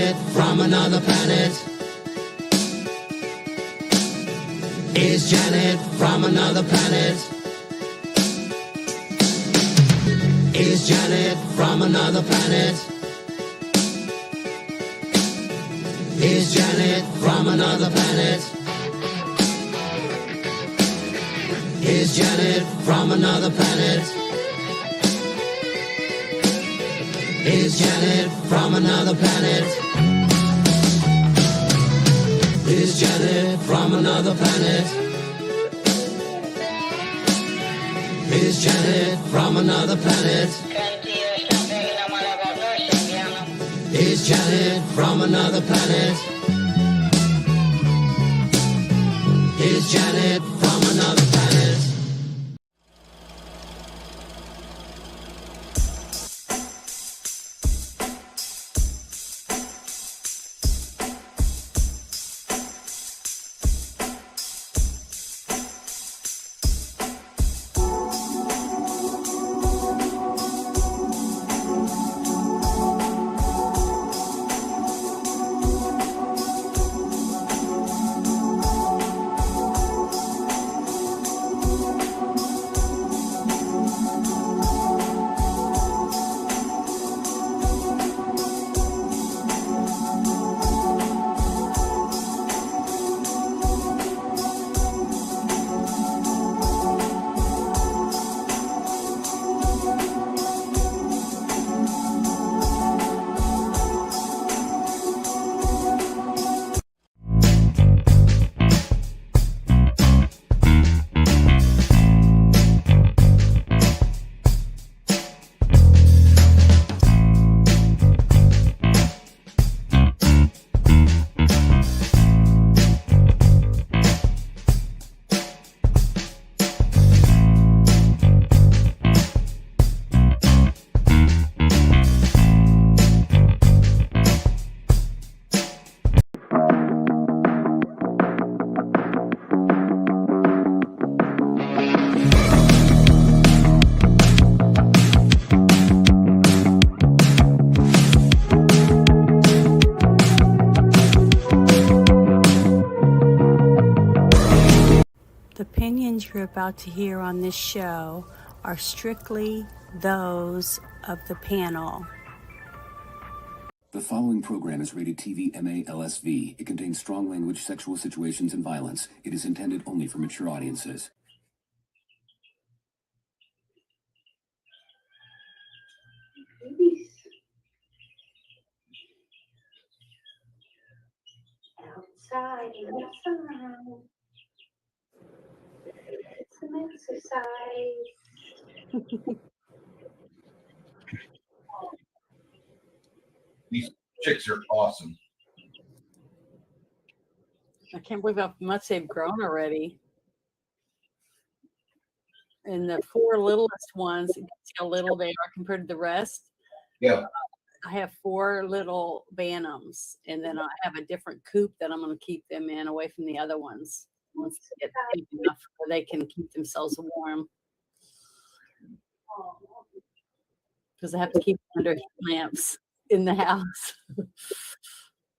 Janet from another planet? Is Janet from another planet? Is Janet from another planet? Is Janet from another planet? Is Janet from another planet? Is Janet from another planet? Is Janet from another planet? Is Janet from another planet? Is Janet from another planet? Is Janet from another planet? You're about to hear on this show are strictly those of the panel. The following program is rated TV MA LSV. It contains strong language, sexual situations, and violence. It is intended only for mature audiences. Outside. Some exercise. These chicks are awesome. I can't believe how much they've grown already. And the four littlest ones, you can see how little they are compared to the rest. Yeah. I have four little Bantams, and then I have a different coop that I'm going to keep them in away from the other ones. Once they get big enough where they can keep themselves warm. Because I have to keep them under heat lamps in the house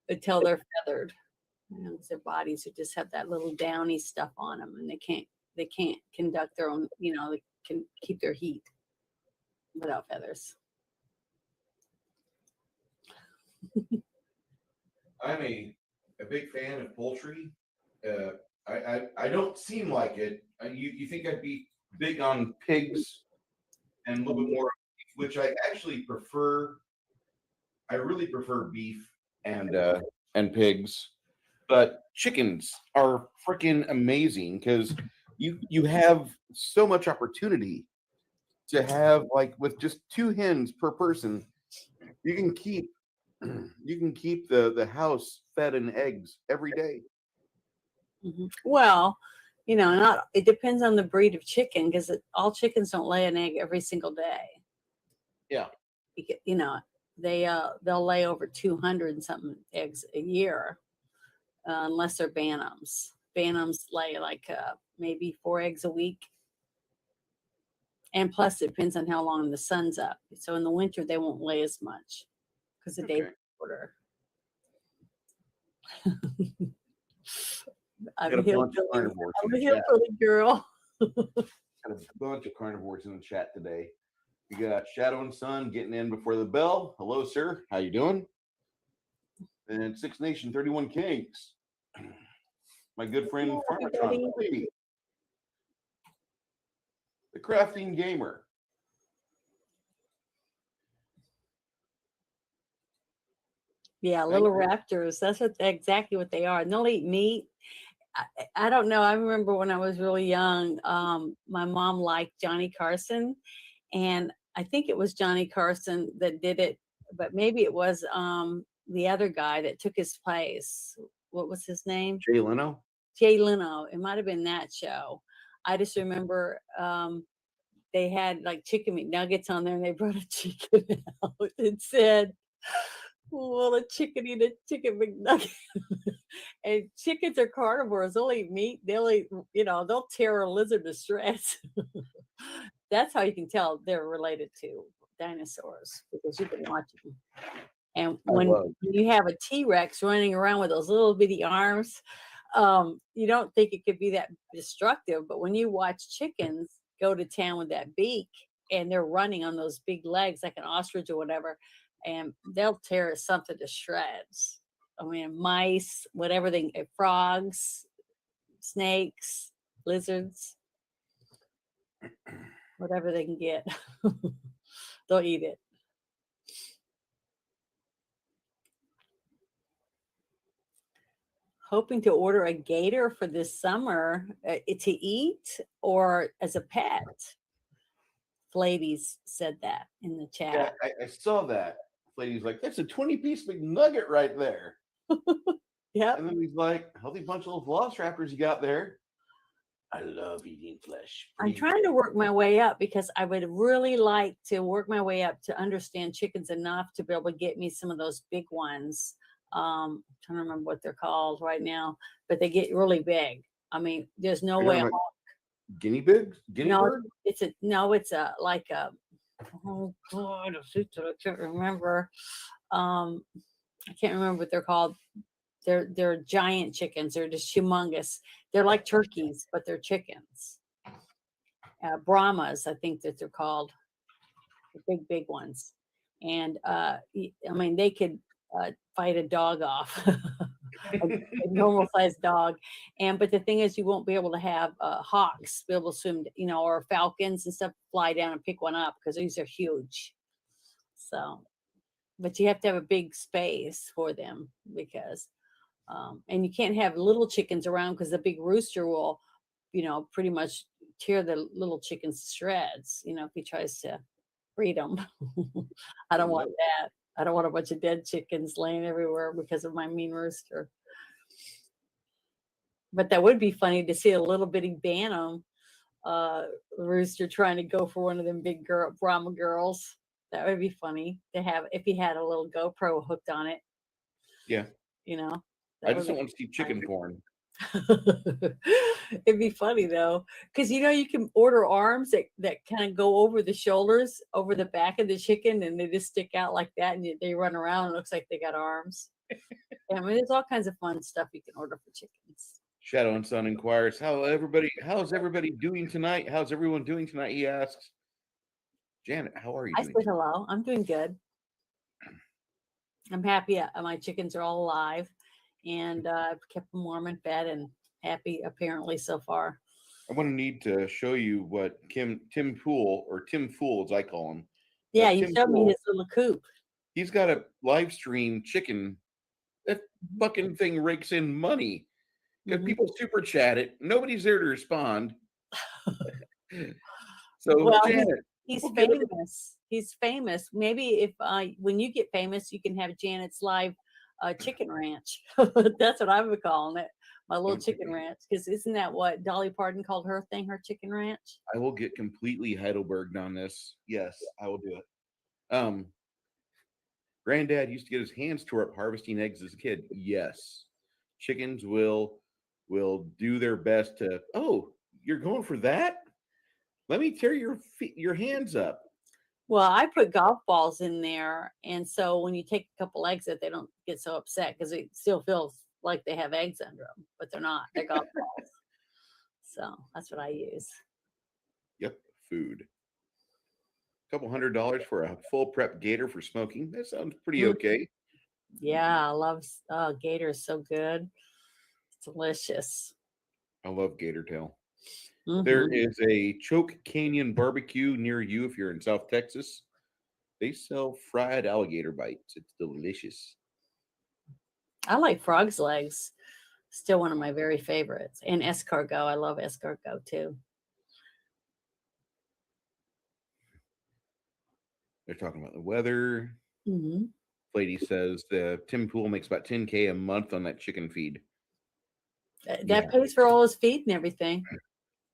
until they're feathered. Their bodies just have that little downy stuff on them, and they can't conduct their own, they can keep their heat without feathers. I'm a big fan of poultry. I don't seem like it. You think I'd be big on pigs and a little bit more, which I actually prefer. I really prefer beef and pigs, but chickens are freaking amazing because you have so much opportunity to have, like, with just 2 hens per person, you can keep the house fed in eggs every day. Mm-hmm. Well, it depends on the breed of chicken, because all chickens don't lay an egg every single day. Yeah. They'll lay over 200 and something eggs a year, unless they're Bantams. Bantams lay like maybe 4 eggs a week. And plus, it depends on how long the sun's up. So in the winter, they won't lay as much because the day's shorter. I'm Got a a bunch of hillbilly. carnivores I'm in a the chat. hillbilly girl. Got a bunch of carnivores in the chat today. We got Shadow and Sun getting in before the bell. Hello, sir. How you doing? And Six Nation 31 Kings. My good friend Hello, Farmatron. everybody. Hey. The Crafting Gamer. Yeah, little raptors. That's exactly what they are. And they'll eat meat. I don't know. I remember when I was really young, my mom liked Johnny Carson, and I think it was Johnny Carson that did it, but maybe it was the other guy that took his place. What was his name? Jay Leno. Jay Leno. It might have been that show. I just remember they had like chicken McNuggets on there, and they brought a chicken out and said, "Well, a chicken eat a chicken McNugget." And chickens are carnivores. They'll eat meat. They'll eat, they'll tear a lizard to shreds. That's how you can tell they're related to dinosaurs, because you can watch them. And when you have a T-Rex running around with those little bitty arms, you don't think it could be that destructive. But when you watch chickens go to town with that beak and they're running on those big legs like an ostrich or whatever, and they'll tear something to shreds. I mean, mice, whatever frogs, snakes, lizards, whatever they can get, they'll eat it. Hoping to order a gator for this summer to eat or as a pet. Ladies said that in the chat. Yeah, I saw that. Lady's like, that's a 20-piece McNugget right there. Yeah. And then he's like, healthy bunch of little velociraptors you got there. I love eating flesh. I'm trying to work my way up because I would really like to work my way up to understand chickens enough to be able to get me some of those big ones. I'm trying to remember what they're called right now, but they get really big. I mean, there's no way. Guinea pigs? Guinea bird? It's a like a, oh God, I can't remember. I can't remember what they're called. They're giant chickens. They're just humongous. They're like turkeys, but they're chickens. Brahmas, I think that they're called. The big ones. And I mean, they could fight a dog off, a normal sized dog. But the thing is, you won't be able to have hawks be able to swim, or falcons and stuff fly down and pick one up because these are huge. So, but you have to have a big space for them because, and you can't have little chickens around because the big rooster will, pretty much tear the little chickens to shreds, if he tries to breed them. I don't want that. I don't want a bunch of dead chickens laying everywhere because of my mean rooster. But that would be funny to see a little bitty Bantam rooster trying to go for one of them big Brahma girls. That would be funny to have if he had a little GoPro hooked on it. Yeah. I just don't want to see chicken porn. It'd be funny though, because you can order arms that kind of go over the shoulders, over the back of the chicken, and they just stick out like that, and they run around. It looks like they got arms. I mean, there's all kinds of fun stuff you can order for chickens. Shadow and Sun inquires, how's everybody doing tonight? How's everyone doing tonight? He asks. Janet, how are you? I said hello. I'm doing good. I'm happy. My chickens are all alive, and I've kept them warm and fed and happy apparently so far. I'm going to need to show you what Tim Pool, or Tim Fool as I call him. Yeah, you showed me his little coop. He's got a live stream chicken. That fucking thing rakes in money because people super chat it. Nobody's there to respond. So Janet, he's famous. He's famous. Maybe if when you get famous, you can have Janet's live chicken ranch. That's what I would call it. My little chicken ranch. Because isn't that what Dolly Parton called her thing, her chicken ranch? I will get completely Heidelberged on this. Yes, I will do it. Granddad used to get his hands tore up harvesting eggs as a kid. Yes. Chickens will do their best to, oh, you're going for that? Let me tear your hands up. Well, I put golf balls in there, and so when you take a couple eggs out, they don't get so upset because it still feels like they have eggs under them, but they're not. They're golf balls. So that's what I use. Yep, food. Couple $100 for a full prep gator for smoking. That sounds pretty okay. Yeah, I love gator is so good. It's delicious. I love gator tail. Mhm. There is a Choke Canyon barbecue near you if you're in South Texas. They sell fried alligator bites. It's delicious. I like frog's legs. Still one of my very favorites. And escargot. I love escargot too. They're talking about the weather. Mm-hmm. Lady says the Tim Pool makes about $10K a month on that chicken feed. That pays for all his feed and everything.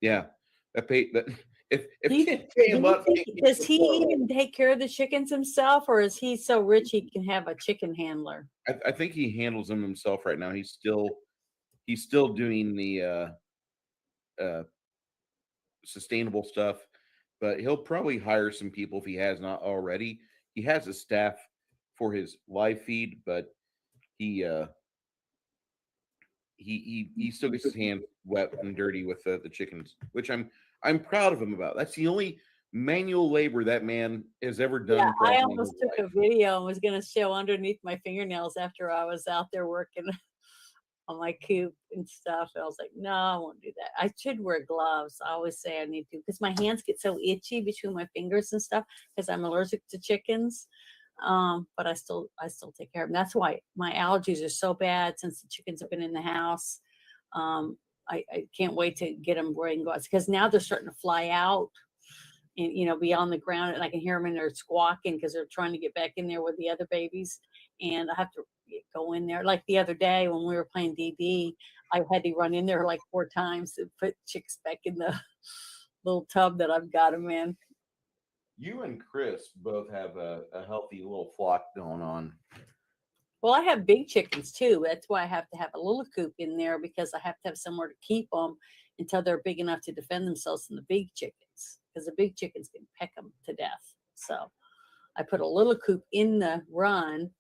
Yeah, that pay that if He- 10K a month. Does he even take care of the chickens himself, or is he so rich he can have a chicken handler? I think he handles them himself right now. He's still doing the sustainable stuff, but he'll probably hire some people if he has not already. He has a staff for his live feed, but he still gets his hands wet and dirty with the chickens, which I'm proud of him about. That's the only manual labor that man has ever done. Yeah, probably I in almost his took a life. video and was going to show underneath my fingernails after I was out there working on my coop and stuff. And I was like, no, I won't do that. I should wear gloves. I always say I need to because my hands get so itchy between my fingers and stuff because I'm allergic to chickens. But I still take care of them. That's why my allergies are so bad since the chickens have been in the house. I can't wait to get them ready and go out because now they're starting to fly out and be on the ground, and I can hear them in there squawking because they're trying to get back in there with the other babies. And I have to go in there. Like the other day when we were playing DD, I had to run in there like 4 times to put chicks back in the little tub that I've got them in. You and Chris both have a healthy little flock going on. Well, I have big chickens too. That's why I have to have a little coop in there because I have to have somewhere to keep them until they're big enough to defend themselves from the big chickens because the big chickens can peck them to death. So I put a little coop in the run,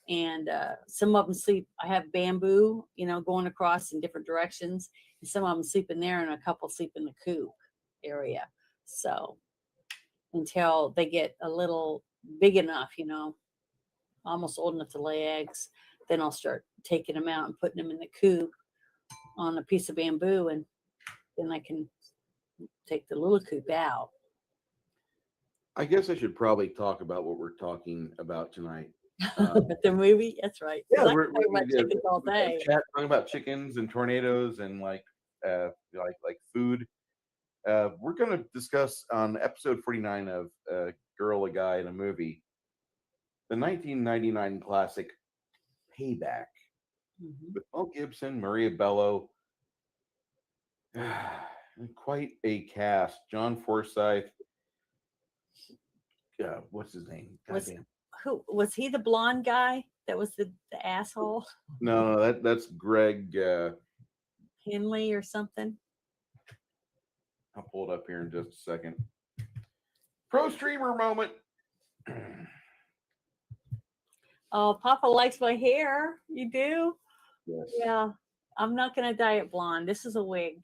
and some of them sleep. I have bamboo, going across in different directions, and some of them sleep in there, and a couple sleep in the coop area. So until they get a little big enough, almost old enough to lay eggs, then I'll start taking them out and putting them in the coop on a piece of bamboo, and then I can take the little coop out. I guess I should probably talk about what we're talking about tonight. The movie, that's right. 'Cause Yeah, I can talk about chickens all day. Talking about chickens and tornadoes and like food. We're going to discuss on episode 49 of A Girl, a Guy, and a Movie, the 1999 classic Payback with Mel Gibson, Maria Bello. Quite a cast. John Forsythe. What's his name? Who was he? The blonde guy that was the asshole? No, that's Gregg Henry or something. I'll pull it up here in just a second. Pro streamer moment. Oh, Papa likes my hair. You do? Yes. Yeah. I'm not going to dye it blonde. This is a wig,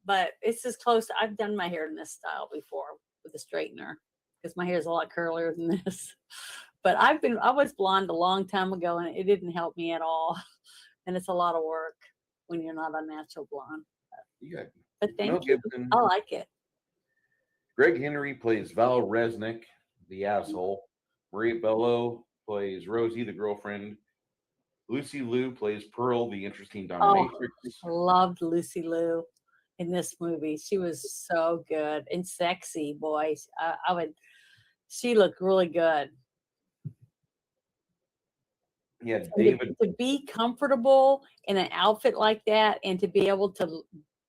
but it's as close. I've done my hair in this style before with a straightener because my hair is a lot curlier than this. But I was blonde a long time ago, and it didn't help me at all. And it's a lot of work when you're not a natural blonde. But thank you. Gibson. I like it. Gregg Henry plays Val Resnick, the asshole. Maria Bello plays Rosie, the girlfriend. Lucy Liu plays Pearl, the interesting dominatrix. I loved Lucy Liu in this movie. She was so good and sexy, boys. She looked really good. Yeah, David. To be comfortable in an outfit like that and to be able to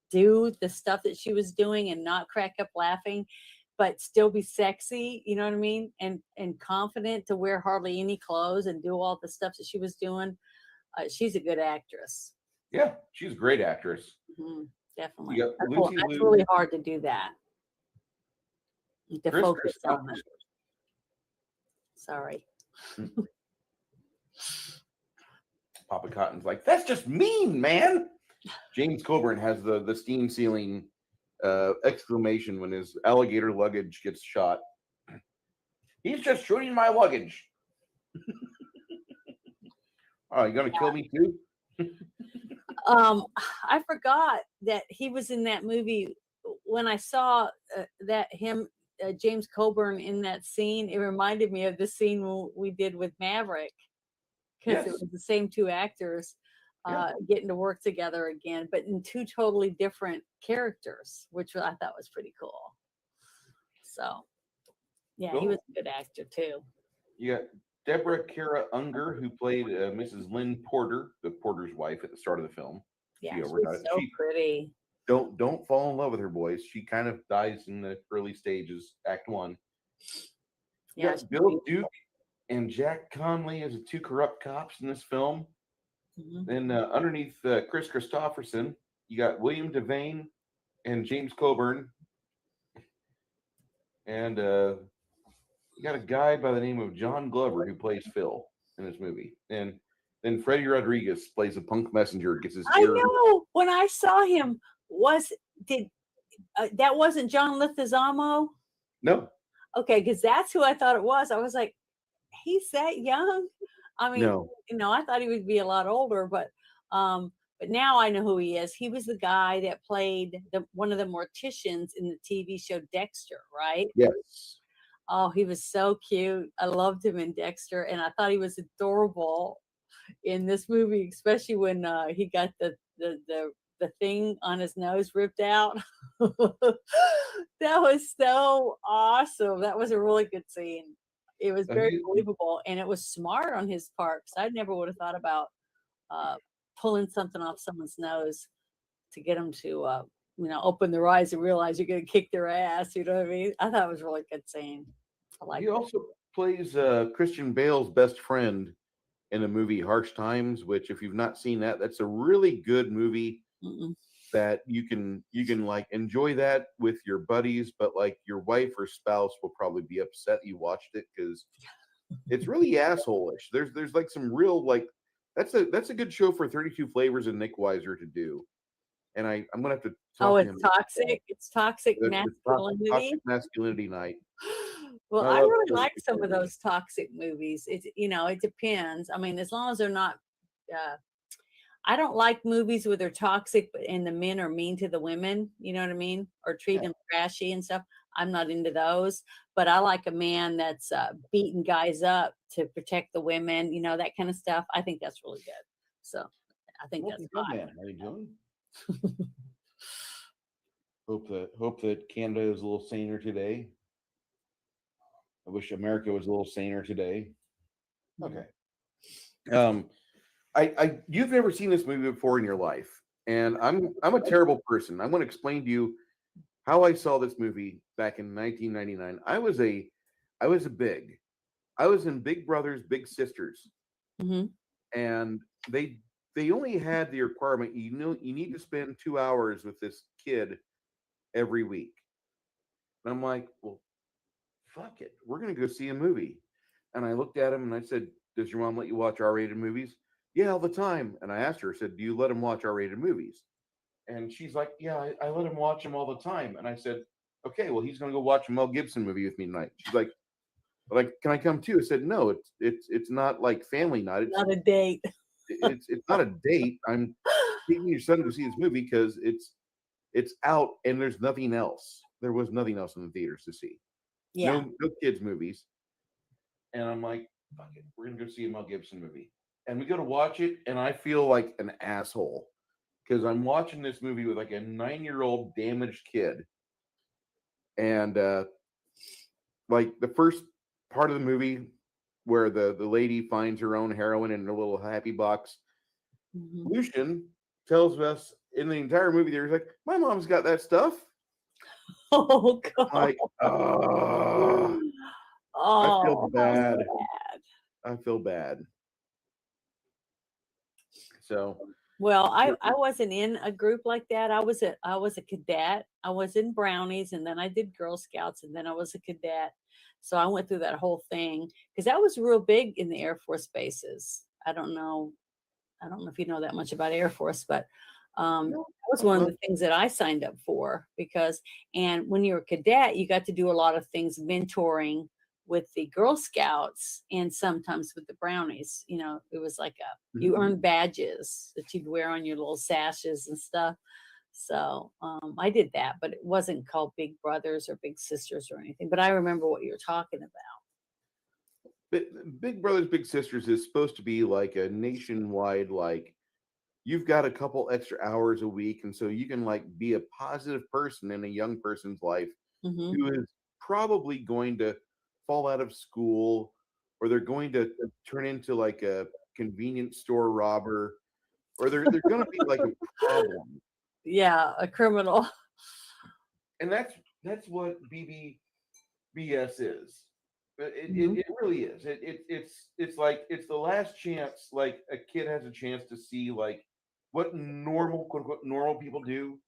do the stuff that she was doing and not crack up laughing, but still be sexy, you know what I mean? And confident to wear hardly any clothes and do all the stuff that she was doing. She's a good actress. Yeah, she's a great actress. Mm-hmm, definitely. That's really hard to do that. To focus on it. Sorry. Papa Cotton's like, that's just mean, man. James Coburn has the steam ceiling exclamation when his alligator luggage gets shot. He's just shooting my luggage. Oh, you gonna kill me too? I forgot that he was in that movie. When I saw James Coburn in that scene, it reminded me of the scene we did with Maverick, because it was the same two actors getting to work together again, but in two totally different characters, which I thought was pretty cool. So, yeah, he was a good actor too. You got Deborah Kara Unger, who played Mrs. Lynn Porter, the Porter's wife at the start of the film. Yeah, she's so pretty. Don't fall in love with her, boys. She kind of dies in the early stages, Act 1. Yeah, Bill Duke and Jack Conley as the two corrupt cops in this film. Then underneath Chris Christopherson, you got William Devane and James Coburn. And you got a guy by the name of John Glover who plays Phil in this movie. And then Freddie Rodriguez plays a punk messenger. Gets his ear. I know. When I saw him, that wasn't John Leguizamo? No. Okay, because that's who I thought it was. I was like, he's that young? I mean, I thought he would be a lot older, but now I know who he is. He was the guy that played one of the morticians in the TV show Dexter, right? Yes. Oh, he was so cute. I loved him in Dexter, and I thought he was adorable in this movie, especially when he got the thing on his nose ripped out. That was so awesome. That was a really good scene. It was very believable, and it was smart on his part, because I never would have thought about pulling something off someone's nose to get them to open their eyes and realize you're going to kick their ass. You know what I mean? I thought it was a really good scene. He also plays Christian Bale's best friend in the movie Harsh Times, which, if you've not seen that, that's a really good movie that you can like enjoy that with your buddies, but like your wife or spouse will probably be upset you watched it, because it's really asshole-ish. There's like some real, like, that's a good show for 32 Flavors and Nick Weiser to do. And I'm gonna have to talk to him. Toxic. It's toxic masculinity. Toxic masculinity night. Well, I really like some of those toxic movies. It depends. I mean, as long as they're not. I don't like movies where they're toxic and the men are mean to the women. You know what I mean? Or treat them trashy and stuff. I'm not into those. But I like a man that's beating guys up to protect the women. You know, that kind of stuff. I think that's really good. So I think that's fine. Man, how you doing? Hope that Canada is a little saner today. I wish America was a little saner today. Okay. You've never seen this movie before in your life, and I'm a terrible person. I want to explain to you how I saw this movie back in 1999. I was in Big Brothers Big Sisters, and they only had the requirement, you need to spend 2 hours with this kid every week. And I'm like, well, fuck it, we're gonna go see a movie. And I looked at him and I said, does your mom let you watch R-rated movies? Yeah, all the time. And I asked her, I said, do you let him watch R-rated movies? And she's like, yeah, I let him watch them all the time. And I said, okay, well, he's gonna go watch a Mel Gibson movie with me tonight. She's like, can I come too? I said, no, it's not like family night. It's not a date. it's not a date. I'm taking your son to see this movie because it's out and there's nothing else. There was nothing else in the theaters to see. Yeah. No kids movies. And I'm like, fuck it, we're gonna go see a Mel Gibson movie. And we go to watch it, and I feel like an asshole because I'm watching this movie with like a 9-year-old damaged kid. And like the first part of the movie where the lady finds her own heroin in her little happy box, Lucian tells us in the entire movie, there's like, my mom's got that stuff. Oh God! Like, I feel bad. I feel bad. So, well, I wasn't in a group like that. I was a cadet. I was in Brownies, and then I did Girl Scouts, and then I was a cadet. So I went through that whole thing because that was real big in the Air Force bases. I don't know I don't know if you know that much about Air Force, but that No. was one of the things that I signed up for and when you're a cadet, you got to do a lot of things, mentoring with the Girl Scouts and sometimes with the Brownies. You know, it was like you earned badges that you'd wear on your little sashes and stuff. So I did that, but it wasn't called Big Brothers or Big Sisters or anything. But I remember what you're talking about. But Big Brothers Big Sisters is supposed to be like a nationwide, like, you've got a couple extra hours a week, and so you can like be a positive person in a young person's life Hmm. who is probably going to fall out of school, or they're going to turn into like a convenience store robber, or they're going to be like a problem. Yeah, a criminal. And that's what BBBS is. Mhm. It really is. It's like it's the last chance. Like a kid has a chance to see like what normal, quote unquote, normal people do.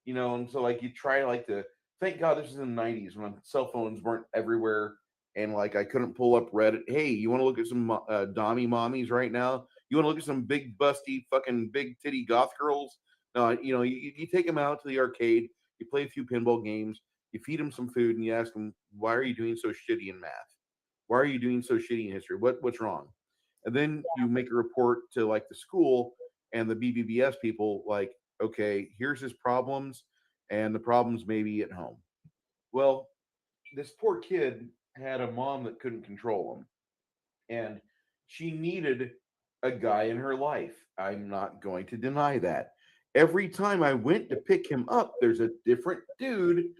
You know, and so like you try like to thank God this is in the 90s when cell phones weren't everywhere, and like I couldn't pull up Reddit. Hey, you want to look at some dommy mommies right now? You want to look at some big busty fucking big titty goth girls? No, you know, you take them out to the arcade, you play a few pinball games, you feed them some food, and you ask them, why are you doing so shitty in math? Why are you doing so shitty in history? What's wrong? And then you make a report to like the school and the BBBS people, like, okay, here's his problems, and the problems may be at home. Well, this poor kid had a mom that couldn't control him, and she needed a guy in her life. I'm not going to deny that. Every time I went to pick him up, there's a different dude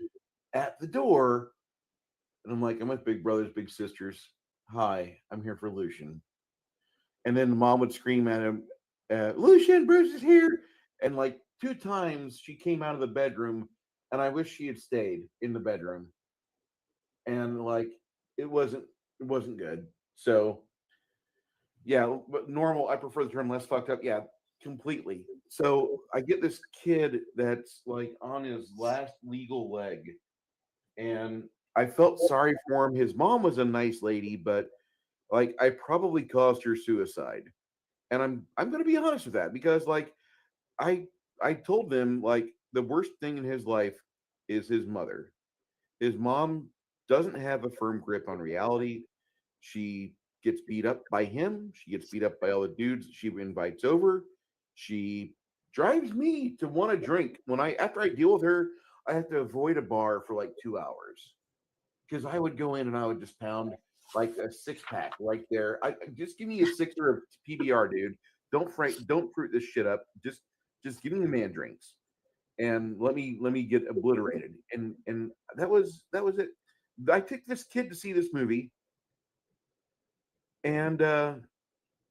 at the door. And I'm like, I'm with Big Brothers, Big Sisters. Hi, I'm here for Lucian. And then the mom would scream at him, Lucian, Bruce is here. And like 2 times she came out of the bedroom, and I wish she had stayed in the bedroom. And like it wasn't good. So yeah, but normal, I prefer the term less fucked up. Yeah, completely. So I get this kid that's like on his last legal leg, and I felt sorry for him. His mom was a nice lady, but like I probably caused her suicide. And I'm gonna be honest with that, because like I I told them like the worst thing in his life is his mother. His mom doesn't have a firm grip on reality. She gets beat up by him. She gets beat up by all the dudes that she invites over. She drives me to want to drink. When I after I deal with her, I have to avoid a bar for like 2 hours, because I would go in and I would just pound like a 6 pack right there. I just give me a sixer of PBR, dude. Don't fruit this shit up. Just give me the man drinks and let me get obliterated. And that was it. I took this kid to see this movie, and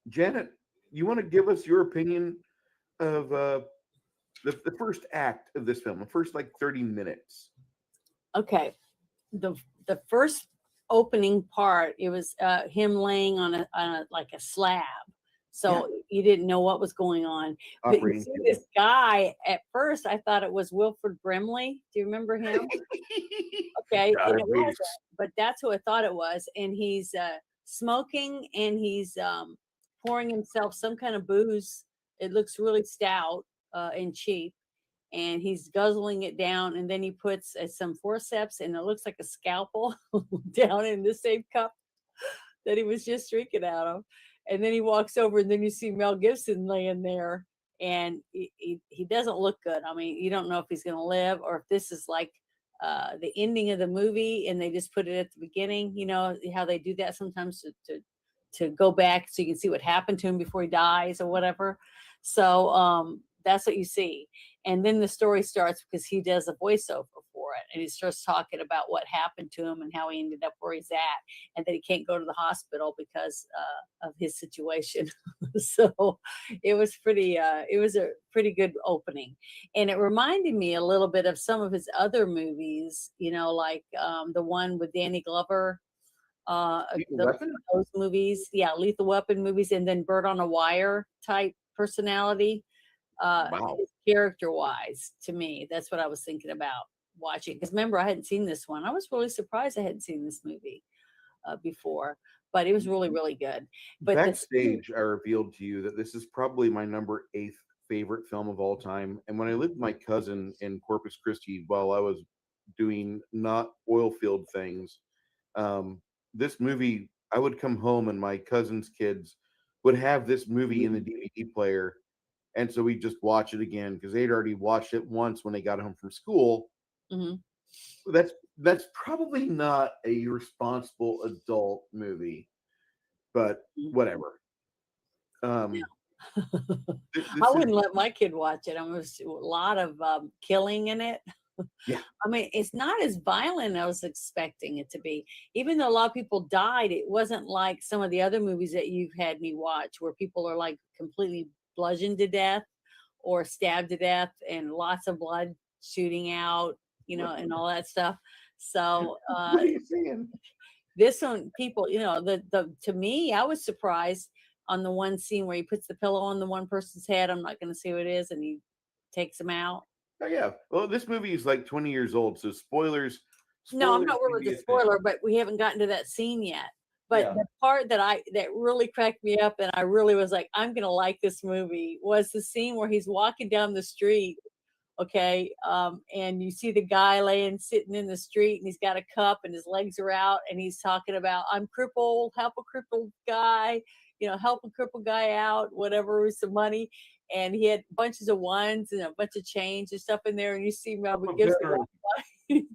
Janet, you want to give us your opinion of the first act of this film, the first like 30 minutes? Okay. The first opening part, it was him laying on a like a slab. So you didn't know what was going on. But you Operating see table. this guy, at first I thought it was Wilford Brimley. Do you remember him? Okay, God, and I it hate wasn't, but that's who I thought it was. And he's smoking, and he's pouring himself some kind of booze. It looks really stout and cheap, and he's guzzling it down. And then he puts some forceps, and it looks like a scalpel down in the same cup that he was just drinking out of. And then he walks over, and then you see Mel Gibson laying there, and he doesn't look good. I mean, you don't know if he's going to live or if this is like the ending of the movie and they just put it at the beginning. You know how they do that sometimes to go back so you can see what happened to him before he dies or whatever. So that's what you see. And then the story starts because he does a voiceover for it, and he starts talking about what happened to him and how he ended up where he's at, and that he can't go to the hospital because of his situation. So it was it was a pretty good opening, and it reminded me a little bit of some of his other movies, you know, like the one with Danny Glover, Lethal those, Weapon? those movies, yeah, Lethal Weapon movies, and then Bird on a Wire type personality. Wow. His character wise, to me, that's what I was thinking about watching. Because remember, I hadn't seen this one. I was really surprised I hadn't seen this movie before. but it was really, really good. But Backstage, I revealed to you that this is probably my number 8th favorite film of all time. And when I lived with my cousin in Corpus Christi while I was doing not oil field things, this movie, I would come home and my cousin's kids would have this movie in the DVD player. And so we just watch it again because they'd already watched it once when they got home from school. That's probably not a responsible adult movie, but whatever. I wouldn't let my kid watch it. I mean, there's a lot of killing in it. Yeah. I mean, it's not as violent as I was expecting it to be. Even though a lot of people died, it wasn't like some of the other movies that you've had me watch where people are like completely bludgeoned to death or stabbed to death and lots of blood shooting out, you know, and all that stuff. So what are you saying? This one, people, you know, the to me, I was surprised on the one scene where he puts the pillow on the one person's head. I'm not going to say what it is, and he takes him out. Oh yeah. Well, this movie is like 20 years old, so spoilers. No, I'm not can worried be with a the thing. spoiler, but we haven't gotten to that scene yet. But Yeah. the part that really cracked me up, and I really was like, I'm gonna like this movie, was the scene where he's walking down the street, okay, and you see the guy sitting in the street, and he's got a cup, and his legs are out, and he's talking about, I'm crippled, help a crippled guy, you know, help a crippled guy out, whatever, with some money. And he had bunches of ones and a bunch of change and stuff in there, and you see Mel Gibson walking by, he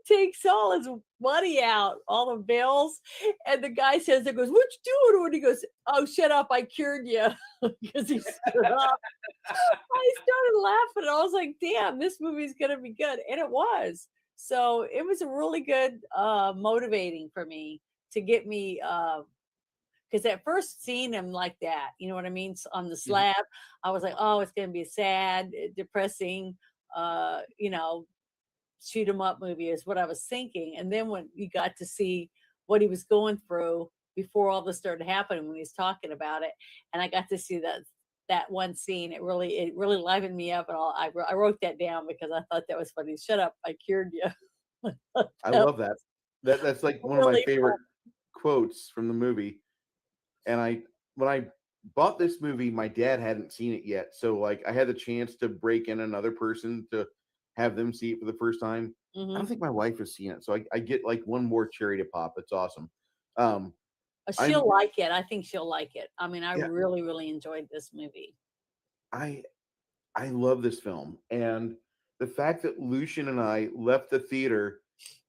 takes all his money out, all the bills, and the guy says, "It goes, what you doing?" And he goes, "Oh, shut up! I cured you," because he stood up. I started laughing. I was like, "Damn, this movie's gonna be good," and it was. So it was a really good, motivating for me to get me. Because at first seeing him like that, you know what I mean, on the slab, I was like, "Oh, it's gonna be sad, depressing, you know, shoot 'em up movie," is what I was thinking. And then when you got to see what he was going through before all this started happening, when he's talking about it, and I got to see that one scene, it really livened me up. And I wrote that down because I thought that was funny. Shut up, I cured you. I love that. That's like one of my favorite quotes from the movie. And when I bought this movie, my dad hadn't seen it yet. So like I had the chance to break in another person to have them see it for the first time. I don't think my wife has seen it. So I get like one more cherry to pop. It's awesome. She'll like it. I think she'll like it. I mean, I Yeah. really, really enjoyed this movie. I love this film. And the fact that Lucian and I left the theater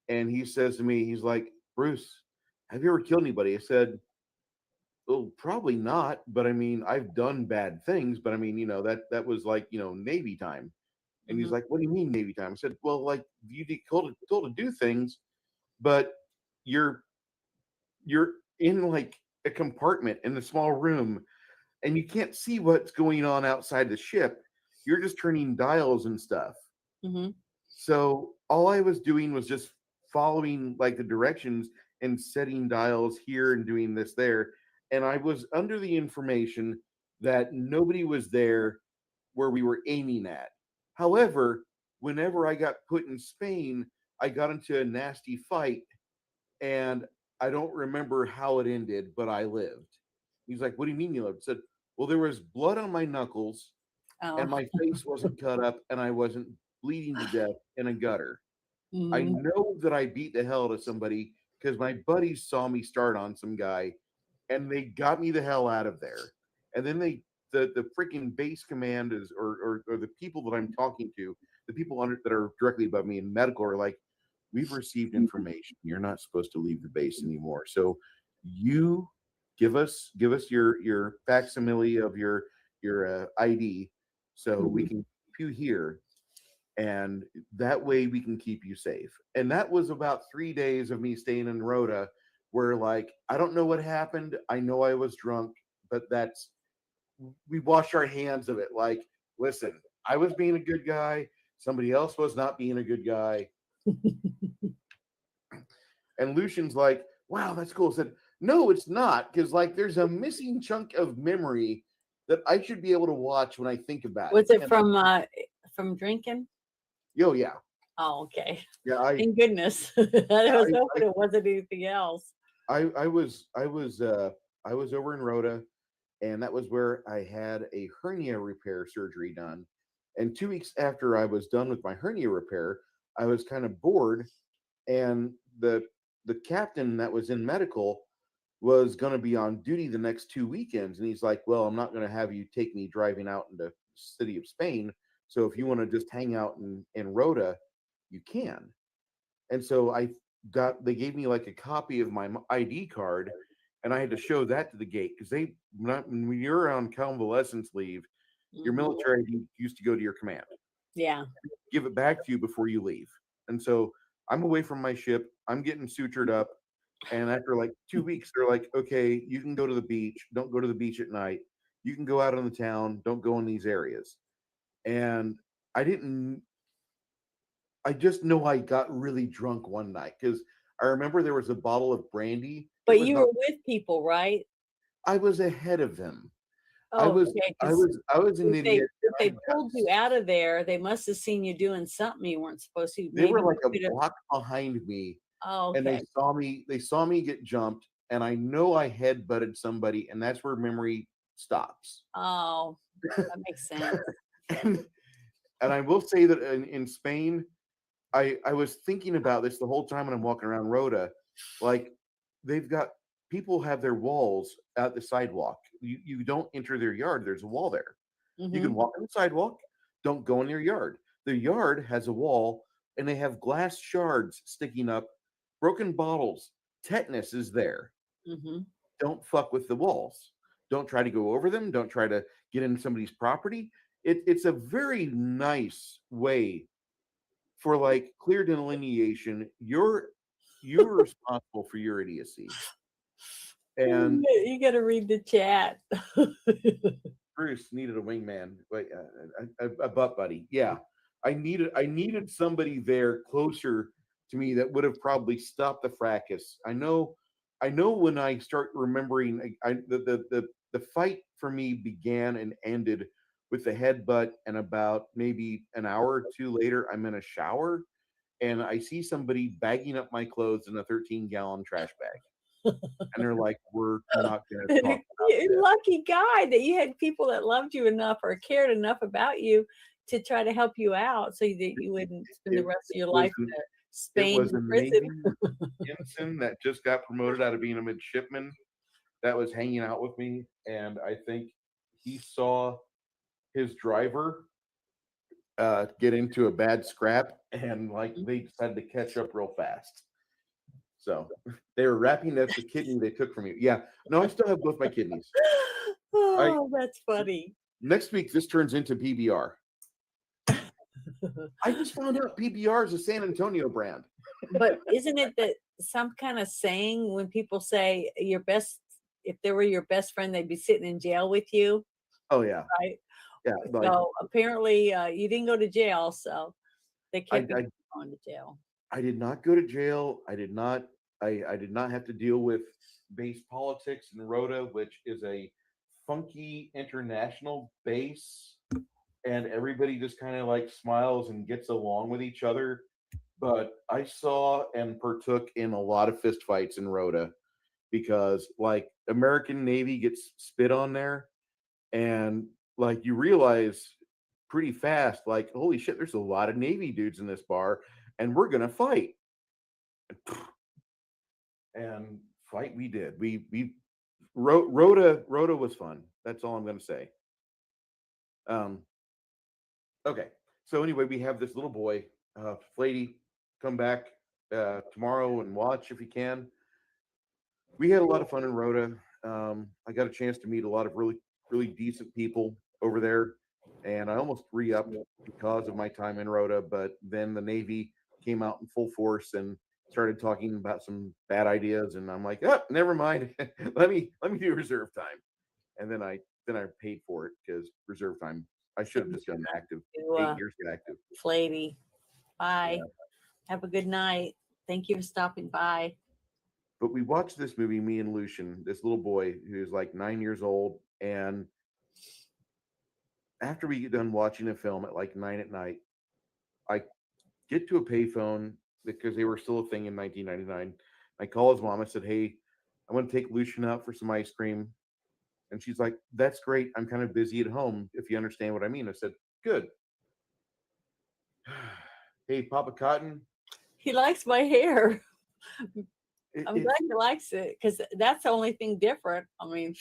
and he says to me, he's like, "Bruce, have you ever killed anybody?" I said, "Well, probably not, but I mean, I've done bad things, but I mean, you know, that was like, you know, Navy time." And he's like, "What do you mean Navy time?" I said, "Well, like you get told to do things, but you're in like a compartment in a small room and you can't see what's going on outside the ship. You're just turning dials and stuff." So all I was doing was just following like the directions and setting dials here and doing this there. And I was under the information that nobody was there where we were aiming at. However, whenever I got put in Spain, I got into a nasty fight and I don't remember how it ended, but I lived. He's like, "What do you mean you lived?" I said, "Well, there was blood on my knuckles and my face wasn't cut up and I wasn't bleeding to death in a gutter. I know that I beat the hell out of somebody because my buddies saw me start on some guy and they got me the hell out of there. And then the freaking base command is or the people that I'm talking to, the people that are directly above me in medical are like, we've received information. You're not supposed to leave the base anymore. So you give us your facsimile of your ID so we can keep you here. And that way we can keep you safe." And that was about 3 days of me staying in Rhoda where like, I don't know what happened. I know I was drunk, but we wash our hands of it. Like, listen, I was being a good guy. Somebody else was not being a good guy. And Lucian's like, "Wow, that's cool." I said, "No, it's not. Because like there's a missing chunk of memory that I should be able to watch when I think about it." Was it from drinking? Yo, yeah. Oh, okay. Yeah, Thank goodness. I was hoping it wasn't anything else. I was over in Rhoda, and that was where I had a hernia repair surgery done. And 2 weeks after I was done with my hernia repair, I was kind of bored, and the captain that was in medical was going to be on duty the next 2 weekends, and he's like, "Well, I'm not going to have you take me driving out into the city of Spain. So if you want to just hang out in Rhoda, you can." And so they gave me like a copy of my ID card, and I had to show that to the gate because when you're on convalescence leave, your Mhm. military ID used to go to your command, Yeah. give it back to you before you leave. And so I'm away from my ship, I'm getting sutured up, and after like 2 weeks, they're like, "Okay, you can go to the beach. Don't go to the beach at night. You can go out in the town. Don't go in these areas." And I didn't. I just know I got really drunk one night because I remember there was a bottle of brandy. It But was you not. were with people, right? I was ahead of them. I Oh, was. okay. I 'Cause was. I was an if they idiot. if I they got pulled you out of there, they must have seen you doing something you weren't supposed to. They Maybe were you like a could have. block behind me, Oh, and okay. they saw me get jumped, and I know I head butted somebody, and that's where memory stops. Oh, that makes sense. and, and I will say that in Spain, I was thinking about this the whole time when I'm walking around Rhoda. Like, they've got people have their walls at the sidewalk. You don't enter their yard. There's a wall there. You can Hmm. walk on the sidewalk. Don't go in their yard. Their yard has a wall, and they have glass shards sticking up, broken bottles. Tetanus is there. Hmm. Don't fuck with the walls. Don't try to go over them. Don't try to get into somebody's property. It's a very nice way for like clear delineation. You're responsible for your idiocy. And You got to read the chat. Bruce needed a wingman, like a butt buddy. Yeah, I needed somebody there closer to me that would have probably stopped the fracas. I know when I start remembering, the fight for me began and ended with the headbutt, and about maybe an hour or two later, I'm in a shower and I see somebody bagging up my clothes in a 13-gallon trash bag, and they're like, "We're not going to talk about You're this." a lucky guy that you had people that loved you enough or cared enough about you to try to help you out so that you wouldn't spend the It, rest of it your was life in a It Spain was a prison. Navy ensign that just got promoted out of being a midshipman that was hanging out with me, and I think he saw his driver get into a bad scrap, and like they decided to catch up real fast. So they were wrapping up the kidney they took from you. Yeah, no, I still have both my kidneys. I Oh, that's funny. Next week this turns into PBR. I just found out PBR is a San Antonio brand. But isn't it that some kind of saying when people say if they were your best friend, they'd be sitting in jail with you, Oh yeah, right? yeah. Like So apparently you didn't go to jail, so they I, kept you I from going to jail. I did not go to jail. I did not have to deal with base politics in Rhoda, which is a funky international base, and everybody just kind of like smiles and gets along with each other. But I saw and partook in a lot of fistfights in Rhoda because like American Navy gets spit on there, and like you realize pretty fast, like, holy shit, there's a lot of Navy dudes in this bar, and we're gonna fight. And fight we did. Rhoda was fun. That's all I'm gonna say. Um, okay. So anyway, we have this little boy, Flady, come back tomorrow and watch if you can. We had a lot of fun in Rhoda. I got a chance to meet a lot of really decent people over there, and I almost re-upped because of my time in Rhoda. But then the Navy came out in full force and started talking about some bad ideas, and I'm like, oh, never mind. let me do reserve time, and then I paid for it because reserve time. I should have just done active. To 8 years active. Flady. Bye. Yeah. Have a good night. Thank you for stopping by. But we watched this movie, me and Lucian, this little boy who's like 9 years old, and after we get done watching a film at like 9 at night, I get to a payphone because they were still a thing in 1999. I call his mom. I said, "Hey, I want to take Lucian out for some ice cream. And she's like, that's great. I'm kind of busy at home, if you understand what I mean. I said, good. Hey, Papa Cotton. He likes my hair. it- I'm it's- glad he likes it because that's the only thing different. I mean,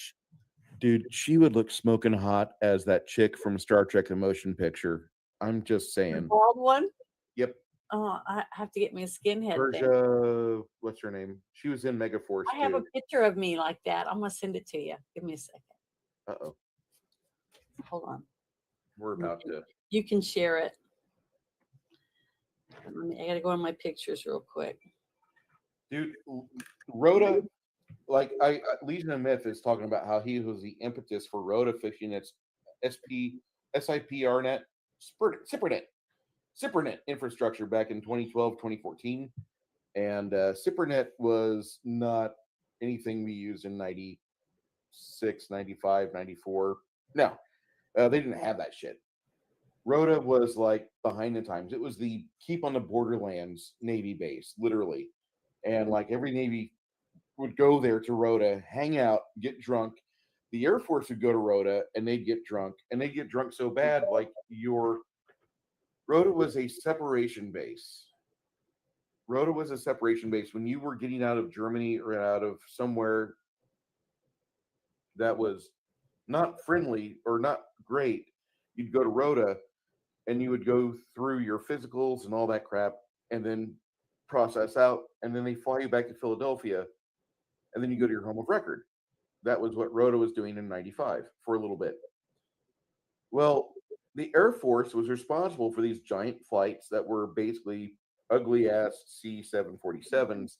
Dude, she would look smoking hot as that chick from Star Trek The Motion Picture. I'm just the saying. bald one. Yep. Oh, I have to get me a skinhead thing. Persia, what's her name? She was in Megaforce I have a too. picture of me like that. I'm gonna send it to you. Give me a second. Uh-oh. Hold on. We're about to. You can share it. I gotta go on my pictures real quick. Dude, Rhoda, like Legion of Myth is talking about how he was the impetus for Rhoda fishing its SIPRNet, SIPRNet infrastructure back in 2012, 2014. And SIPRNet was not anything we used in 96, 95, 94. No, they didn't have that shit. Rhoda was like behind the times. It was the keep on the borderlands Navy base, literally. And like every Navy would go there to Rhoda, hang out, get drunk. The Air Force would go to Rhoda and they'd get drunk. And they'd get drunk so bad, like Rhoda was a separation base. Rhoda was a separation base. When you were getting out of Germany or out of somewhere that was not friendly or not great, you'd go to Rhoda and you would go through your physicals and all that crap and then process out. And then they fly you back to Philadelphia and then you go to your home of record. That was what Rhoda was doing in 95 for a little bit. Well, the Air Force was responsible for these giant flights that were basically ugly ass C-747s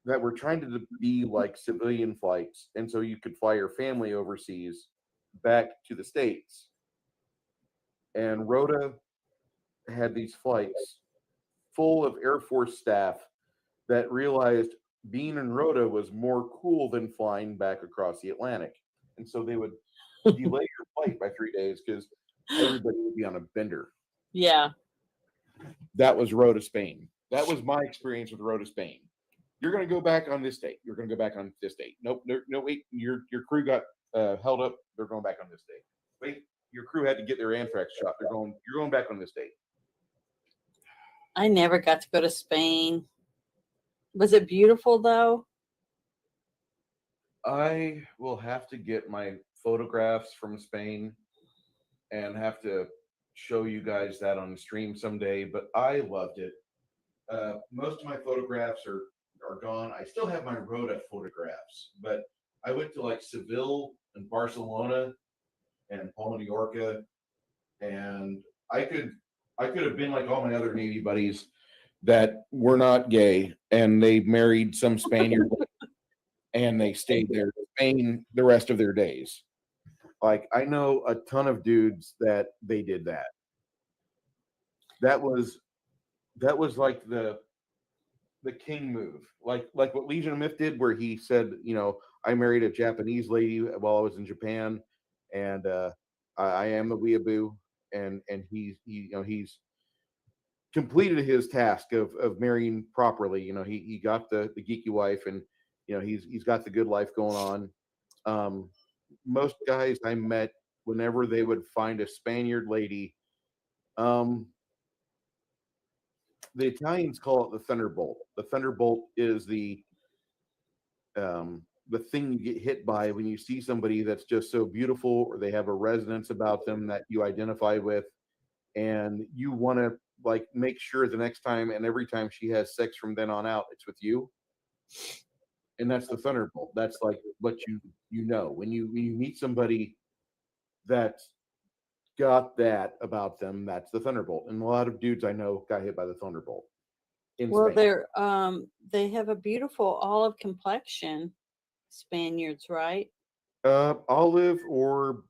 that were trying to be like civilian flights. And so you could fly your family overseas back to the States. And Rhoda had these flights full of Air Force staff that realized being in Rhoda was more cool than flying back across the Atlantic. And so they would delay your flight by 3 days because everybody would be on a bender. Yeah. That was Rhoda, Spain. That was my experience with Rhoda, Spain. You're going to go back on this date. You're going to go back on this date. Nope. No, wait. Your crew got held up. They're going back on this date. Wait. Your crew had to get their anthrax shot. You're going back on this date. I never got to go to Spain. Was it beautiful though? I will have to get my photographs from Spain and have to show you guys that on the stream someday, but I loved it. Most of my photographs are gone. I still have my Rhoda photographs, but I went to like Seville and Barcelona and Palma de Mallorca, and I could have been like all my other Navy buddies that were not gay and they married some Spaniard and they stayed there in Spain the rest of their days. Like I know a ton of dudes that they did that. That was like the king move, like what Legion of Myth did, where he said, you know, I married a Japanese lady while I was in Japan, and I am a weeaboo, and he's completed his task of marrying properly. You know, he got the geeky wife, and you know he's got the good life going on. Most guys I met, whenever they would find a Spaniard lady, the Italians call it the thunderbolt. The thunderbolt is the thing you get hit by when you see somebody that's just so beautiful, or they have a resonance about them that you identify with, and you want to like make sure the next time and every time she has sex from then on out, it's with you. And that's the thunderbolt. That's like what you know when you meet somebody that's got that about them. That's the thunderbolt. And a lot of dudes I know got hit by the thunderbolt. Well, Spain. they have a beautiful olive complexion, Spaniards, right? Olive or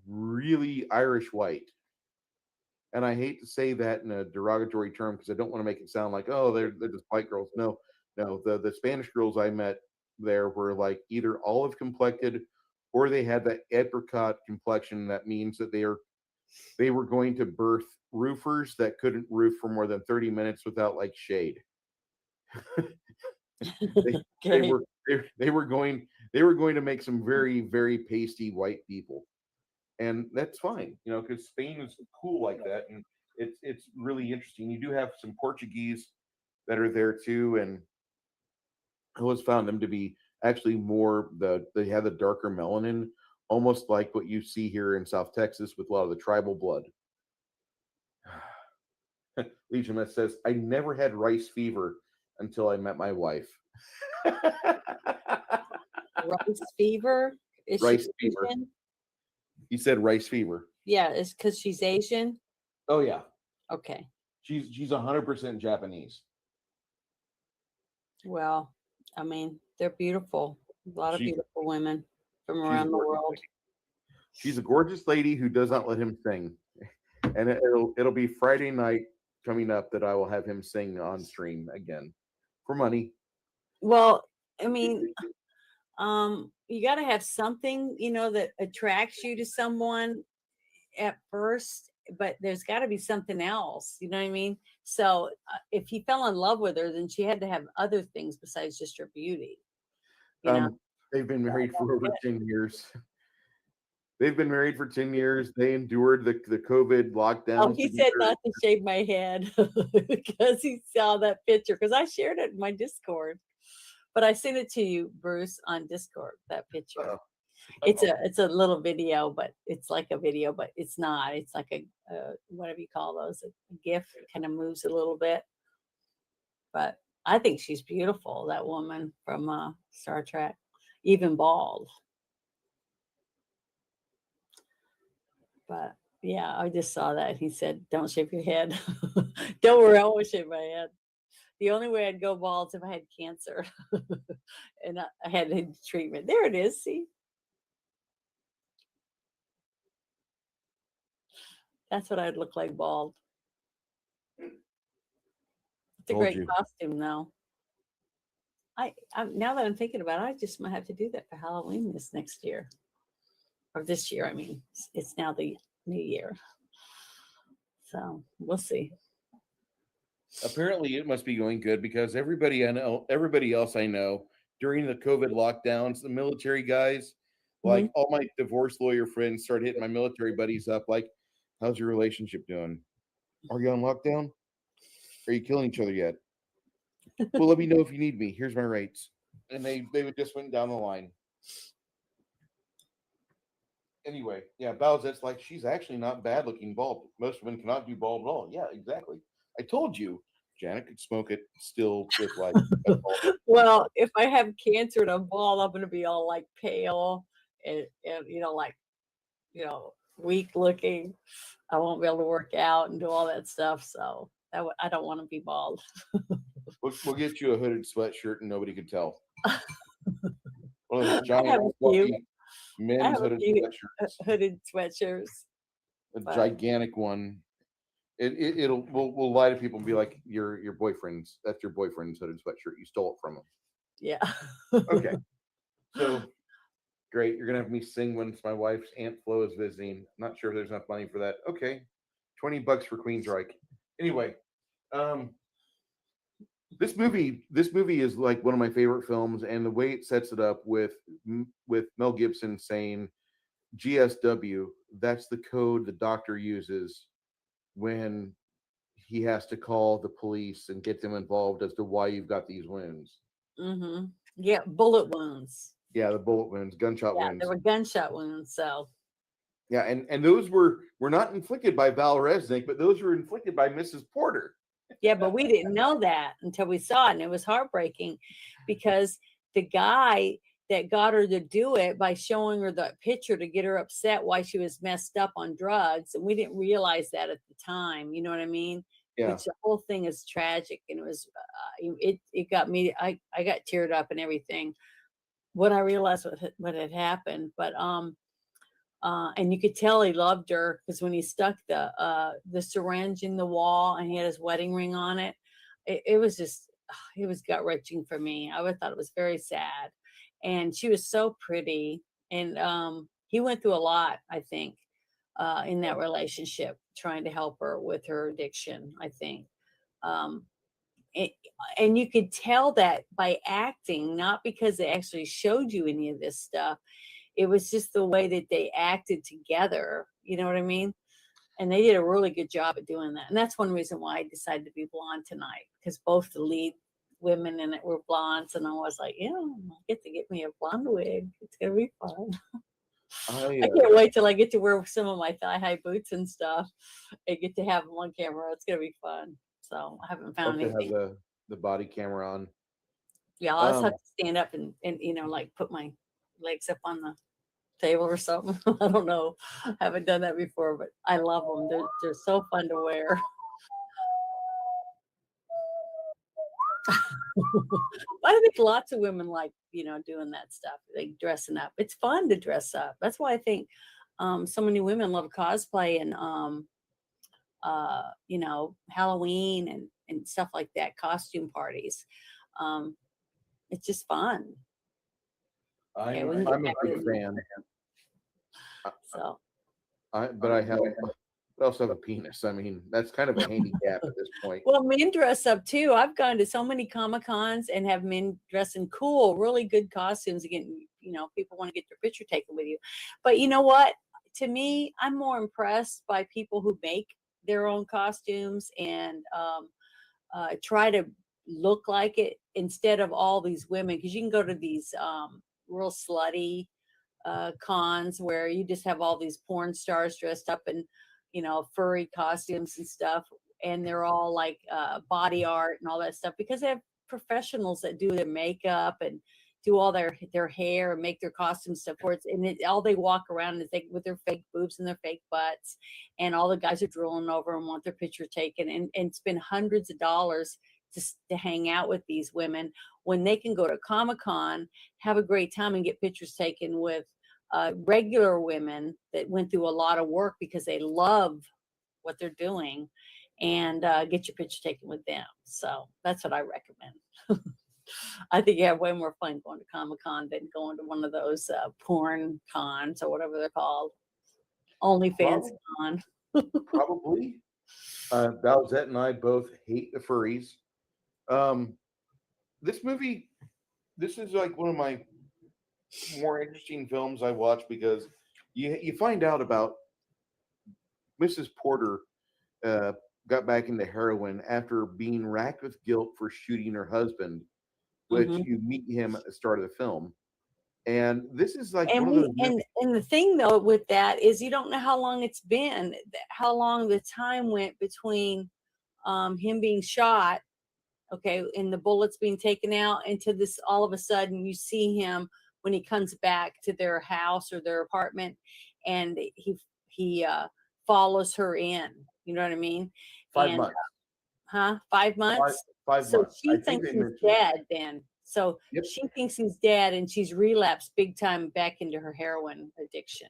really Irish white. And I hate to say that in a derogatory term because I don't want to make it sound like, oh, they're just white girls. No, the Spanish girls I met there were like either olive complected or they had that apricot complexion. That means that they were going to birth roofers that couldn't roof for more than 30 minutes without like shade. They Okay. were going to make some very, very pasty white people, and that's fine, because Spain is cool like that, and it's really interesting. You do have some Portuguese that are there too, and I always found them to be actually they have the darker melanin, almost like what you see here in South Texas with a lot of the tribal blood. Legion that says, I never had rice fever until I met my wife. Rice fever? Is Rice she fever. Asian? He said rice fever. Yeah, it's because she's Asian. Oh yeah, Okay. she's 100% Japanese. Well, I mean, they're beautiful. A lot of She- beautiful women from she's a around the gorgeous world. lady. She's a gorgeous lady who does not let him sing, and it'll be Friday night coming up that I will have him sing on stream again for money. Well, I mean, you got to have something, that attracts you to someone at first, but there's got to be something else. You know what I mean? So if he fell in love with her, then she had to have other things besides just her beauty. You know? They've been married for over 10 years. They've been married for 10 years. They endured the COVID lockdown. Oh, he said not to shave my head because he saw that picture. Because I shared it in my Discord, but I sent it to you, Bruce, on Discord. That picture. It's a little video, but it's like a video, but it's not. It's like a whatever you call those, a GIF. It kind of moves a little bit. But I think she's beautiful. That woman from Star Trek, even bald. But yeah, I just saw that. He said, "Don't shave your head." Don't worry, I won't shave my head. The only way I'd go bald is if I had cancer and I had treatment. There it is. See, that's what I'd look like bald. It's a Told great you. costume, though. I now that I'm thinking about it, I just might have to do that for Halloween this next year, or this year. I mean, it's now the new year, so we'll see. Apparently, it must be going good because everybody else I know during the COVID lockdowns, the military guys, like all my divorce lawyer friends, started hitting my military buddies up, like, "How's your relationship doing? Are you on lockdown? Are you killing each other yet? Well, let me know if you need me. Here's my rates." And they would just went down the line. Anyway, yeah, Bowsette's like, she's actually not bad looking bald. Most women cannot do bald at all. Yeah, exactly. I told you, Janet could smoke it still with like. Well, if I have cancer and I'm bald, I'm going to be all like pale and like, weak looking. I won't be able to work out and do all that stuff. So I don't want to be bald. We'll get you a hooded sweatshirt and nobody could tell. One of those I giant have a fluffy few men's hooded sweatshirts. hooded sweatshirts. A gigantic one. We'll lie to people and be like, your boyfriend's, that's your boyfriend's hooded sweatshirt. You stole it from him. Yeah. Okay. So great. You're gonna have me sing when my wife's Aunt Flo is visiting. Not sure if there's enough money for that. Okay. $20 for Queensryche. Anyway, this movie is like one of my favorite films, and the way it sets it up with Mel Gibson saying GSW, that's the code the doctor uses when he has to call the police and get them involved as to why you've got these wounds. Mm-hmm. Yeah, bullet wounds. Yeah, the bullet wounds, gunshot wounds. There were gunshot wounds. So yeah, and those were not inflicted by Val Resnick, but those were inflicted by Mrs. Porter. yeah, but we didn't know that until we saw it, and it was heartbreaking because the guy that got her to do it by showing her that picture to get her upset why she was messed up on drugs, and we didn't realize that at the time. You know what I mean? Yeah. Which the whole thing is tragic, and it was it got me. I got teared up and everything when I realized what had happened. But and you could tell he loved her because when he stuck the syringe in the wall and he had his wedding ring on it, it was just, it was gut wrenching for me. I thought it was very sad, and she was so pretty, and he went through a lot, I think, in that relationship, trying to help her with her addiction. I think and you could tell that by acting, not because they actually showed you any of this stuff. It was just the way that they acted together. You know what I mean? And they did a really good job at doing that. And that's one reason why I decided to be blonde tonight, because both the lead women in it were blondes. And I was like, yeah, I get to get me a blonde wig. It's going to be fun. I can't wait till I get to wear some of my thigh-high boots and stuff and get to have them on camera. It's going to be fun. So I haven't found anything. Have the body camera on. Yeah, I'll just have to stand up and like put my legs up on the table or something. I don't know. I haven't done that before, but I love them. They're so fun to wear. I think lots of women like, doing that stuff, like dressing up. It's fun to dress up. That's why I think so many women love cosplay and Halloween and stuff like that, costume parties. It's just fun. I'm a big fan. So, I also have a penis. I mean, that's kind of a handicap at this point. well, men dress up too. I've gone to so many Comic-Cons and have men dress in cool, really good costumes. Again, people want to get their picture taken with you. But you know what? To me, I'm more impressed by people who make their own costumes and try to look like it instead of all these women. Because you can go to these real slutty cons where you just have all these porn stars dressed up in furry costumes and stuff, and they're all like body art and all that stuff, because they have professionals that do their makeup and do all their hair and make their costume stuff for it. And all they walk around is with their fake boobs and their fake butts, and all the guys are drooling over and want their picture taken and spend hundreds of dollars just to hang out with these women, when they can go to Comic-Con, have a great time and get pictures taken with regular women that went through a lot of work because they love what they're doing, and get your picture taken with them. So that's what I recommend. I think you have way more fun going to Comic-Con than going to one of those porn cons or whatever they're called. OnlyFans con. Probably. Valzette and I both hate the furries. This movie, this is like one of my more interesting films I watch, because you find out about Mrs. Porter got back into heroin after being racked with guilt for shooting her husband, which you meet him at the start of the film. And this is like and the thing though with that is you don't know how long it's been, how long the time went between him being shot, okay, and the bullets being taken out, into this all of a sudden you see him when he comes back to their house or their apartment, and he follows her in. You know what I mean? 5 months. 5 months? 5 So months. she thinks he's dead then. So she thinks he's dead, and she's relapsed big time back into her heroin addiction.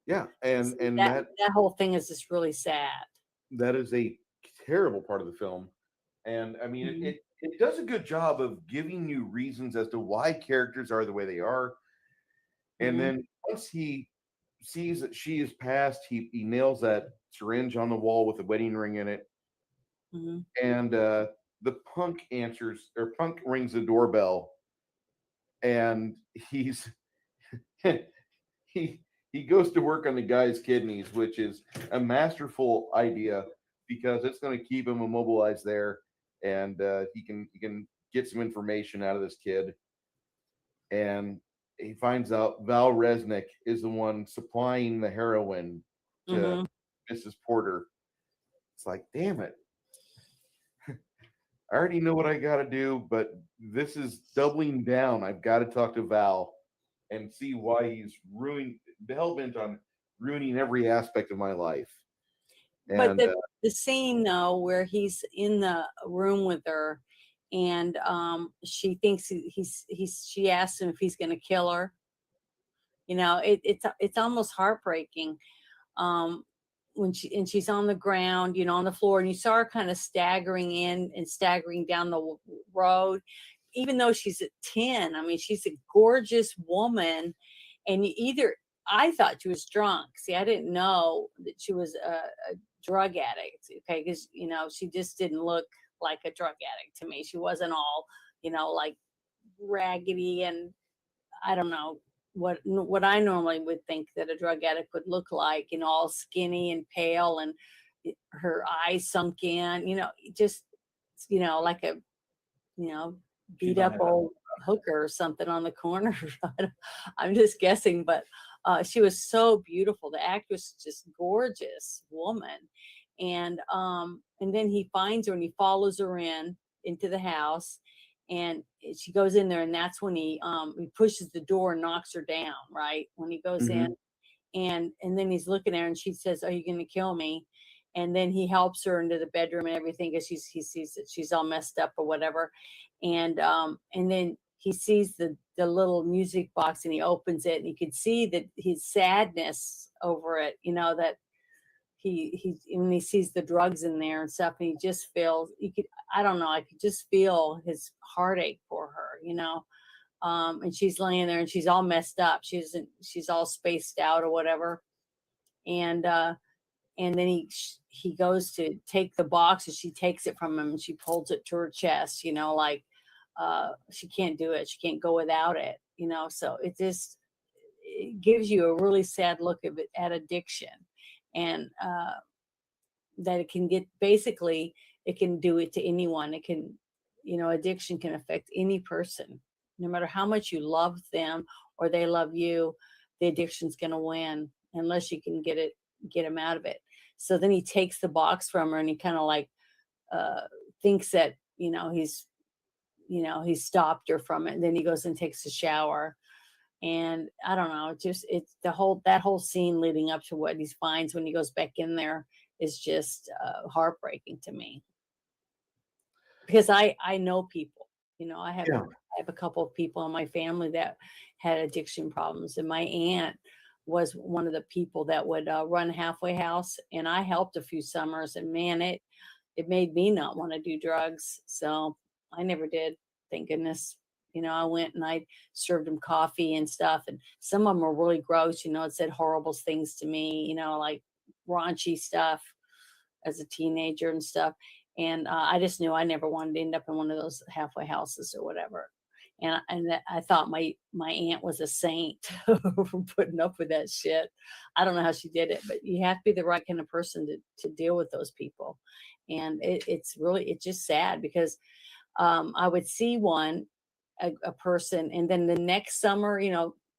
Yeah, and that whole thing is just really sad. That is a terrible part of the film. And I mean, it does a good job of giving you reasons as to why characters are the way they are. And then once he sees that she is passed, he nails that syringe on the wall with a wedding ring in it. And the punk rings the doorbell, and he goes to work on the guy's kidneys, which is a masterful idea, because it's going to keep him immobilized there, and he can get some information out of this kid. And he finds out Val Resnick is the one supplying the heroin to Mrs. Porter. It's like, damn it. I already know what I got to do, but this is doubling down. I've got to talk to Val and see why he's hell-bent on ruining every aspect of my life. And, but the scene though, where he's in the room with her, and she thinks she asks him if he's going to kill her. You know, it's almost heartbreaking. When she's on the ground, you know, on the floor, and you saw her kind of staggering in and staggering down the road, even though she's at 10. I mean, she's a gorgeous woman, and I thought she was drunk. See, I didn't know that she was a drug addict, okay, because, you know, she just didn't look like a drug addict to me. She wasn't all, like raggedy and I don't know what I normally would think that a drug addict would look like, all skinny and pale and her eyes sunk in, just, like a, beat up old hooker or something on the corner. I'm just guessing, but she was so beautiful. The actress, just gorgeous woman. And then he finds her and he follows her into the house, and she goes in there, and that's when he pushes the door and knocks her down, right? When he goes in, and then he's looking at her and she says, "Are you going to kill me?" And then he helps her into the bedroom and everything because he sees that she's all messed up or whatever. And then he sees the little music box and he opens it and you could see that his sadness over it, that he when he sees the drugs in there and stuff, and he just feels, I don't know, I could just feel his heartache for her, and she's laying there and she's all messed up. She's all spaced out or whatever. And then he goes to take the box and she takes it from him and she pulls it to her chest, like she can't do it. She can't go without it, so it gives you a really sad look at addiction, and that it can get, basically it can do it to anyone. It can, addiction can affect any person, no matter how much you love them or they love you. The addiction's going to win unless you can get them out of it. So then he takes the box from her and he kind of like thinks that, he's stopped her from it. And then he goes and takes a shower. And I don't know, it's that whole scene leading up to what he finds when he goes back in there is just heartbreaking to me. Because I know people, I have a couple of people in my family that had addiction problems, and my aunt was one of the people that would run Halfway House, and I helped a few summers, and man, it made me not want to do drugs. So I never did, thank goodness. I went and I served them coffee and stuff, and some of them were really gross. It said horrible things to me, like raunchy stuff as a teenager and stuff. And I just knew I never wanted to end up in one of those halfway houses or whatever. And I thought my aunt was a saint for putting up with that shit. I don't know how she did it, but you have to be the right kind of person to deal with those people. And it's just sad because I would see a person, and then the next summer,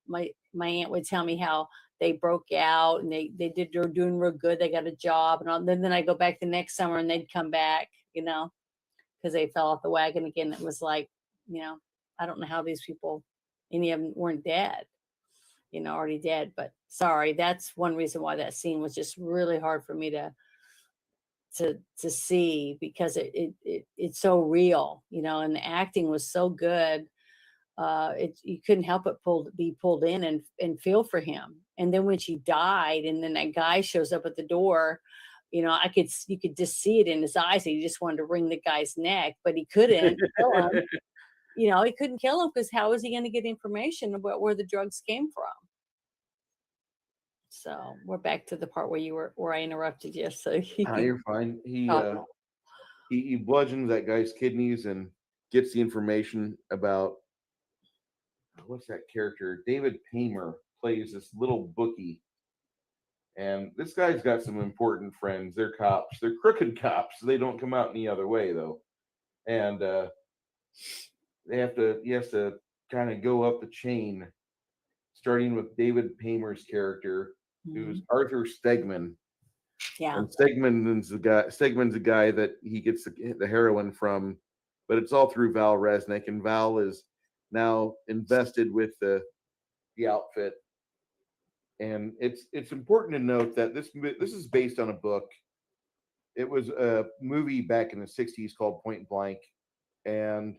my aunt would tell me how they broke out and they're doing real good. They got a job, and then I go back the next summer and they'd come back, because they fell off the wagon again. It was like, I don't know how these people, any of them weren't dead, already dead. But sorry, that's one reason why that scene was just really hard for me to see, because it's so real, and the acting was so good. You couldn't help but be pulled in and feel for him. And then when she died, and then that guy shows up at the door, you could just see it in his eyes. He just wanted to wring the guy's neck, but he couldn't kill him. He couldn't kill him because how was he going to get information about where the drugs came from? So we're back to the part where I interrupted you. So you're fine. He bludgeons that guy's kidneys and gets the information about, what's that character? David Paymer plays this little bookie. And this guy's got some important friends. They're cops. They're crooked cops. They don't come out any other way, though. And he has to kind of go up the chain, starting with David Paymer's character, who's Arthur Stegman. Yeah. And Stegman's the guy that he gets the heroin from, but it's all through Val Resnick, and Val is now invested with the outfit. And it's important to note that this is based on a book. It was a movie back in the 60s called Point Blank, and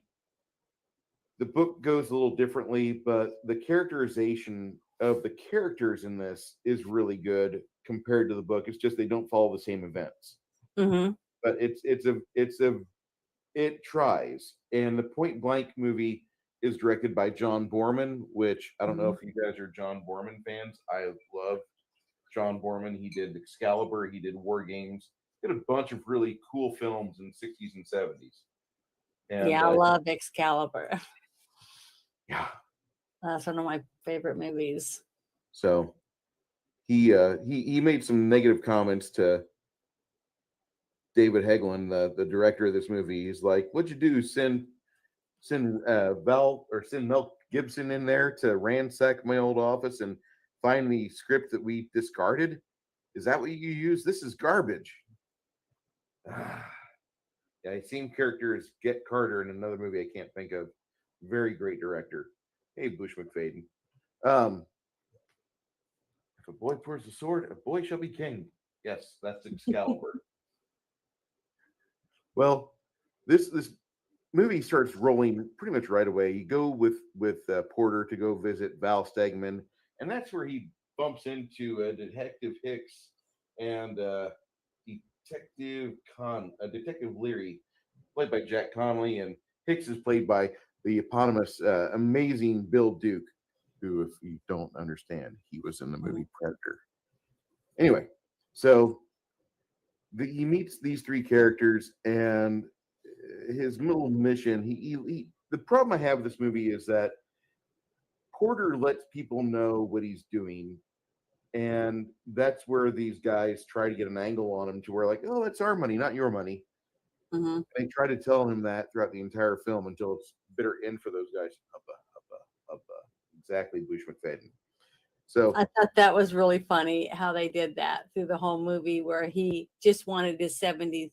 the book goes a little differently, but the characterization of the characters in this is really good compared to the book. It's just they don't follow the same events. Mm-hmm. But it tries. And the Point Blank movie is directed by John Borman, which I don't know if you guys are John Borman fans. I love John Borman. He did Excalibur. He did War Games. did a bunch of really cool films in the 60s and 70s. And, Yeah, I love Excalibur. yeah. That's one of my favorite movies. So he made some negative comments to David Heglin, the director of this movie. He's like, "What'd you do? Send Mel Gibson in there to ransack my old office and find the script that we discarded? Is that what you use? This is garbage." Yeah, same character as Get Carter in another movie I can't think of. Very great director. Hey, Bush McFadden. If a boy pours the sword, a boy shall be king. Yes, that's Excalibur. Well, this movie starts rolling pretty much right away. You go with Porter to go visit Val Stegman, and that's where he bumps into Detective Hicks and Detective Leary, played by Jack Connolly, and Hicks is played by the eponymous, amazing Bill Duke, who, if you don't understand, he was in the movie Predator. Anyway, so he meets these three characters, and his little mission. He the problem I have with this movie is that Porter lets people know what he's doing, and that's where these guys try to get an angle on him to where, like, oh, that's our money, not your money. Mm-hmm. They try to tell him that throughout the entire film until it's bitter end for those guys. Exactly, Bush McFadden. So I thought that was really funny how they did that through the whole movie, where he just wanted his $70,000.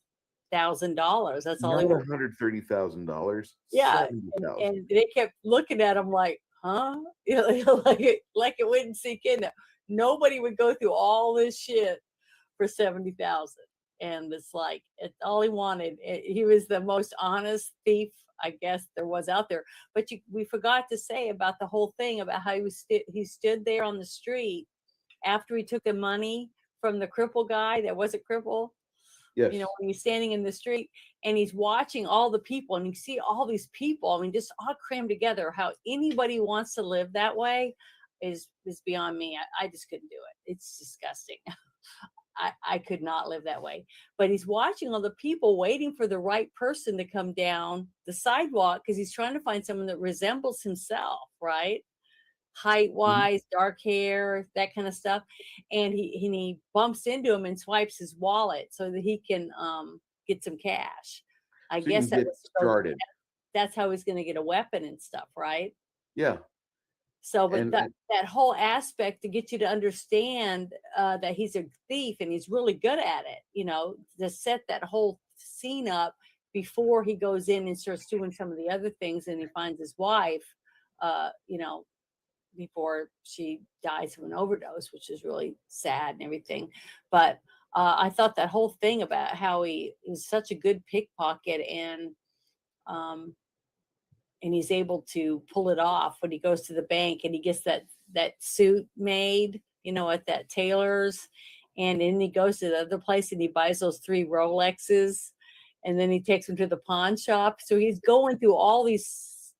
That's all not he wanted. $130,000. Yeah, $70,000. and they kept looking at him like, huh? You know, like it wouldn't sink in. Nobody would go through all this shit for 70,000. And it's like, it's all he wanted. He was the most honest thief, I guess, there was out there. But we forgot to say about the whole thing about how he stood there on the street after he took the money from the cripple guy that wasn't crippled. Yes. You know, when he's standing in the street and he's watching all the people, and you see all these people, I mean, just all crammed together. How anybody wants to live that way is beyond me. I just couldn't do it. It's disgusting. I could not live that way. But he's watching all the people waiting for the right person to come down the sidewalk because he's trying to find someone that resembles himself, right? Height wise, dark hair, that kind of stuff. And he bumps into him and swipes his wallet so that he can get some cash. I So guess you can get started. That's how he's going to get a weapon and stuff, right? Yeah. So, but that whole aspect to get you to understand that he's a thief and he's really good at it, you know, to set that whole scene up before he goes in and starts doing some of the other things, and he finds his wife, you know, before she dies of an overdose, which is really sad and everything. But I thought that whole thing about how he is such a good pickpocket, and he's able to pull it off when he goes to the bank and he gets that suit made, you know, at that tailor's, and then he goes to the other place and he buys those 3 Rolexes, and then he takes them to the pawn shop. So he's going through all these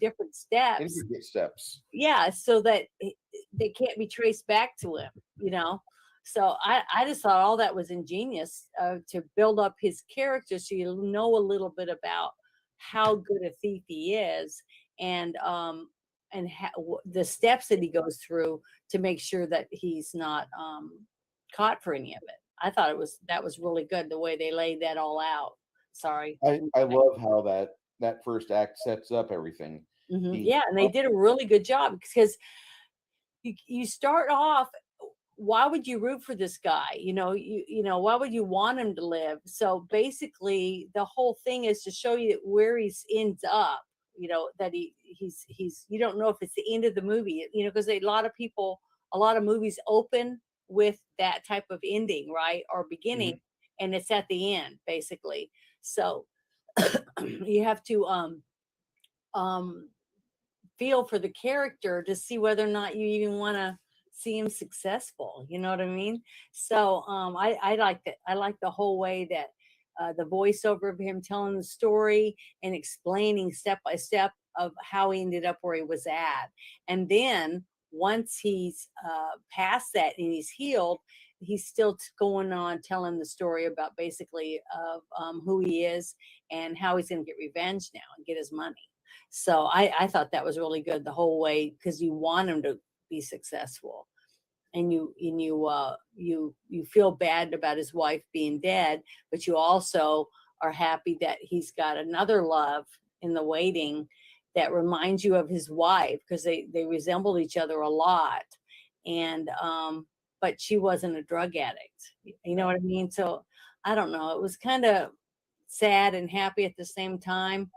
different steps. Intricate steps. Yeah, so that they can't be traced back to him, you know. So I just thought all that was ingenious to build up his character, so you know a little bit about how good a thief he is, and the steps that he goes through to make sure that he's not caught for any of it. I thought that was really good the way they laid that all out. Sorry. I love how that first act sets up everything. Mm-hmm. Yeah, and they did a really good job because you start off. Why would you root for this guy? You know, why would you want him to live? So basically, the whole thing is to show you where he ends up. You know, that he's. You don't know if it's the end of the movie. You know, because a lot of movies open with that type of ending, right, or beginning, and it's at the end basically. So you have to feel for the character to see whether or not you even want to see him successful. You know what I mean? So I liked it. I liked the whole way that the voiceover of him telling the story and explaining step by step of how he ended up where he was at. And then once he's past that and he's healed, he's still going on telling the story about basically of who he is and how he's going to get revenge now and get his money. So I thought that was really good the whole way, because you want him to be successful, and you feel bad about his wife being dead, but you also are happy that he's got another love in the waiting that reminds you of his wife, because they resembled each other a lot. And but she wasn't a drug addict, you know what I mean? So I don't know, it was kind of sad and happy at the same time,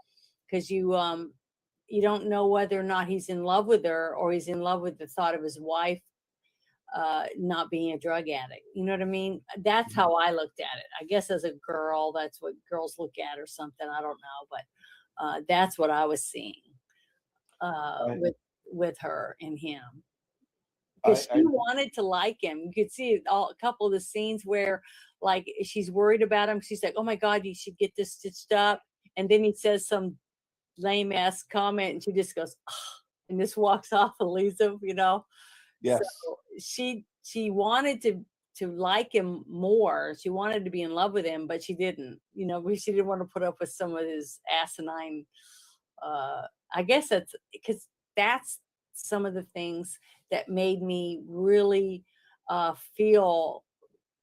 because you don't know whether or not he's in love with her, or he's in love with the thought of his wife not being a drug addict. You know what I mean? That's how I looked at it. I guess as a girl, that's what girls look at or something. I don't know, but that's what I was seeing with her and him. Because she wanted to like him. You could see a couple of the scenes where, like, she's worried about him. She's like, "Oh my God, you should get this stitched up." And then he says some lame ass comment, and she just goes, "Ugh," and just walks off and leaves him. You know. Yes. So she wanted to like him more. She wanted to be in love with him, but she didn't. You know, she didn't want to put up with some of his asinine. I guess that's because that's some of the things that made me really feel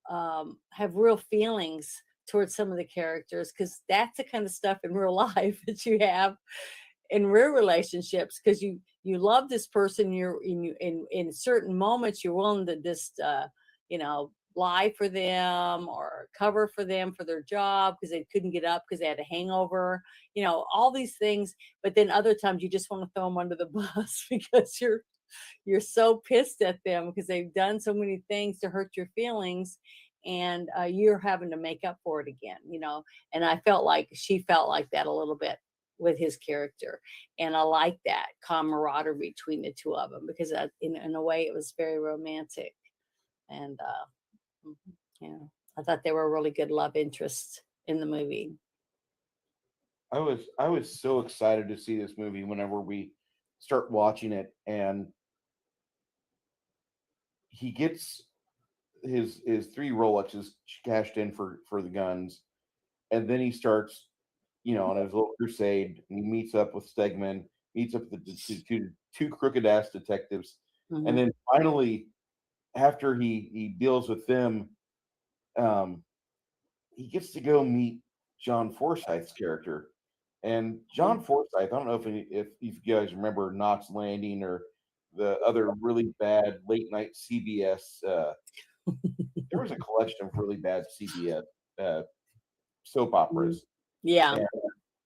have real feelings towards some of the characters, because that's the kind of stuff in real life that you have in real relationships, because you love this person, you're in certain moments you're willing to just lie for them or cover for them for their job because they couldn't get up because they had a hangover, all these things. But then other times you just want to throw them under the bus because you're so pissed at them because they've done so many things to hurt your feelings, and you're having to make up for it again, and I felt like she felt like that a little bit with his character, and I like that camaraderie between the two of them, because in a way it was very romantic, and I thought they were a really good love interest in the movie. I was so excited to see this movie whenever we start watching it, and he gets his 3 Rolexes cashed in for the guns, and then he starts on his little crusade, and he meets up with Stegman, meets up with the two crooked ass detectives, Mm-hmm. and then finally, after he deals with them, he gets to go meet John Forsythe's character. And John Forsythe, I don't know if you guys remember Knots Landing or the other really bad late night CBS. There was a collection of really bad CBS soap operas. Yeah. And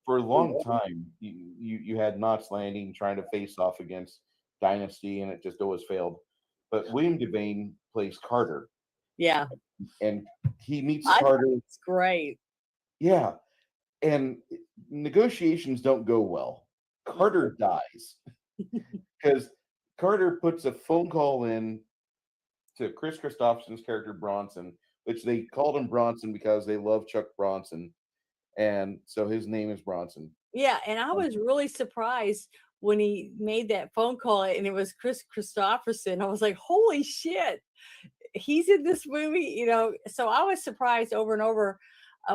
for a long time, you had Knots Landing trying to face off against Dynasty, and it just always failed. But William Devane plays Carter. Yeah. And he meets Carter. It's great. Yeah. And negotiations don't go well. Carter dies because Carter puts a phone call in to Chris Christopherson's character Bronson, which they called him Bronson because they love Chuck Bronson, and so his name is Bronson. Yeah, and I was really surprised when he made that phone call and it was Chris Christopherson. I was like, holy shit, he's in this movie, So I was surprised over and over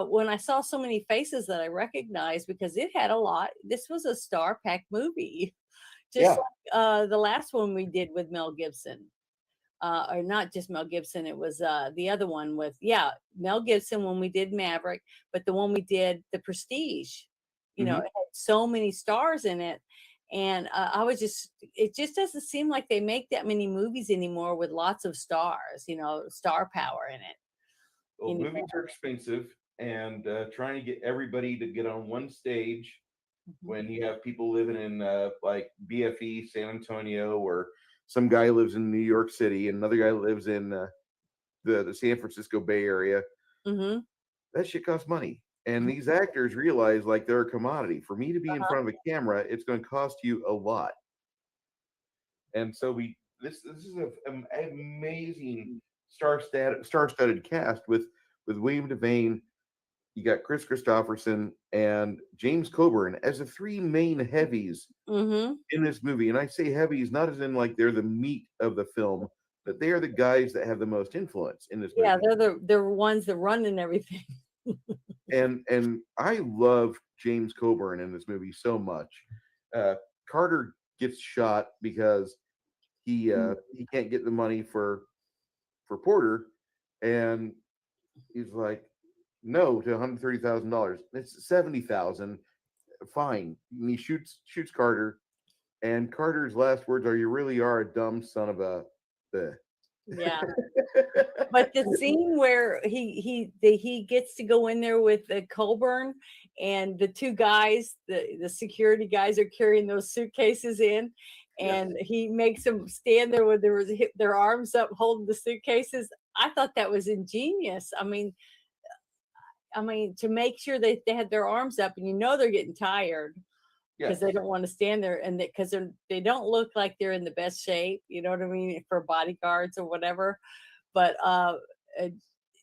when I saw so many faces that I recognized, because it had a lot. This was a star-packed movie, just like the last one we did with Mel Gibson. Or not just Mel Gibson, it was the other one with Mel Gibson when we did Maverick, but the one we did, The Prestige, it had so many stars in it, and it just doesn't seem like they make that many movies anymore with lots of stars, star power in it. Well, movies are expensive, and trying to get everybody to get on one stage when you have people living in like BFE, San Antonio, or some guy lives in New York City, and another guy lives in the San Francisco Bay Area. Mm-hmm. That shit costs money. And these actors realize like they're a commodity. For me to be in front of a camera, it's going to cost you a lot. And so this is an amazing star-studded cast with William Devane. You got Chris Christopherson and James Coburn as the 3 main heavies in this movie. And I say heavies not as in like they're the meat of the film, that they are the guys that have the most influence in this movie. Yeah, they're ones that run and everything. And I love James Coburn in this movie so much. Carter gets shot because he can't get the money for Porter, and he's like, no to $130,000. It's $70,000. Fine. And he shoots Carter, and Carter's last words are, "You really are a dumb son of a." Yeah. But the scene where he gets to go in there with the Colburn, and the two guys, the security guys, are carrying those suitcases in, and he makes them stand there with their arms up holding the suitcases. I thought that was ingenious. I mean, to make sure that they had their arms up, and they're getting tired because they don't want to stand there, and because they don't look like they're in the best shape, you know what I mean, for bodyguards or whatever. But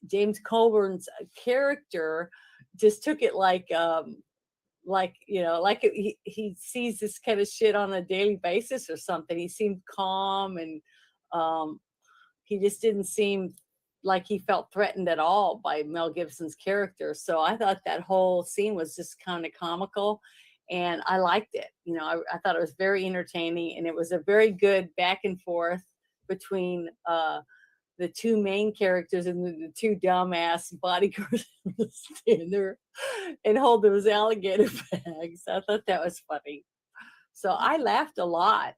James Colburn's character just took it like he sees this kind of shit on a daily basis or something. He seemed calm, and he just didn't seem like he felt threatened at all by Mel Gibson's character. So I thought that whole scene was just kind of comical, and I liked it. I thought it was very entertaining, and it was a very good back and forth between the two main characters and the two dumbass bodyguards stand there and hold those alligator bags. I thought that was funny. So I laughed a lot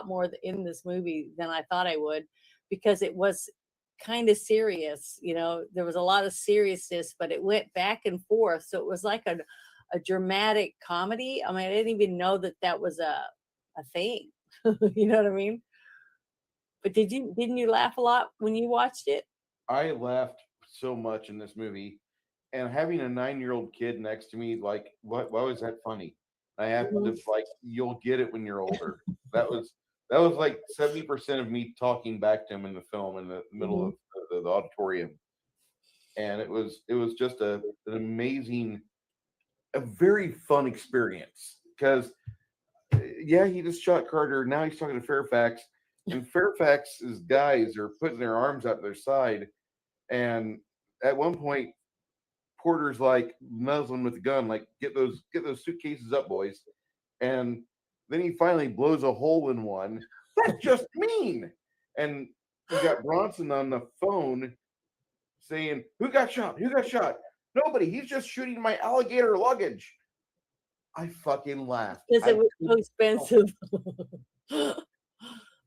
more in this movie than I thought I would, because it was kind of serious. There was a lot of seriousness, but it went back and forth. So it was like a dramatic comedy. I mean, I didn't even know that was a thing. You know what I mean? But didn't you laugh a lot when you watched it? I laughed so much in this movie, and having a 9-year-old kid next to me, like, why was that funny? I have to, like, you'll get it when you're older. That was like 70% of me talking back to him in the film in the middle of the auditorium, and it was just an amazing, a very fun experience, because he just shot Carter. Now he's talking to Fairfax. And Fairfax's guys are putting their arms up their side, and at one point, Porter's like nuzzling with the gun, like, get those suitcases up, boys. And then he finally blows a hole in one. That's just mean. And we got Bronson on the phone saying, "Who got shot? Who got shot? Nobody. He's just shooting my alligator luggage." I fucking laughed because it was so expensive.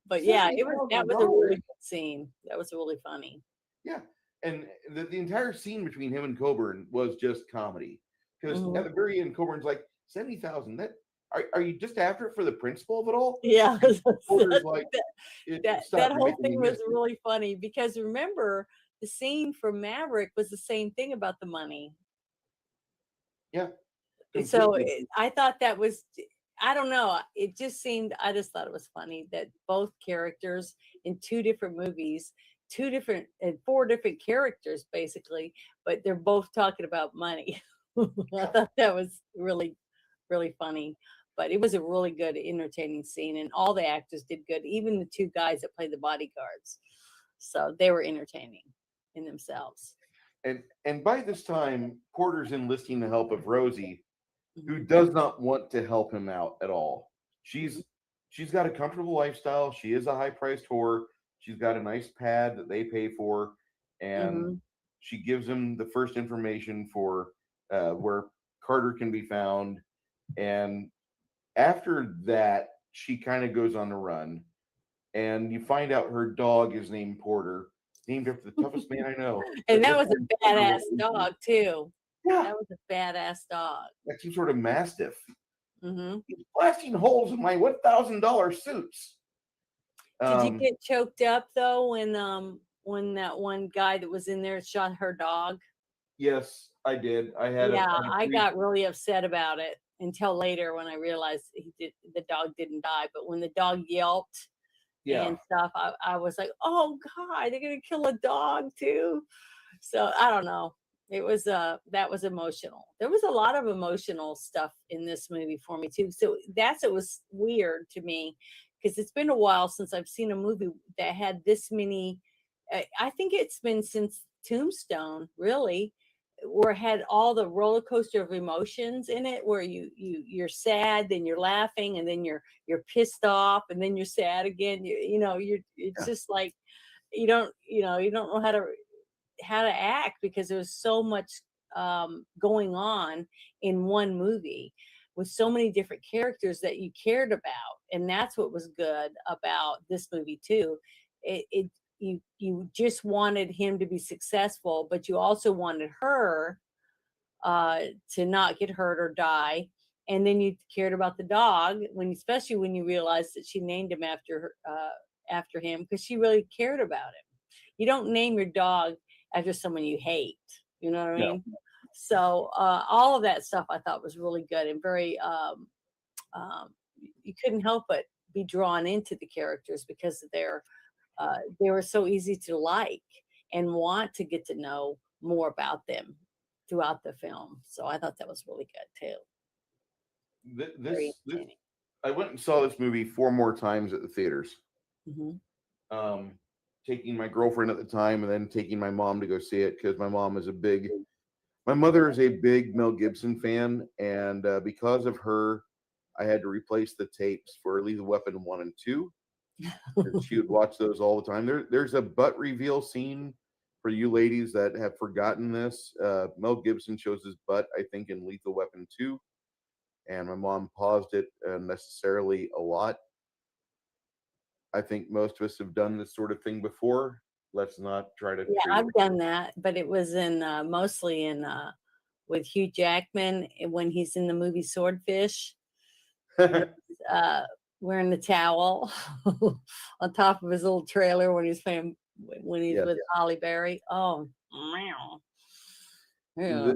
But yeah, that was a really good scene. That was really funny. Yeah, and the entire scene between him and Coburn was just comedy, because at the very end, Coburn's like, 70,000. That are you just after it for the principle of it all? Yeah, like, that whole thing was really funny, because remember, the scene from Maverick was the same thing about the money. Yeah. So I thought that was, I don't know. It just seemed, I just thought it was funny that both characters in two different movies, four different characters basically, but they're both talking about money. I thought that was really, really funny. But it was a really good, entertaining scene, and all the actors did good, even the two guys that played the bodyguards. So they were entertaining in themselves. And by this time, Porter's enlisting the help of Rosie, who does not want to help him out at all. She's got a comfortable lifestyle. She is a high-priced whore. She's got a nice pad that they pay for, and she gives him the first information for where Carter can be found. And after that, she kind of goes on the run, and you find out her dog is named Porter, named after the toughest man I know. And that was a badass dog too. Yeah. That was a badass dog. Like some sort of mastiff. He's blasting holes in my $1,000 suits. Did you get choked up though when that one guy that was in there shot her dog? Yes, I did. I got really upset about it until later when I realized the dog didn't die. But when the dog yelped and stuff, I was like, oh God, they're gonna kill a dog too. So I don't know. It was that was emotional. There was a lot of emotional stuff in this movie for me too. So it was weird to me, because it's been a while since I've seen a movie that had this many. I think it's been since Tombstone, really, where it had all the roller coaster of emotions in it, where you're sad, then you're laughing, and then you're pissed off, and then you're sad again. It's just like you don't know how to act, because there was so much going on in one movie with so many different characters that you cared about. And that's what was good about this movie too. You just wanted him to be successful, but you also wanted her to not get hurt or die. And then you cared about the dog, especially when you realized that she named him after him, because she really cared about him. You don't name your dog after someone you hate. You know what I mean? So all of that stuff I thought was really good, and very you couldn't help but be drawn into the characters, because they were so easy to like and want to get to know more about them throughout the film. So I thought that was really good too. Very entertaining. I went and saw this movie 4 more times at the theaters. Mm-hmm. Taking my girlfriend at the time, and then taking my mom to go see it, because my mother is a big Mel Gibson fan, and because of her, I had to replace the tapes for Lethal Weapon 1 and 2. She would watch those all the time. There's a butt reveal scene for you ladies that have forgotten this. Mel Gibson shows his butt, I think, in Lethal Weapon 2, and my mom paused it unnecessarily a lot. I think most of us have done this sort of thing before. Let's not try to. Yeah, I've done that, but it was mostly with Hugh Jackman when he's in the movie Swordfish, wearing the towel on top of his little trailer when he's with Holly Berry. Oh, meow. Yeah,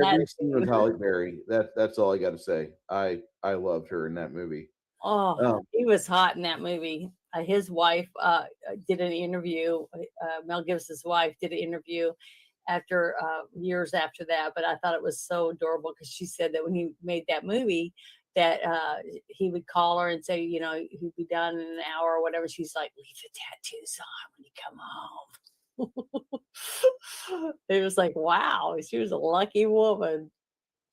every scene with Holly Berry. That's all I got to say. I loved her in that movie. Oh, he was hot in that movie. His wife did an interview. Mel Gibson's wife did an interview after years after that, but I thought it was so adorable, because she said that when he made that movie, that he would call her and say, he'd be done in an hour or whatever. She's like, leave the tattoos on when you come home. It was like, wow, she was a lucky woman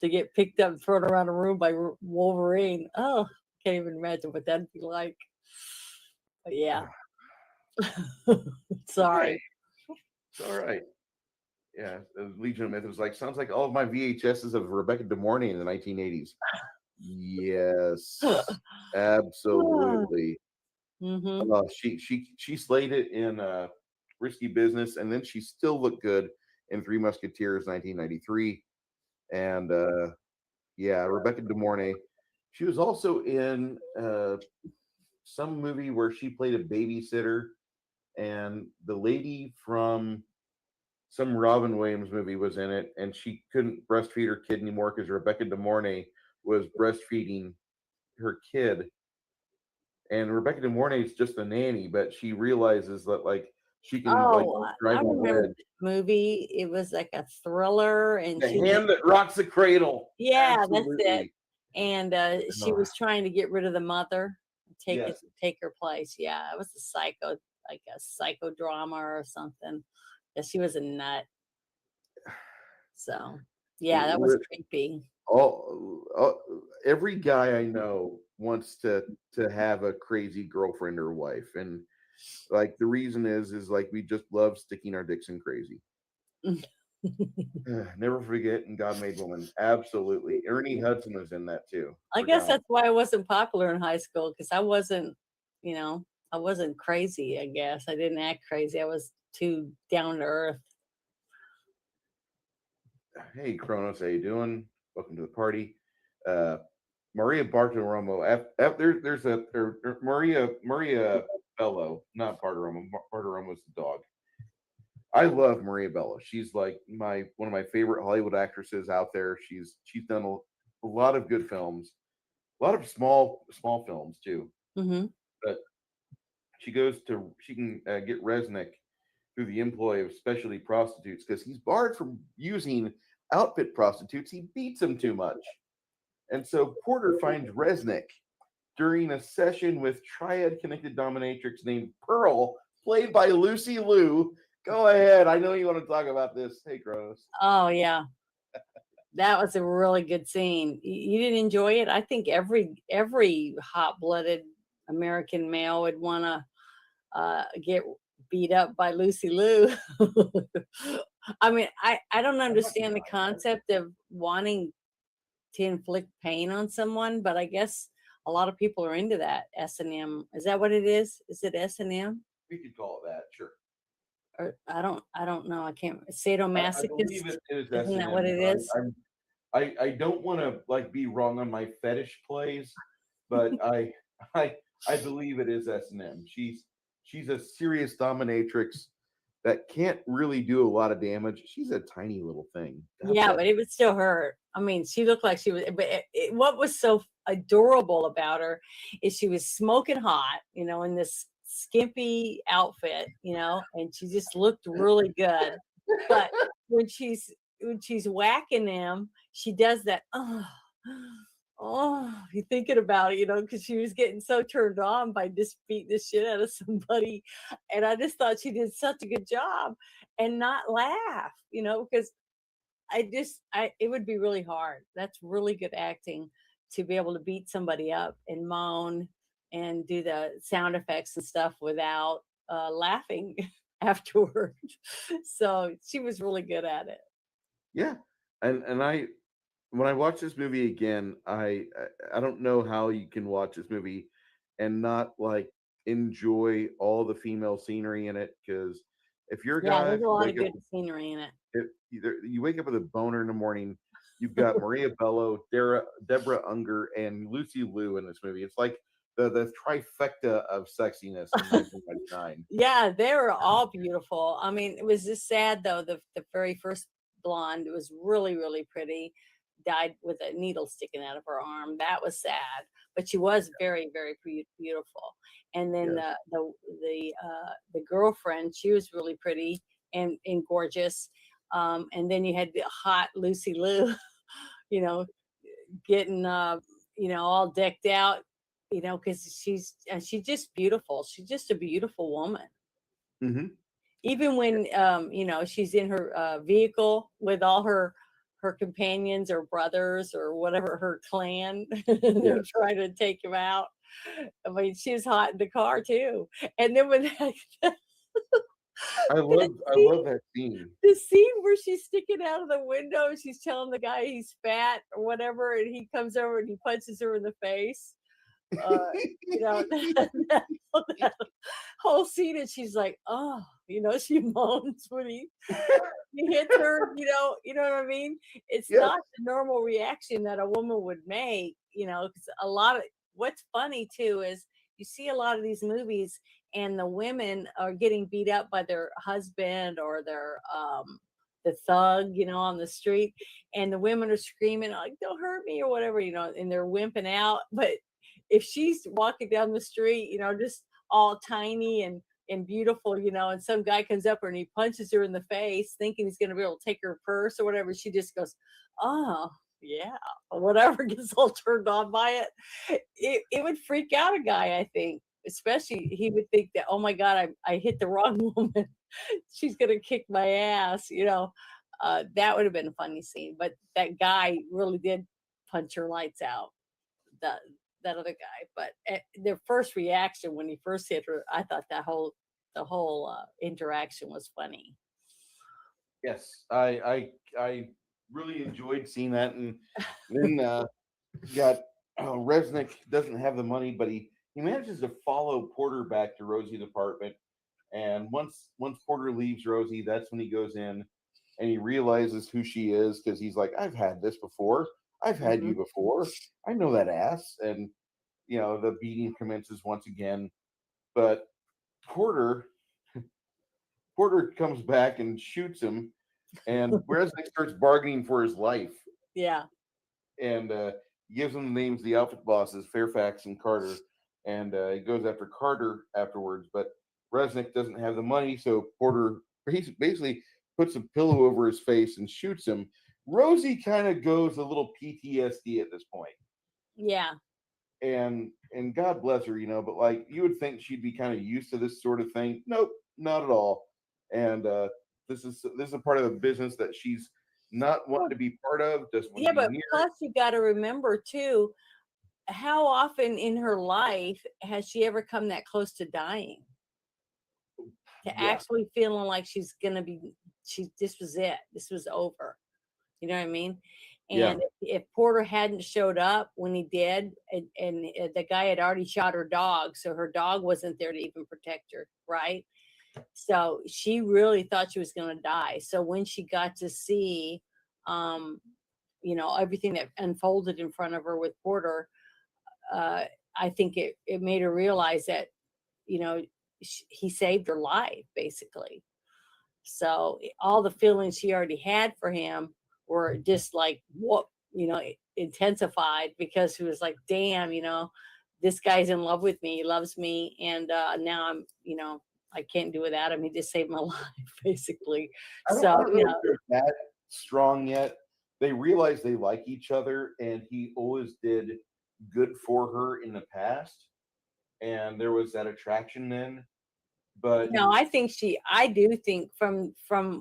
to get picked up and thrown around a room by Wolverine. Oh, can't even imagine what that'd be like. But yeah. Sorry. It's all right. Yeah, Legion of Myth was like, sounds like all of my VHSs of Rebecca De Mornay in the 1980s. Yes, absolutely. Mm-hmm. She slayed it in Risky Business, and then she still looked good in Three Musketeers 1993. And Rebecca De Mornay. She was also in some movie where she played a babysitter, and the lady from some Robin Williams movie was in it, and she couldn't breastfeed her kid anymore because Rebecca De Mornay was breastfeeding her kid. And Rebecca De Mornay is just a nanny, but she realizes that she can drive I remember the movie. It was like a thriller, and The Hand That Rocks the Cradle. Yeah, Absolutely. that's it. And she was trying to get rid of the mother, take her place. Yeah, it was a psychodrama or something. Yeah, she was a nut. So yeah, that was creepy. Every guy I know wants to have a crazy girlfriend or wife, and the reason is we just love sticking our dicks in crazy. Never forget, and God Made Woman. Absolutely. Ernie Hudson was in that too. I guess that's why I wasn't popular in high school, because I wasn't crazy. I guess I didn't act crazy. I was too down to earth. Hey, Kronos, how you doing? Welcome to the party. Maria Bartiromo. There's Maria Bello, not Bartiromo. Bartiromo's the dog. I love Maria Bello. She's like one of my favorite Hollywood actresses out there. She's done a lot of good films, a lot of small films too. Mm-hmm. But she can get Resnick through the employ of specialty prostitutes, because he's barred from using outfit prostitutes. He beats them too much. And so Porter finds Resnick during a session with triad-connected dominatrix named Pearl, played by Lucy Liu. Go ahead. I know you want to talk about this. Hey, Gross. Oh yeah, that was a really good scene. You didn't enjoy it? I think every hot-blooded American male would want to get beat up by Lucy Liu. I mean, I don't understand the concept of wanting to inflict pain on someone, but I guess a lot of people are into that. S&M. Is that what it is? Is it S&M? We could call it that, sure. Or I don't know. I can't. I Sadomasochist. believe it is Isn't that what S&M. it is? I don't want to like be wrong on my fetish plays, but I believe it is S&M. She's a serious dominatrix that can't really do a lot of damage. She's a tiny little thing. Yeah, but it would still hurt. I mean, she looked like she was, but what was so adorable about her is she was smoking hot, in this skimpy outfit, and she just looked really good. But when she's whacking them, she does that. Oh, you're thinking about it, because she was getting so turned on by just beating the shit out of somebody. And I just thought she did such a good job and not laugh, because it would be really hard. That's really good acting to be able to beat somebody up and moan and do the sound effects and stuff without laughing afterward. So she was really good at it. Yeah. And when I watch this movie again, I don't know how you can watch this movie and not like enjoy all the female scenery in it, because if you're a guy, there's a lot of good scenery in it. If you wake up with a boner in the morning, you've got Maria Bello, Deborah Unger, and Lucy Liu in this movie. It's like the trifecta of sexiness in 1999. Yeah, they were all beautiful. I mean, it was just sad though. The very first blonde was really, really pretty. Died with a needle sticking out of her arm. That was sad, but she was very, very beautiful. And then the girlfriend, she was really pretty and gorgeous. And then you had the hot Lucy Liu, getting all decked out, because she's just beautiful. She's just a beautiful woman. Mm-hmm. Even when she's in her vehicle with all her companions or brothers or whatever, her clan, they're trying to take him out. I mean, she was hot in the car too. And then when I love that scene. The scene where she's sticking out of the window, she's telling the guy he's fat or whatever, and he comes over and he punches her in the face. That whole scene, and she's like, oh, she moans when he hits her, you know what I mean? It's not the normal reaction that a woman would make, because what's funny too is you see a lot of these movies and the women are getting beat up by their husband or their the thug, on the street, and the women are screaming like, don't hurt me or whatever, and they're wimping out. But if she's walking down the street, just all tiny and beautiful, and some guy comes up and he punches her in the face thinking he's going to be able to take her purse or whatever, she just goes, oh yeah, or whatever, gets all turned on by it. It would freak out a guy, I think. Especially he would think that, oh my God, I hit the wrong woman. She's going to kick my ass, that would have been a funny scene. But that guy really did punch her lights out, that other guy. But their first reaction when he first hit her, I thought the whole interaction was funny. Yes, I really enjoyed seeing that. And then got Resnick doesn't have the money, but he manages to follow Porter back to Rosie's apartment. And once Porter leaves Rosie, that's when he goes in and he realizes who she is, because he's like, I've had this before. I've had you before. I know that ass. And, the beating commences once again. But Porter comes back and shoots him. And Resnick starts bargaining for his life. Yeah. And gives him the names of the outfit bosses, Fairfax and Carter. And he goes after Carter afterwards, but Resnick doesn't have the money, so Porter basically puts a pillow over his face and shoots him. Rosie kind of goes a little PTSD at this point. Yeah. and God bless her, but like you would think she'd be kind of used to this sort of thing. Nope, not at all. And this is a part of the business that she's not wanting to be part of, doesn't want Yeah, to be but near. plus you got to remember too, how often in her life has she ever come that close to dying? To Yeah. actually feeling like she's gonna be, this was it, this was over. You know what I mean? Yeah. And if Porter hadn't showed up when he did, and the guy had already shot her dog, so her dog wasn't there to even protect her, right? So she really thought she was going to die. So when she got to see, everything that unfolded in front of her with Porter, I think it made her realize that, he saved her life, basically. So all the feelings she already had for him were just like, what, intensified, because she was like, damn, this guy's in love with me, he loves me. And now I'm, I can't do without him. He just saved my life, basically. I So, don't know if they're that strong yet. They realize they like each other, and he always did good for her in the past, and there was that attraction then. But no, I do think from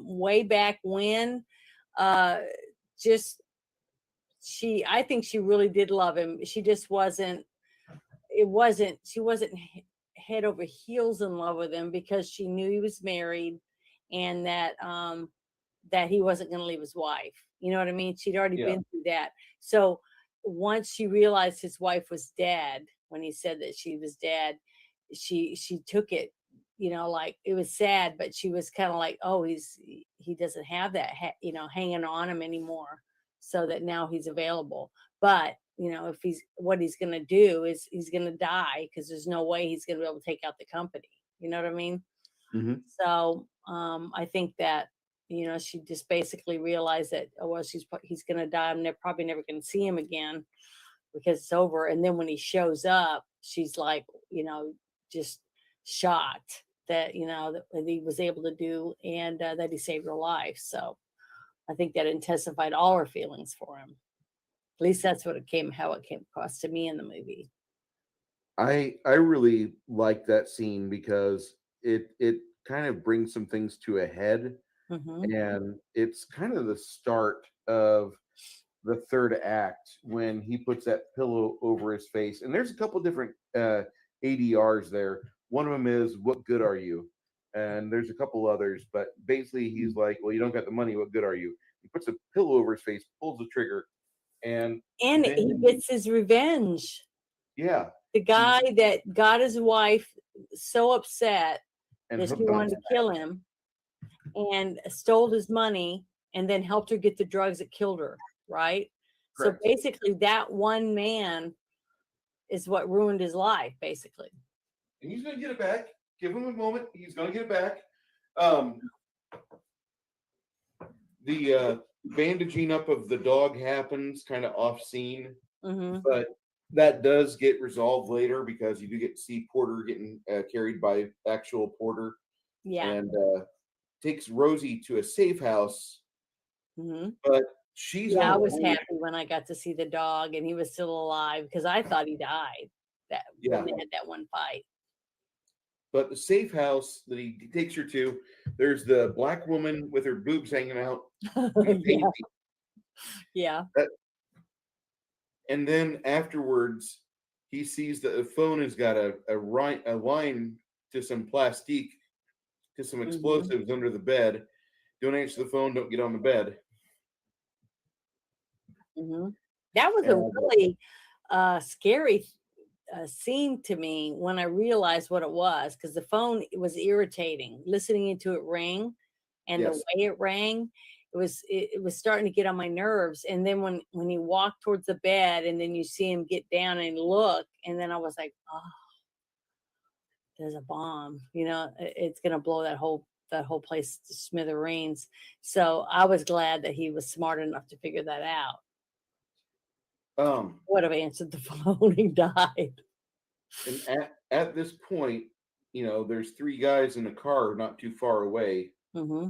way back when, just I think she really did love him. She just wasn't, she wasn't head over heels in love with him, because she knew he was married, and that he wasn't going to leave his wife. You know what I mean? She'd already Yeah. been through that. So once she realized his wife was dead, when he said that she was dead, she took it, like it was sad, but she was kind of like, oh, he doesn't have that, hanging on him anymore, so that now he's available. But if what he's going to do is he's going to die, because there's no way he's going to be able to take out the company. You know what I mean? Mhm. So I think that, she just basically realized that, oh, well, he's going to die. I'm probably never going to see him again, because it's over. And then when he shows up, she's like, just shocked that, that he was able to do, and that he saved her life. So I think that intensified all her feelings for him. At least that's how it came across to me in the movie. I really like that scene because it kind of brings some things to a head, Hmm. and it's kind of the start of the third act when he puts that pillow over his face. And there's a couple different ADRs there. One of them is "What good are you?" and there's a couple others, but basically he's like, "Well, you don't got the money. What good are you?" He puts a pillow over his face, pulls the trigger, and And then he gets his revenge. yeah, The guy that got his wife so upset and that she hooked on wanted to kill him, and stole his money, and then helped her get the drugs that killed her, right? So Correct. basically that one man is what ruined his life, basically. And he's going to get it back. Give him a moment. He's going to get it back. The bandaging up of the dog happens kind of off scene, Hmm. but that does get resolved later because you do get to see Porter getting carried by actual Porter, Yeah. and takes Rosie to a safe house. Hmm. But she's Yeah, I on was board. happy when I got to see the dog and he was still alive, because I thought he died when they had that one fight. But the safe house that he takes her to, there's the black woman with her boobs hanging out. Yeah. Yeah. And then afterwards, he sees that the phone has got a line to some plastique, to some explosives under the bed. Don't answer the phone. Don't get on the bed. Hmm. That was a really scary scene to me when I realized what it was, because the phone was irritating. Listening to it ring, and the Yes. way it rang, it was starting to get on my nerves. And then when he walked towards the bed, and then you see him get down and look, and then I was like, oh, there's a bomb. It's gonna blow that whole place to smithereens. So I was glad that he was smart enough to figure that out. Would have answered the phone. He died. And at this point, there's three guys in a car not too far away, Hmm.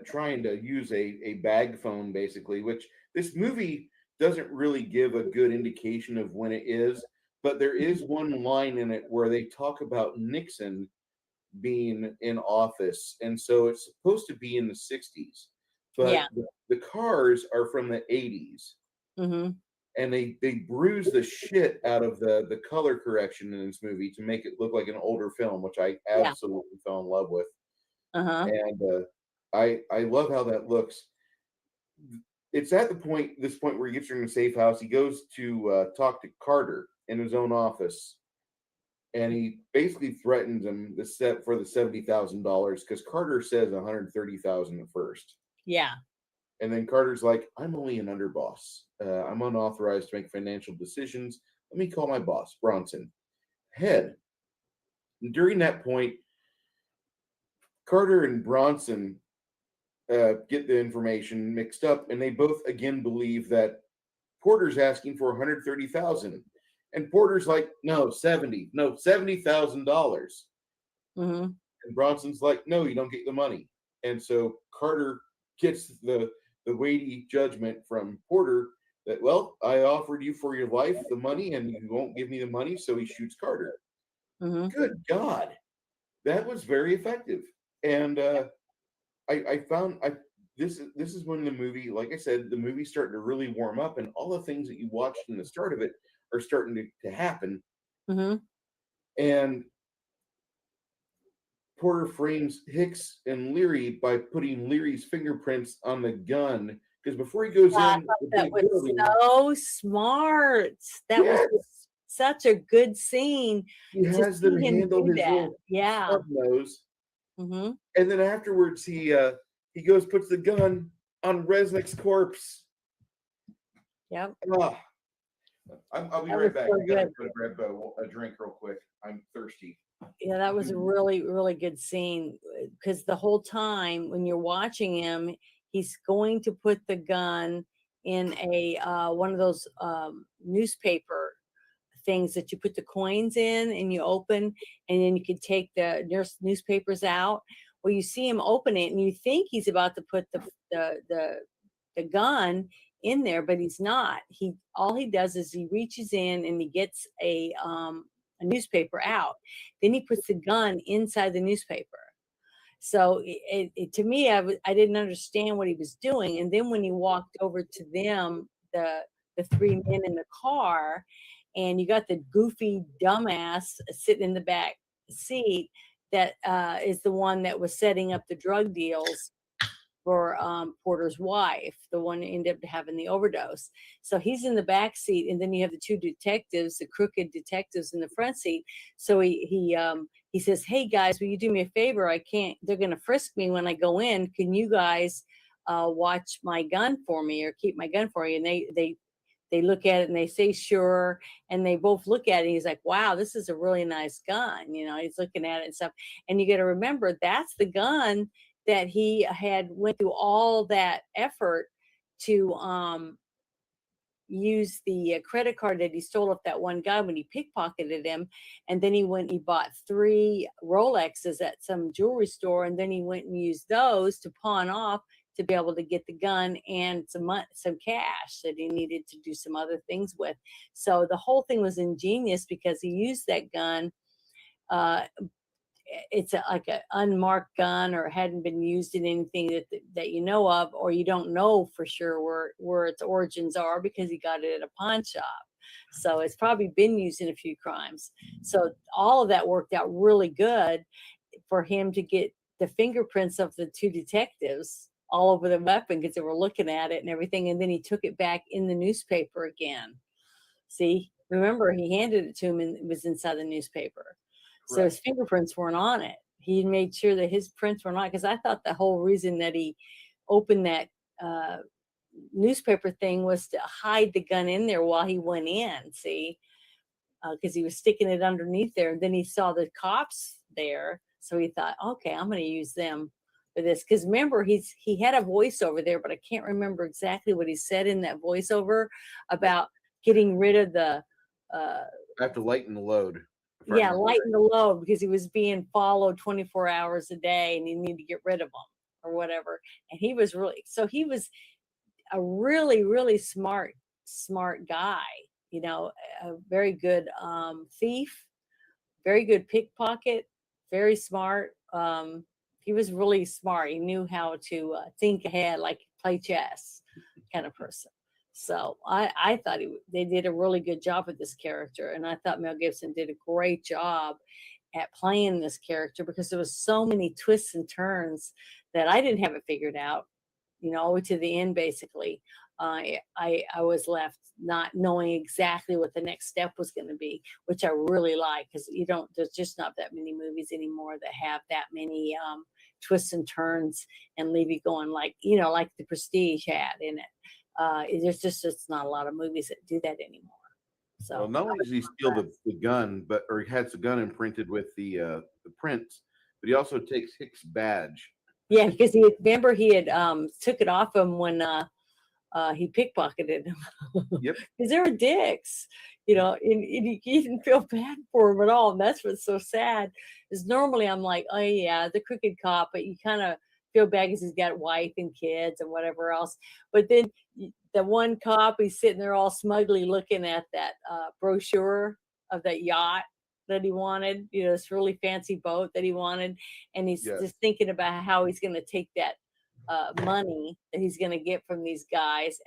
trying to use a bag phone, basically, which this movie doesn't really give a good indication of when it is, but there is one line in it where they talk about Nixon being in office, and so it's supposed to be in the 60s, but Yeah. the cars are from the 80s, Mm-hmm. and they bruise the shit out of the color correction in this movie to make it look like an older film, which I Yeah. absolutely fell in love with. Uh-huh. And I love how that looks. It's at this point where he gets her in a safe house. He goes to talk to Carter in his own office, and he basically threatens him for the $70,000 because Carter says 130,000 at first. Yeah. And then Carter's like, I'm only an underboss. I'm unauthorized to make financial decisions. Let me call my boss, Bronson. Head. And during that point, Carter and Bronson get the information mixed up, and they both again believe that Porter's asking for 130,000, and Porter's like, no, $70,000. Mm-hmm. And Bronson's like, no, you don't get the money. And so Carter gets the weighty judgment from Porter that, well, I offered you for your life the money, and you won't give me the money, so he shoots Carter. Mm-hmm. Good God, that was very effective. And I found this is when the movie, like I said, the movie's starting to really warm up, and all the things that you watched in the start of it are starting to happen. Mm-hmm. And Porter frames Hicks and Leary by putting Leary's fingerprints on the gun, because before he goes I in, thought the that big was building, so smart. That yes, was such a good scene. he to has them see him handle do his that. little Yeah. snub nose, Mm-hmm. and then afterwards he goes puts the gun on Resnick's corpse. Yep. Ah, I'll be That right was back. so I gotta good. go grab a drink real quick. I'm thirsty. Yeah, that was a really, really good scene because the whole time when you're watching him, he's going to put the gun in a one of those newspaper things that you put the coins in and you open, and then you can take the newspapers out. Well, you see him open it and you think he's about to put the gun in there, but he's not. All he does is he reaches in and he gets a newspaper out. Then he puts the gun inside the newspaper. So to me, I didn't understand what he was doing. And then when he walked over to them, the three men in the car, and you got the goofy dumbass sitting in the back seat that is the one that was setting up the drug deals for Porter's wife, the one who ended up having the overdose. So he's in the back seat, and then you have the two detectives, the crooked detectives, in the front seat. So he says, "Hey guys, will you do me a favor? I can't. They're going to frisk me when I go in. Can you guys watch my gun for me or keep my gun for you?" And they look at it and they say, "Sure." And they both look at it. And he's like, "Wow, this is a really nice gun." You know, he's looking at it and stuff. And you got to remember, that's the gun that he had went through all that effort to use the credit card that he stole off that one guy when he pickpocketed him. And then he bought 3 Rolexes at some jewelry store, and then he went and used those to pawn off to be able to get the gun and some cash that he needed to do some other things with. So the whole thing was ingenious because he used that gun. It's like an unmarked gun, or hadn't been used in anything that you know of, or you don't know for sure where its origins are because he got it at a pawn shop. So it's probably been used in a few crimes. So all of that worked out really good for him to get the fingerprints of the 2 detectives all over the weapon because they were looking at it and everything. And then he took it back in the newspaper again. See, remember, he handed it to him and it was inside the newspaper. So his fingerprints weren't on it. He made sure that his prints were not, because I thought the whole reason that he opened that newspaper thing was to hide the gun in there while he went in, see, because he was sticking it underneath there. And then he saw the cops there. So he thought, okay, I'm going to use them for this. Because remember, he had a voiceover there, but I can't remember exactly what he said in that voiceover about getting rid of the. I have to lighten the load. Yeah, lighten the load because he was being followed 24 hours a day and he needed to get rid of them or whatever. And he was a really, really smart smart guy, a very good thief, very good pickpocket, very smart. He was really smart. He knew how to think ahead, like play chess kind of person. So I thought they did a really good job with this character. And I thought Mel Gibson did a great job at playing this character because there was so many twists and turns that I didn't have it figured out, all the way to the end, basically. I was left not knowing exactly what the next step was going to be, which I really like because there's just not that many movies anymore that have that many twists and turns and leave you going like the Prestige had in it. It's not a lot of movies that do that anymore. So well, not only does he steal the gun, or he has the gun imprinted with the prints, but he also takes Hick's badge. Yeah, because he had took it off him when he pickpocketed him. Yep. Because they were dicks, and you didn't feel bad for him at all. And that's what's so sad. Is normally I'm like, oh yeah, the crooked cop, but you kind of feel bad because he's got a wife and kids and whatever else. But then the one cop, he's sitting there all smugly looking at that brochure of that yacht that he wanted, this really fancy boat that he wanted. And he's just thinking about how he's going to take that money that he's going to get from these guys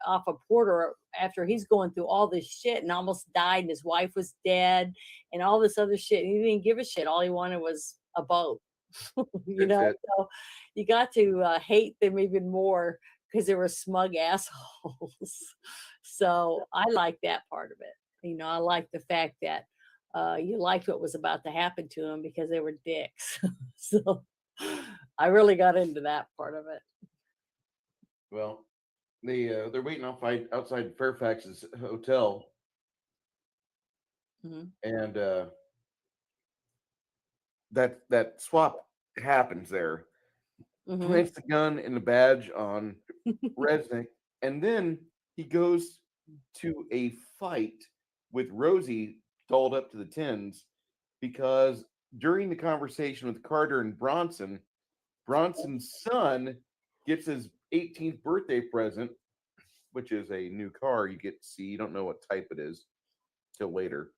off a porter after he's going through all this shit and almost died and his wife was dead and all this other shit. And he didn't give a shit. All he wanted was a boat. So you got to hate them even more because they were smug assholes. So I like that part of it. I like the fact that you liked what was about to happen to them because they were dicks. So I really got into that part of it. Well, they're waiting outside Fairfax's hotel, and that swap happens there. Plants the gun and the badge on Resnick, and then he goes to a fight with Rosie dolled up to the tins because during the conversation with Carter and Bronson, Bronson's son gets his 18th birthday present, which is a new car you get to see. You don't know what type it is till later.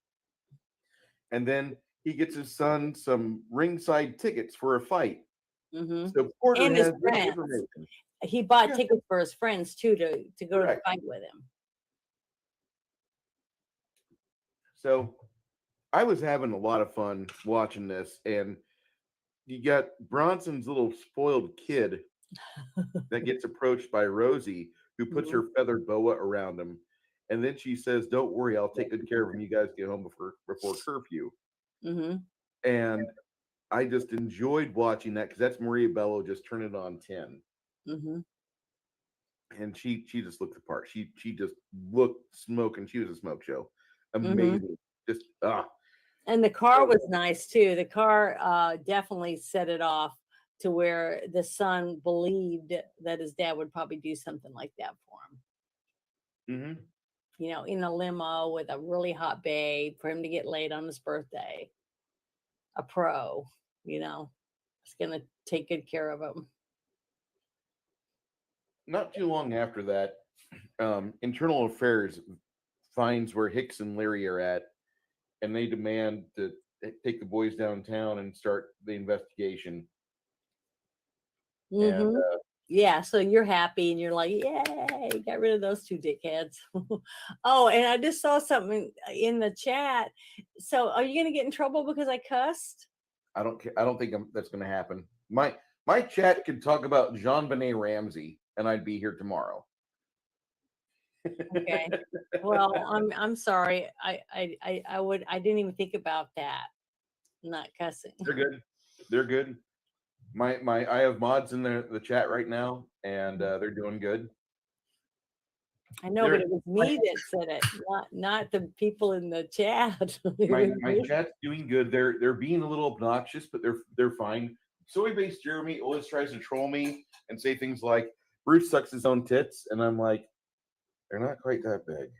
And then he gets his son some ringside tickets for a fight. So Porter and has his friends. He bought tickets for his friends too to go to the fight with him. So I was having a lot of fun watching this, and you got Bronson's little spoiled kid that gets approached by Rosie, who puts her feathered boa around him, and then she says, "Don't worry, I'll take good care of him. You guys get home before curfew." And I just enjoyed watching that because that's Maria Bello just turning it on 10. And she just looked the part. She just looked smoking. She was a smoke show. Amazing. Just And the car was nice too. The car definitely set it off to where the son believed that his dad would probably do something like that for him. In a limo with a really hot babe for him to get laid on his birthday. A pro, is going to take good care of him. Not too long after that, Internal Affairs finds where Hicks and Larry are at, and they demand to take the boys downtown and start the investigation. And, yeah, so you're happy and you're like, yay, got rid of those two dickheads. Oh, and I just saw something in the chat. So are you going to get in trouble because I cussed? I don't care. I don't think that's going to happen. My chat can talk about JonBenet Ramsey, and I'd be here tomorrow. Okay. Well, I'm sorry. I didn't even think about that. Not cussing. They're good. I have mods in the chat right now, and they're doing good. I know, but it was me that said it, not the people in the chat. my chat's doing good. They're being a little obnoxious, but they're fine. Soy-based Jeremy always tries to troll me and say things like Bruce sucks his own tits, and I'm like, they're not quite that big.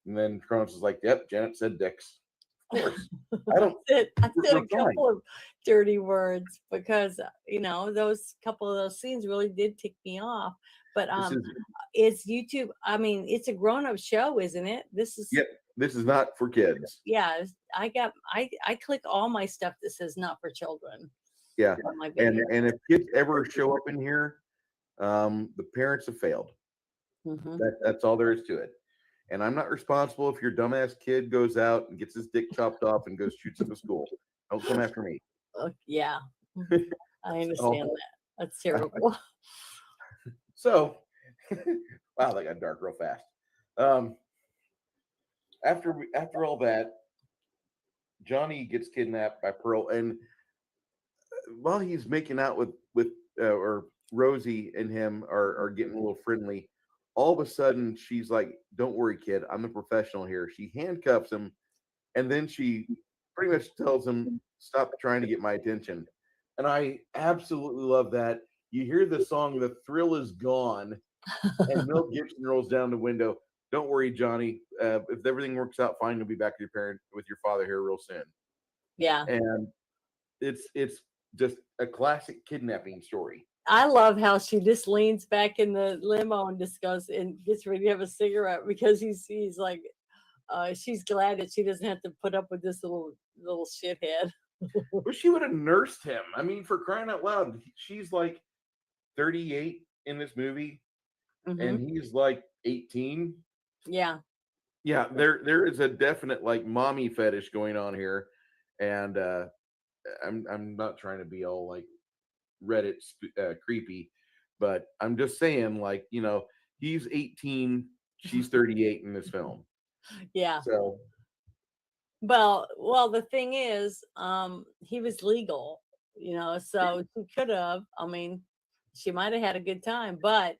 And then Cronus is like, yep, Janet said dicks. course. I don't. I said a We're fine. couple of dirty words because those couple of those scenes really did tick me off. But it's YouTube. I mean, it's a grown-up show, isn't it? This is This is not for kids. Yeah. I click all my stuff that says not for children. Yeah, on my and videos. if kids ever show up in here, the parents have failed. Mhm. That's all there is to it. And I'm not responsible if your dumbass kid goes out and gets his dick chopped off and goes shoots up a school. Don't come after me. Yeah, I understand So, that. That's terrible. so wow, that got dark real fast. After all that, Johnny gets kidnapped by Pearl, and while he's making out with or Rosie and him are getting a little friendly, all of a sudden she's like, "Don't worry, kid, I'm a professional here." She handcuffs him, and then she pretty much tells him, "Stop trying to get my attention." And I absolutely love that. You hear the song "The Thrill Is Gone," and Mel Gibson rolls down the window. "Don't worry, Johnny. If everything works out fine, you'll be back with your father here real soon." Yeah. And it's just a classic kidnapping story. I love how she just leans back in the limo and just goes and gets ready to have a cigarette because he's like, she's glad that she doesn't have to put up with this little shithead. But she would have nursed him. I mean, for crying out loud, she's like 38 in this movie, and he's like 18. Yeah. Yeah, there is a definite like mommy fetish going on here, and I'm not trying to be all like Reddit creepy, but I'm just saying, like, he's 18, she's 38 in this film. Yeah. So, well, the thing is, he was legal, so she could have. I mean, she might have had a good time, but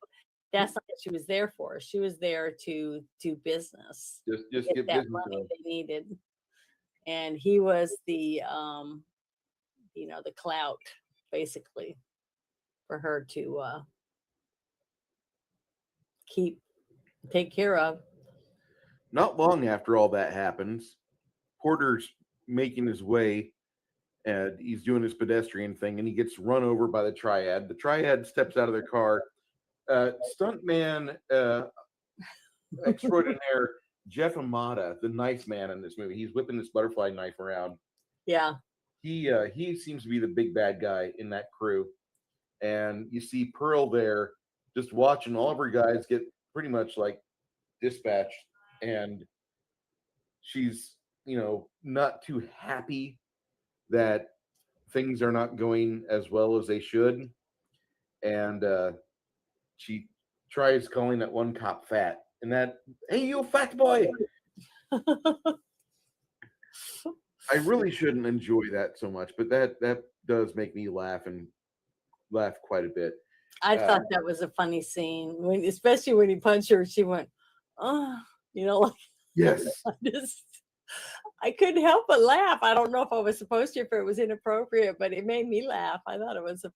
that's not what she was there for. She was there to do business, just get get that business money done. they needed, and he was the the clout basically for her to take care of. Not long after all that happens, Porter's making his way, and he's doing his pedestrian thing, and he gets run over by the triad. The triad steps out of their car. Stuntman extraordinaire Jeff Amata, the knife man in this movie, he's whipping this butterfly knife around. Yeah. He seems to be the big bad guy in that crew, and you see Pearl there just watching all of her guys get pretty much like dispatched, and she's not too happy that things are not going as well as they should, and she tries calling that one cop fat, and that, "Hey, you fat boy." I really shouldn't enjoy that so much, but that does make me laugh quite a bit. I thought that was a funny scene, especially when he punched her. She went, "Oh," like. Yes. I couldn't help but laugh. I don't know if I was supposed to, if it was inappropriate, but it made me laugh. I thought it was a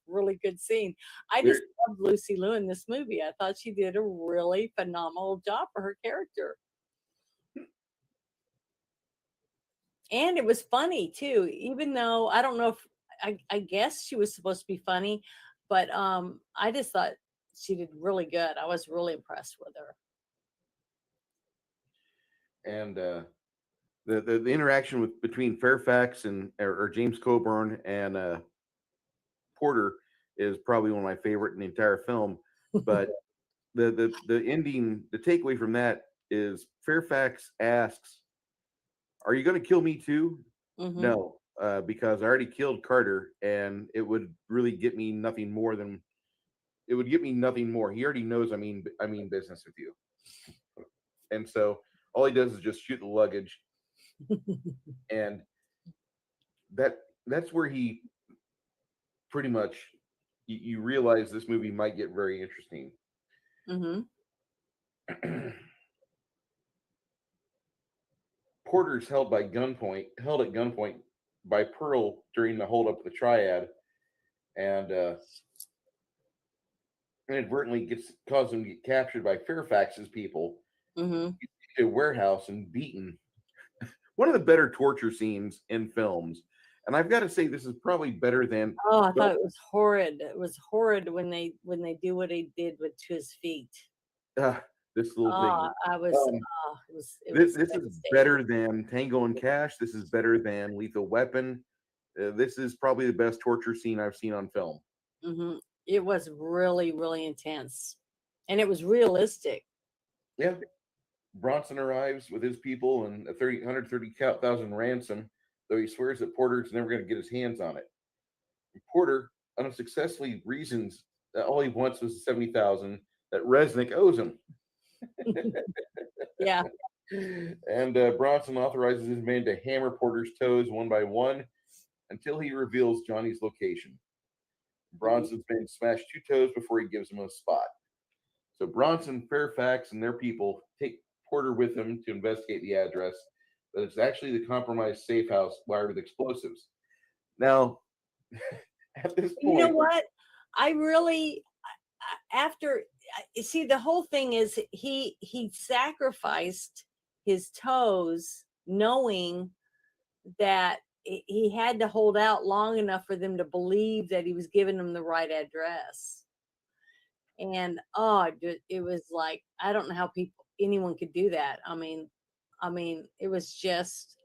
really good scene. I just love Lucy Liu in this movie. I thought she did a really phenomenal job for her character. And it was funny too, even though I don't know if I guess she was supposed to be funny, but I just thought she did really good. I was really impressed with her. And the interaction between Fairfax or James Coburn and Porter is probably one of my favorite in the entire film. But the ending, the takeaway from that is Fairfax asks, "Are you going to kill me too?" No, because I already killed Carter, and it would really get me nothing more. He already knows I mean business with you, and so all he does is just shoot the luggage, and that's where he pretty much you realize this movie might get very interesting. Porter's held at gunpoint by Pearl during the holdup of the triad, and inadvertently causes him to get captured by Fairfax's people, a warehouse, and beaten one of the better torture scenes in films. And I've got to say, this is probably better than. Oh, I thought it was horrid. It was horrid when they do what he did with his feet. This little Oh, thing. This is better than Tango and Cash. This is better than Lethal Weapon. This is probably the best torture scene I've seen on film. Mm-hmm. It was really, really intense, and it was realistic. Yeah. Bronson arrives with his people and a 130,000 ransom, though he swears that Porter's never going to get his hands on it. And Porter unsuccessfully reasons that all he wants was the 70,000 that Resnick owes him. Yeah. And Bronson authorizes his men to hammer Porter's toes one by one until he reveals Johnny's location. Bronson's men smash 2 toes before he gives him a spot. So Bronson, Fairfax, and their people take Porter with them to investigate the address, but it's actually the compromised safe house wired with explosives. Now, at this point, you know what? I really, see, the whole thing is he sacrificed his toes, knowing that he had to hold out long enough for them to believe that he was giving them the right address. And it was like, I don't know how anyone could do that. I mean, it was just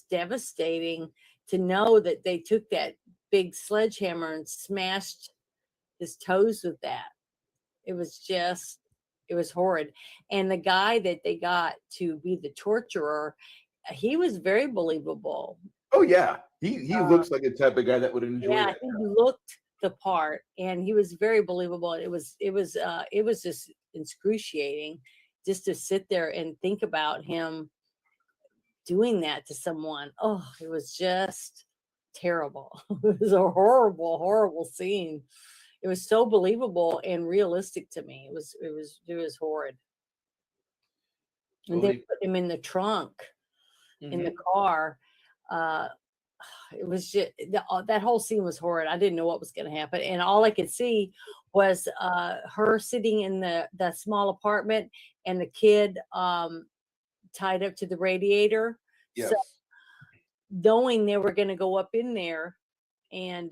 devastating to know that they took that big sledgehammer and smashed his toes with that. It was horrid. And the guy that they got to be the torturer, he was very believable. Oh yeah, he looks like the type of guy that would enjoy Yeah, that. he looked the part, and he was very believable. It was just excruciating just to sit there and think about him doing that to someone. Oh, it was just terrible. It was a horrible, horrible scene. It was so believable and realistic to me. It was horrid. And they put him in the trunk in the car. It was just that whole scene was horrid. I didn't know what was going to happen, and all I could see was her sitting in the small apartment and the kid tied up to the radiator. Yes. So knowing they were going to go up in there and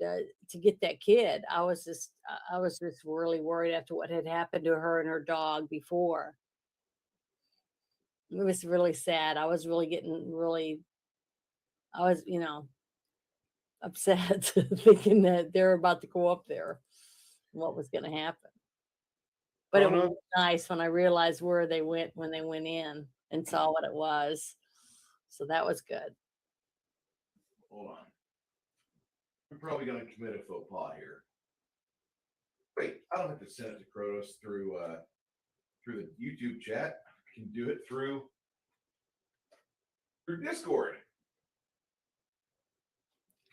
to get that kid, I was just really worried after what had happened to her and her dog before. It was really sad. I was upset thinking that they're about to go up there and what was going to happen. But it was nice when I realized where they went when they went in and saw what it was. So that was good. Hold on. I'm probably going to commit a faux pas here. Wait, I don't have to send it to Kronos through the YouTube chat. I can do it through Discord.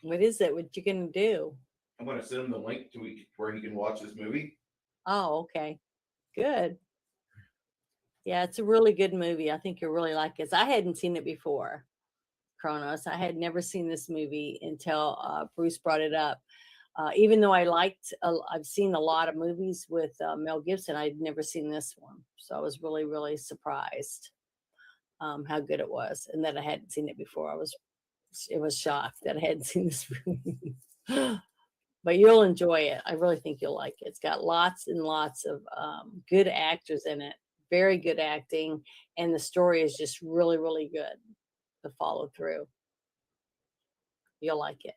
What is it? What you gonna do? I'm going to send him the link to where he can watch this movie. Oh, okay. Good. Yeah, it's a really good movie. I think you'll really like it. I hadn't seen it before, Kronos. I had never seen this movie until Bruce brought it up. Even though I've seen a lot of movies with Mel Gibson, I'd never seen this one. So I was really, really surprised how good it was, and that I hadn't seen it before. It was shocked that I hadn't seen this movie. But you'll enjoy it. I really think you'll like it. It's got lots and lots of good actors in it, very good acting, and the story is just really, really good to follow through. You'll like it.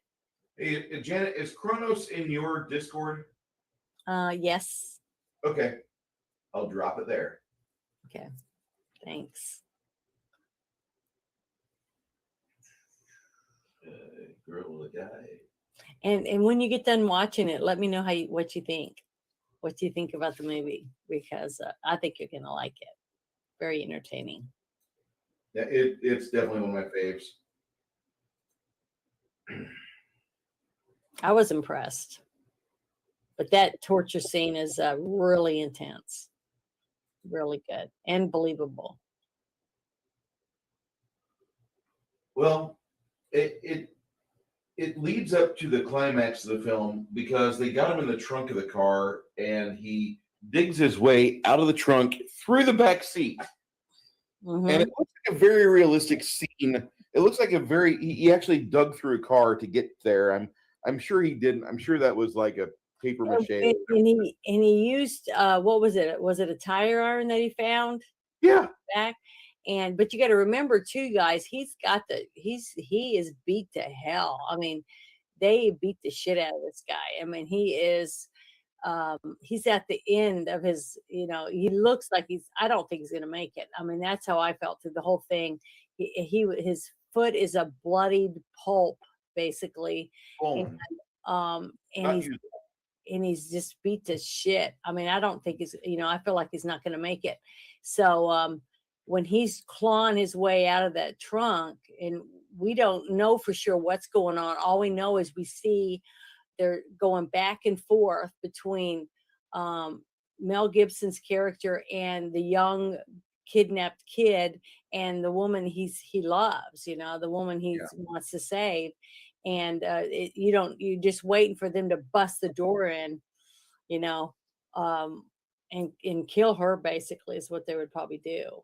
Hey, Janet, is Kronos in your Discord? Yes. Okay. I'll drop it there. Okay. Thanks. Girl or guy. And when you get done watching it, let me know what you think. What do you think about the movie? Because I think you're gonna like it. Very entertaining. Yeah, it's definitely one of my faves. I was impressed, but that torture scene is really intense, really good and believable. Well, it leads up to the climax of the film because they got him in the trunk of the car and he digs his way out of the trunk through the back seat. And it looks like a very realistic scene. It looks like a very he actually dug through a car to get there. I'm sure he didn't. I'm sure that was like a paper mache. And he used what was it? Was it a tire iron that he found? Yeah. Back. But you got to remember too, guys, he is beat to hell. I mean, they beat the shit out of this guy. I mean, he's at the end of his, he looks like I don't think he's gonna make it. I mean, that's how I felt through the whole thing. His foot is a bloodied pulp, basically. Oh. And he's just beat to shit. I mean, I don't think I feel like he's not gonna make it. So when he's clawing his way out of that trunk, and we don't know for sure what's going on. All we know is we see they're going back and forth between Mel Gibson's character and the young kidnapped kid and the woman he loves, the woman he wants to save. And you're just waiting for them to bust the door in, and kill her, basically, is what they would probably do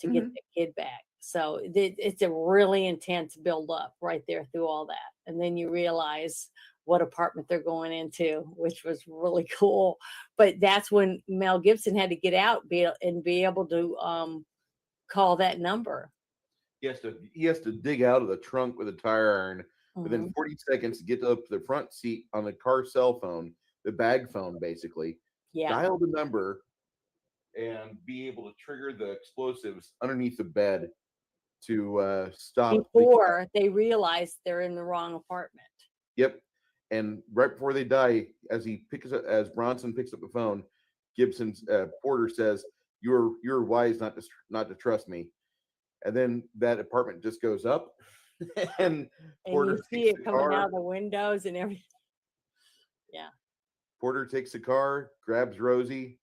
to get the kid back. So it's a really intense build up right there through all that. And then you realize what apartment they're going into, which was really cool. But that's when Mel Gibson had to get out and be able to call that number. He has to dig out of the trunk with a tire iron within 40 seconds to get up to the front seat on the car cell phone, the bag phone, basically. Yeah. Dial the number and be able to trigger the explosives underneath the bed to stop before they realize they're in the wrong apartment. Yep. And right before they die, as Bronson picks up the phone, Gibson's Porter says, "You're wise not to trust me." And then that apartment just goes up, and Porter you see it coming out of the windows and everything. Yeah. Porter takes the car, grabs Rosie,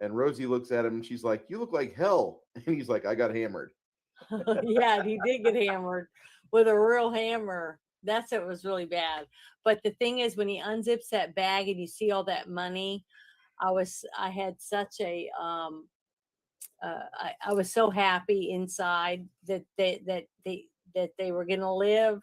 and Rosie looks at him and she's like, "You look like hell." And he's like, "I got hammered." Yeah, he did get hammered with a real hammer. That's what was really bad. But the thing is, when he unzips that bag and you see all that money, I had such a I was so happy inside that they were gonna live.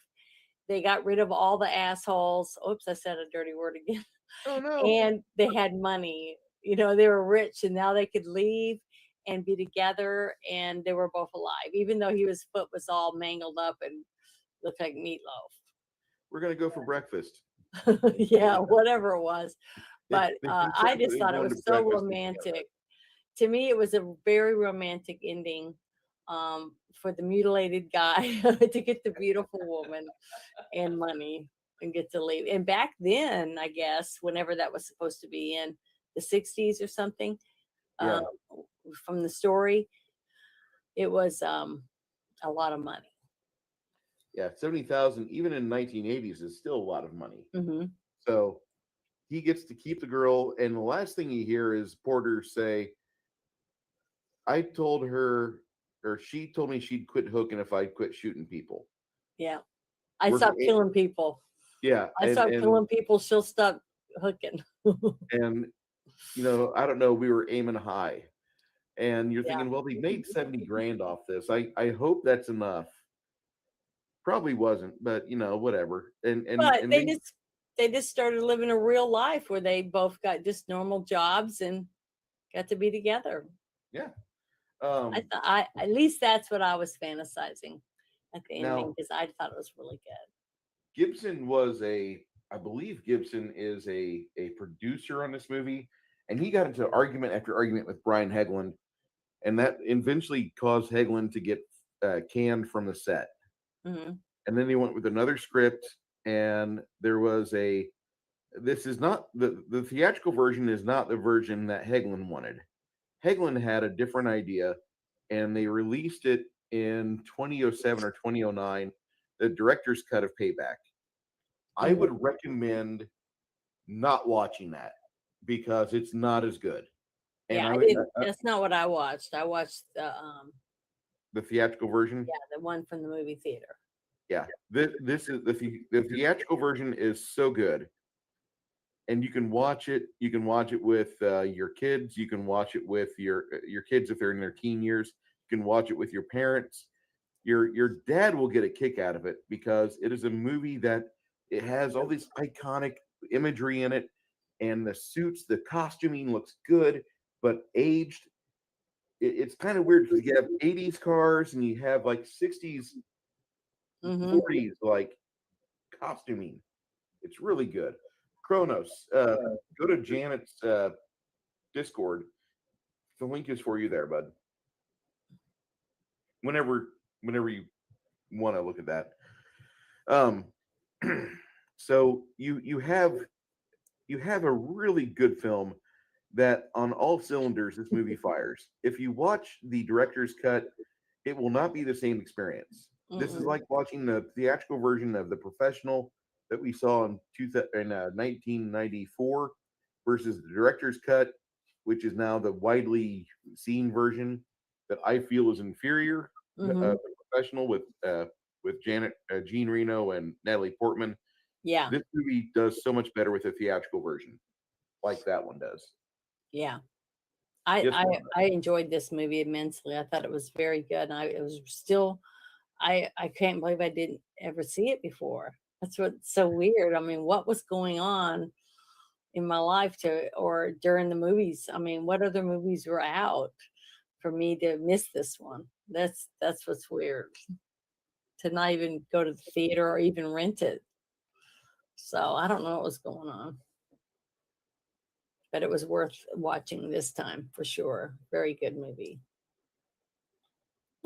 They got rid of all the assholes. Oops, I said a dirty word again. Oh no. And they had money. They were rich, and now they could leave and be together, and they were both alive, even though his foot was all mangled up and looked like meatloaf. We're gonna go for breakfast. Yeah, whatever it was. But I just thought it was so romantic. To me, it was a very romantic ending for the mutilated guy to get the beautiful woman and money and get to leave. And back then, I guess, whenever that was supposed to be in the 60s or something, from the story, it was a lot of money. Yeah, 70,000 even in 1980s is still a lot of money. Mm-hmm. So he gets to keep the girl, and the last thing you hear is Porter say, "I told her, or she told me she'd quit hooking if I'd quit shooting people." Yeah, I stopped killing people. Yeah, I stopped killing people. She'll stop hooking. And I don't know. We were aiming high, and you're thinking, well, we made 70 grand off this. I hope that's enough. Probably wasn't, but whatever. And they just started living a real life where they both got just normal jobs and got to be together. Yeah. At least that's what I was fantasizing at the ending, because I thought it was really good. Gibson I believe Gibson is a producer on this movie, and he got into argument after argument with Brian Hegland, and that eventually caused Hegland to get canned from the set. Mm-hmm. And then he went with another script, and there was this is not the theatrical version is not the version that Hegland wanted. Hegland had a different idea, and they released it in 2007 or 2009, the director's cut of Payback. I would recommend not watching that because it's not as good. And that's not what I watched. I watched the theatrical version. Yeah, the one from the movie theater. Yeah, this is the theatrical version is so good, and you can watch it. You can watch it with your kids. You can watch it with your kids if they're in their teen years. You can watch it with your parents. Your dad will get a kick out of it because it is a movie that it has all this iconic imagery in it, and the suits, the costuming looks good, but aged. It's kind of weird because you have 80s cars and you have like 60s, Mm-hmm. 40s like costuming. It's really good. Kronos, go to Janet's Discord. The link is for you there, bud. Whenever you want to look at that. So you have a really good film that on all cylinders this movie fires. If you watch the director's cut, it will not be the same experience. This is like watching the theatrical version of The Professional that we saw in 1994 versus the director's cut, which is now the widely seen version that I feel is inferior. The Professional with Jean Reno and Natalie Portman. Yeah. This movie does so much better with a theatrical version, like that one does. Yeah. Yes, I ma'am. enjoyed this movie immensely. I thought it was very good. And it was still, I can't believe I didn't ever see it before. That's what's so weird. I mean, what was going on in my life or during the movies? I mean, what other movies were out for me to miss this one? That's what's weird. To not even go to the theater or even rent it. So I don't know what was going on. But it was worth watching this time for sure. Very good movie.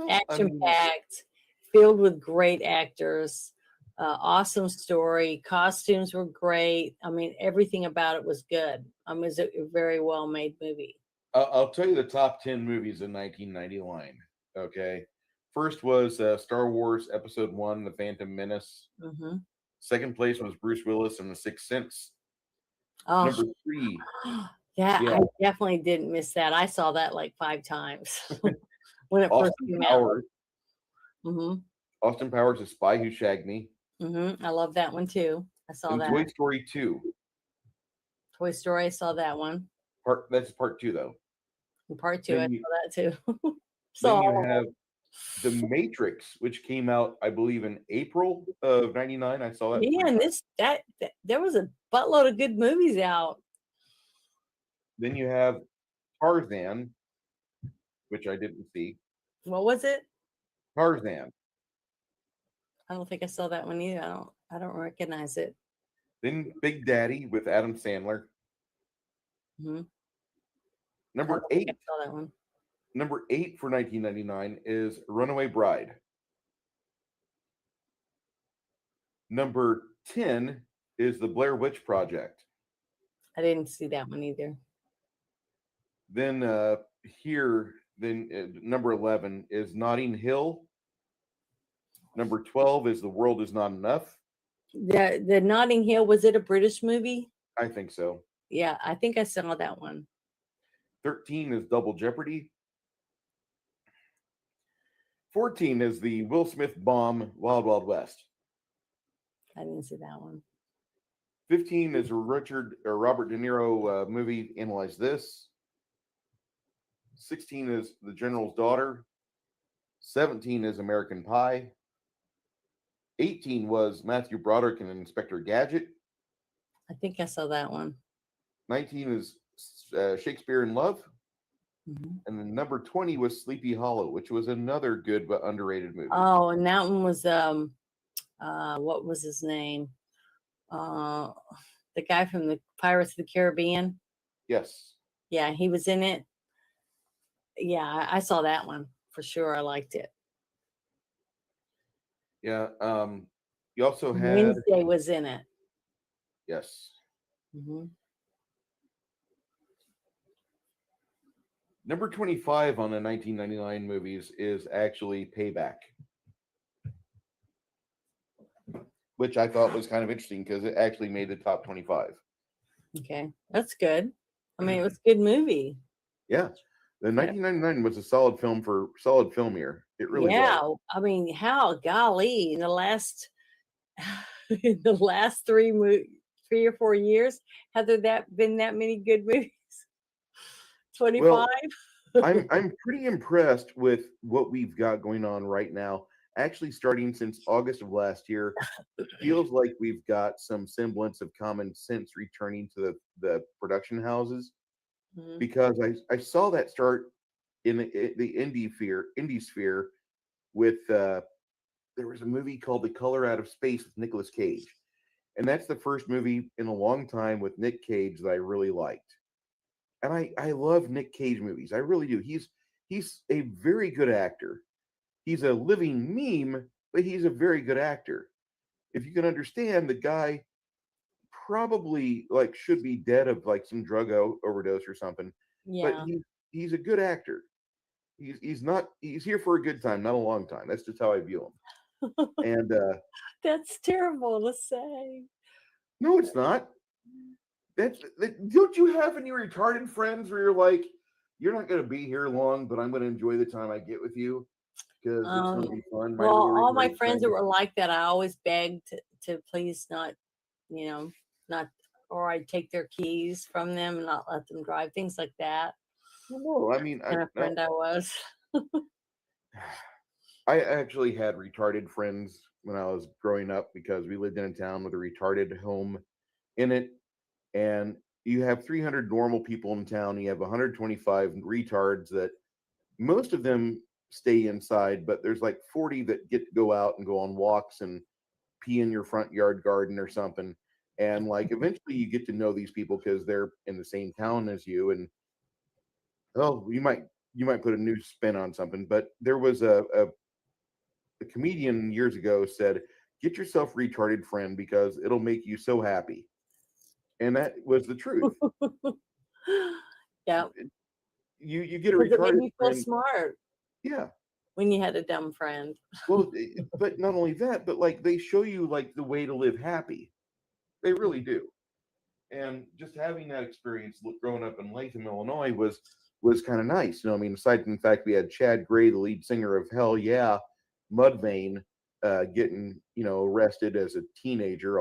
Action packed, filled with great actors, awesome story. Costumes were great. I mean, everything about it was good. It was a very well made movie. I'll tell you the top 10 movies in 1999. Okay. First was Star Wars Episode 1, The Phantom Menace. Mm-hmm. Second place was Bruce Willis and The Sixth Sense. Oh, Number 3. yeah, Yeah. I definitely didn't miss that. I saw that like 5 times when it first Austin came out. Powers. Mm-hmm. Austin Powers, The Spy Who Shagged Me. Mm-hmm. I love that one too. I saw And that. Toy Story 2. Toy Story, I saw that one. That's part 2, though. And part 2, Then I saw that too. Then you have The Matrix, which came out, I believe, in April of 99. I saw that. Yeah, and there was a buttload of good movies out. Then you have Tarzan, which I didn't see. What was it? Tarzan. I don't think I saw that one either. I don't recognize it. Then Big Daddy with Adam Sandler. Mm-hmm. Number I 8. saw that one. Number 8 for 1999 is Runaway Bride. Number 10 is The Blair Witch Project. I didn't see that one either. Then number 11 is Notting Hill. Number 12 is The World Is Not Enough. The Notting Hill, was it a British movie? I think so. Yeah, I think I saw that one. 13 is Double Jeopardy. 14 is the Will Smith bomb Wild Wild West. I didn't see that one. 15 is a Robert De Niro movie, Analyze This. 16 is The General's Daughter. 17 is American Pie. 18 was Matthew Broderick and Inspector Gadget. I think I saw that one. 19 is Shakespeare in Love. Mm-hmm. And then number 20 was Sleepy Hollow, which was another good but underrated movie. Oh, and that one was what was his name? The guy from the Pirates of the Caribbean. Yes. Yeah, he was in it. Yeah, I saw that one for sure. I liked it. Yeah. You also had Wednesday was in it. Yes. Mm-hmm. Number 25 on the 1999 movies is actually Payback, which I thought was kind of interesting because it actually made the top 25. Okay, that's good. I mean, it was a good movie. Yeah. The 1999 was a solid film year. It really was. I mean, golly, in the last 3 or 4 years, have there been that many good movies? 25? I'm pretty impressed with what we've got going on right now. Actually, starting since August of last year, feels like we've got some semblance of common sense returning to the production houses, Mhm. because I saw that start in the indie sphere with there was a movie called The Color Out of Space with Nicolas Cage, and that's the first movie in a long time with Nick Cage that I really liked. And I love Nick Cage movies. I really do. He's a very good actor. He's a living meme, but he's a very good actor. If you can understand, the guy probably like should be dead of like some drug overdose or something, but Yeah. he's a good actor. He's here for a good time, not a long time. That's just how I view him. And That's terrible to say. no, it's not. Don't you have any retarded friends where you're like, you're not going to be here long, but I'm going to enjoy the time I get with you because it's going to Um, be fun. My well, little all my retarded friends friend. that were like that, I always begged to please not, not, or I'd take their keys from them and not let them drive, things like that. No, I mean, Kind of no, friend I was. I actually had retarded friends when I was growing up because we lived in a town with a retarded home in it, and you have 300 normal people in town. You have 125 retards that most of them stay inside, but there's like 40 that get to go out and go on walks and pee in your front yard garden or something. And like eventually you get to know these people because they're in the same town as you, and oh, you might put a new spin on something. But there was a comedian years ago said, "Get yourself retarded friend because it'll make you so happy," and that was the truth. Yeah, You get a because it made retarded me feel friend, smart yeah. when you had a dumb friend. Well, but not only that, but like they show you like the way to live happy. They really do. And just having that experience growing up in Latham, Illinois was kind of nice. I mean, aside from the fact we had Chad Gray, the lead singer of Hell Yeah, Mudvayne, getting arrested as a teenager.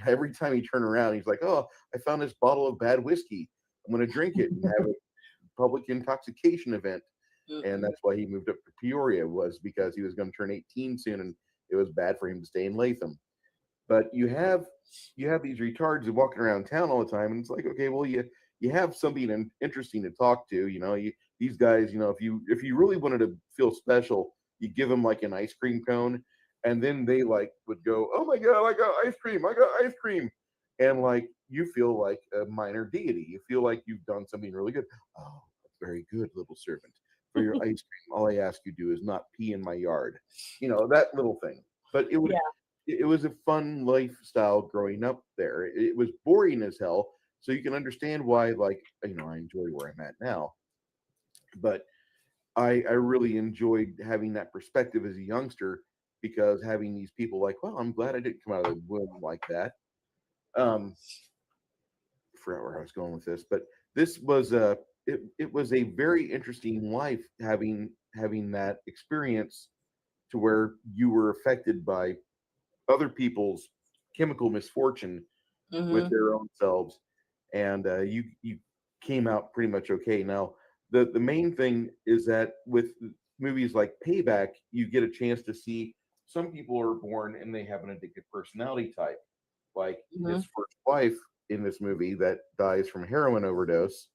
Every time he turned around, he's like, "Oh, I found this bottle of bad whiskey. I'm going to drink it and have a public intoxication event." And Mm-mm. that's why he moved up to Peoria, was because he was going to turn 18 soon, and it was bad for him to stay in Latham. But you have these retards who walking around town all the time, and it's like, okay, well, you have something interesting to talk to. These guys, if you really wanted to feel special, you give them like an ice cream cone, and then they like would go, "Oh my god, I got ice cream! I got ice cream!" And like you feel like a minor deity. You feel like you've done something really good. "Oh, very good, little servant. For your ice cream, all I ask you do is not pee in my yard." That little thing. But Yeah. it was a fun lifestyle growing up there. It was boring as hell, so you can understand why, like, I enjoy where I'm at now. But I really enjoyed having that perspective as a youngster, because having these people like, well, I'm glad I didn't come out of the womb like that. Um, I forgot where I was going with this, but this was it was a very interesting life, having that experience to where you were affected by other people's chemical misfortune with Hmm. their own selves, and you came out pretty much okay. Now, the main thing is that with movies like Payback, you get a chance to see some people are born and they have an addictive personality type, like Hmm. his first wife in this movie that dies from heroin overdose.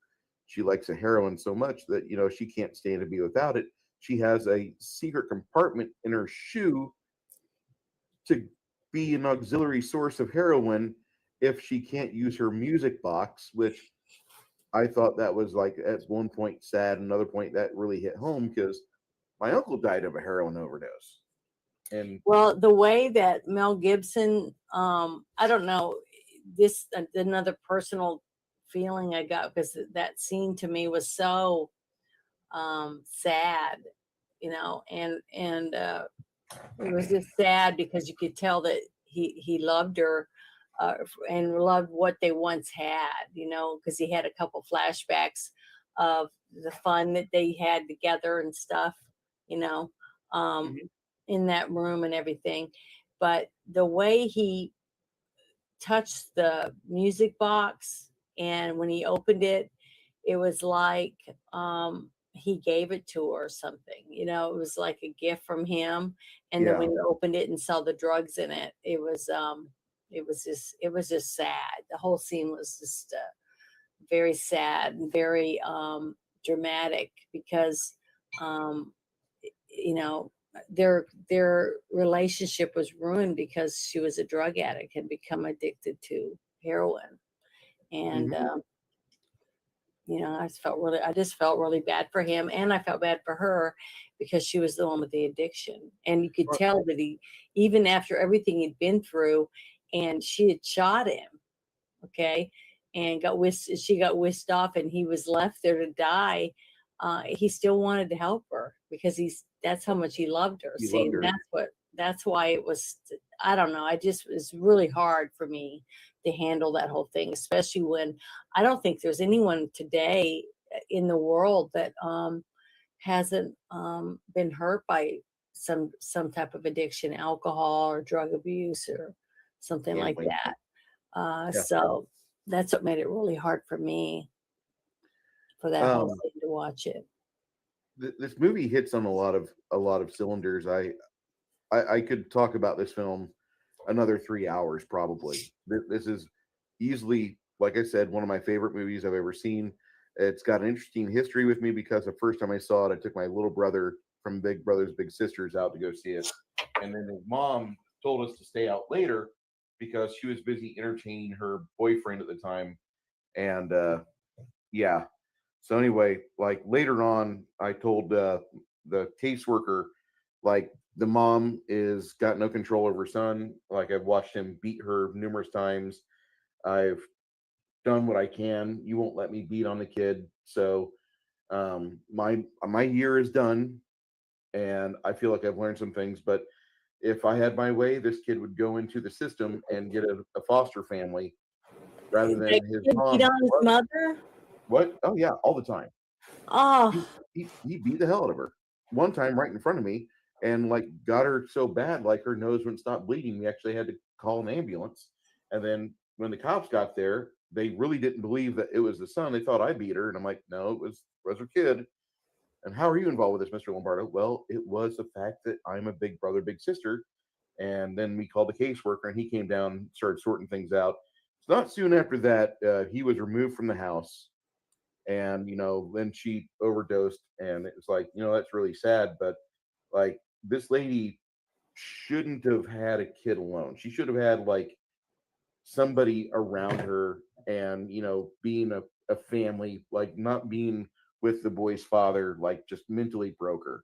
She likes a heroin so much that she can't stand to be without it. She has a secret compartment in her shoe to be an auxiliary source of heroin if she can't use her music box, which I thought that was like at one point sad, another point that really hit home because my uncle died of a heroin overdose. And Well, the way that Mel Gibson, I don't know, this another personal feeling I got because that scene to me was so sad, and it was just sad because you could tell that he loved her, and loved what they once had, because he had a couple flashbacks of the fun that they had together and stuff, you know, um, Mhm. in that room and everything. But the way he touched the music box, and when he opened it, it was like he gave it to her or something. It was like a gift from him. And then Yeah. when you opened it and saw the drugs in it, it was just sad. The whole scene was just very sad and very dramatic because their relationship was ruined because she was a drug addict, had become addicted to heroin. And I just felt really bad for him, and I felt bad for her because she was the one with the addiction. And you could tell that even after everything he'd been through, and she had shot him, okay, and she got whisked off, and he was left there to die. He still wanted to help her because that's how much he loved her. He See, loved her. and that's why it was. I don't know. It's really hard for me to handle that whole thing, especially when I don't think there's anyone today in the world that hasn't been hurt by some type of addiction, alcohol or drug abuse or something like Gambling. that. Yeah. So that's what made it really hard for me for that whole thing to watch it. This movie hits on a lot of cylinders. I could talk about this film another 3 hours probably. This is easily, like I said, one of my favorite movies I've ever seen. It's got an interesting history with me because the first time I saw it, I took my little brother from Big Brothers Big Sisters out to go see it, and then his mom told us to stay out later because she was busy entertaining her boyfriend at the time. And yeah, so anyway, like later on, I told the caseworker, like, the mom is got no control over her son. Like, I've watched him beat her numerous times. I've done what I can. You won't let me beat on the kid. So my year is done, and I feel like I've learned some things. But if I had my way, this kid would go into the system and get a foster family rather than his mom. Beat on his mother? What? Oh yeah, all the time. Oh, He beat the hell out of her. One time right in front of me, and like got her so bad, like her nose wouldn't stop bleeding. We actually had to call an ambulance. And then when the cops got there, they really didn't believe that it was the son. They thought I beat her. And I'm like, no, it was her kid. And how are you involved with this, Mr. Lombardo? Well, it was the fact that I'm a big brother, big sister. And then we called the caseworker, and he came down and started sorting things out. It's not soon after that, he was removed from the house. And, then she overdosed. And it was like, that's really sad. But like, this lady shouldn't have had a kid alone. She should have had like somebody around her, and being a family, like not being with the boy's father, like just mentally broke her.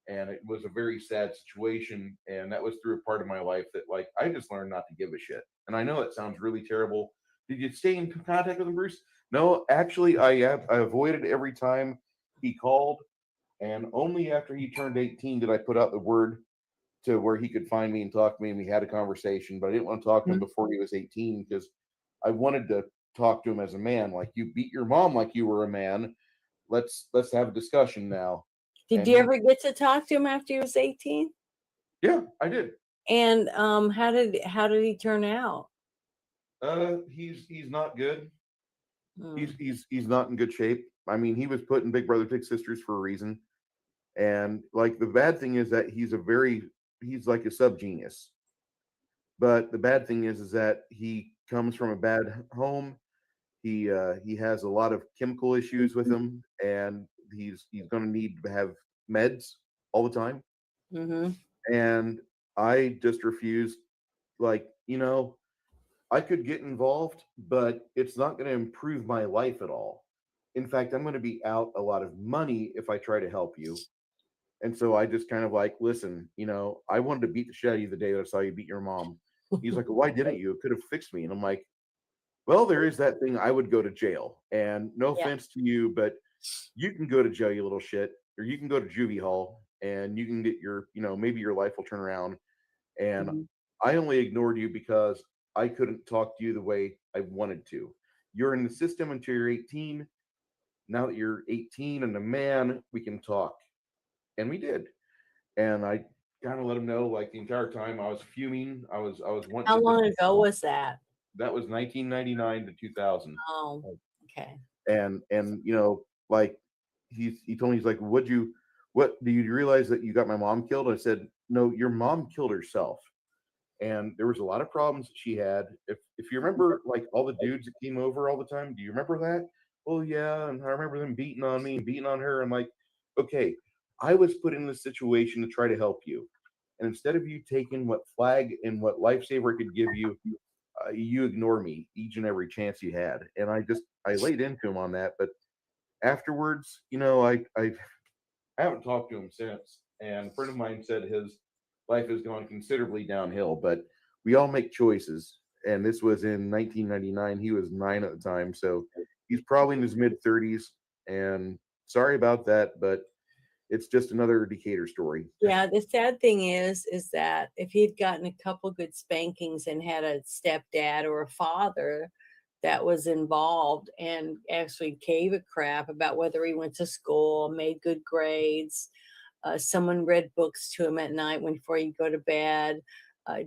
And it was a very sad situation. And that was through a part of my life that, like, I just learned not to give a shit. And I know that sounds really terrible. Did you stay in contact with him, Bruce? No, actually, I avoided every time he called. And only after he turned 18 did I put out the word to where he could find me and talk to me, and we had a conversation. But I didn't want to talk to him before he was 18 because I wanted to talk to him as a man. Like, you beat your mom like you were a man. Let's have a discussion now. Did you ever get to talk to him after he was 18? Yeah, I did. And how did he turn out? He's not good. He's not in good shape. I mean, he was put in Big Brother Big Sisters for a reason. And like, the bad thing is that he's like a subgenius. But the bad thing is that he comes from a bad home. He has a lot of chemical issues with him, and he's going to need to have meds all the time. And I just refused. Like, I could get involved, but it's not going to improve my life at all. In fact, I'm going to be out a lot of money if I try to help you. And so I just kind of like, listen, I wanted to beat the shit out of you the day that I saw you beat your mom. He's like, well, why didn't you? It could have fixed me. And I'm like, well, there is that thing. I would go to jail. And no offense to you, but you can go to jail, you little shit, or you can go to juvie hall, and you can get your, maybe your life will turn around. And I only ignored you because I couldn't talk to you the way I wanted to. You're in the system until you're 18. Now that you're 18 and a man, we can talk. And we did. And I kind of let him know, like, the entire time I was fuming. I was wanting. How long ago was that? That was 1999 to 2000. Oh, okay. And like, he told me, he's like, what do you realize that you got my mom killed? I said, no, your mom killed herself. And there was a lot of problems that she had. If you remember, like all the dudes that came over all the time, do you remember that? Well, yeah, and I remember them beating on me and beating on her. I'm like, okay, I was put in this situation to try to help you, and instead of you taking what flag and what lifesaver could give you, you ignore me each and every chance you had. And I laid into him on that. But afterwards, I haven't talked to him since. And a friend of mine said his life has gone considerably downhill, but we all make choices. And this was in 1999. He was 9 at the time. So he's probably in his mid 30s. And sorry about that, but it's just another Decatur story. Yeah, the sad thing is that if he'd gotten a couple good spankings and had a stepdad or a father that was involved and actually gave a crap about whether he went to school, made good grades, someone read books to him at night before he'd go to bed,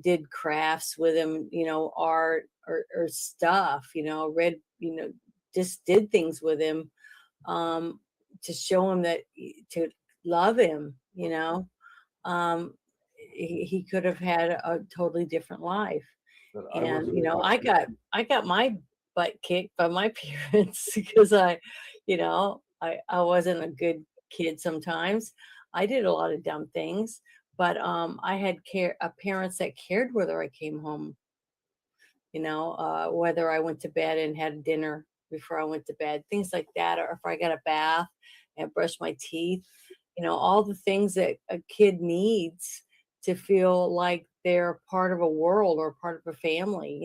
did crafts with him, art or stuff, read, just did things with him to show him that to love him, he could have had a totally different life. But And I got my butt kicked by my parents because I wasn't a good kid sometimes. I did a lot of dumb things, but I had parents that cared whether I came home, whether I went to bed and had dinner before I went to bed, things like that, or if I got a bath and brushed my teeth, all the things that a kid needs to feel like they're part of a world or part of a family,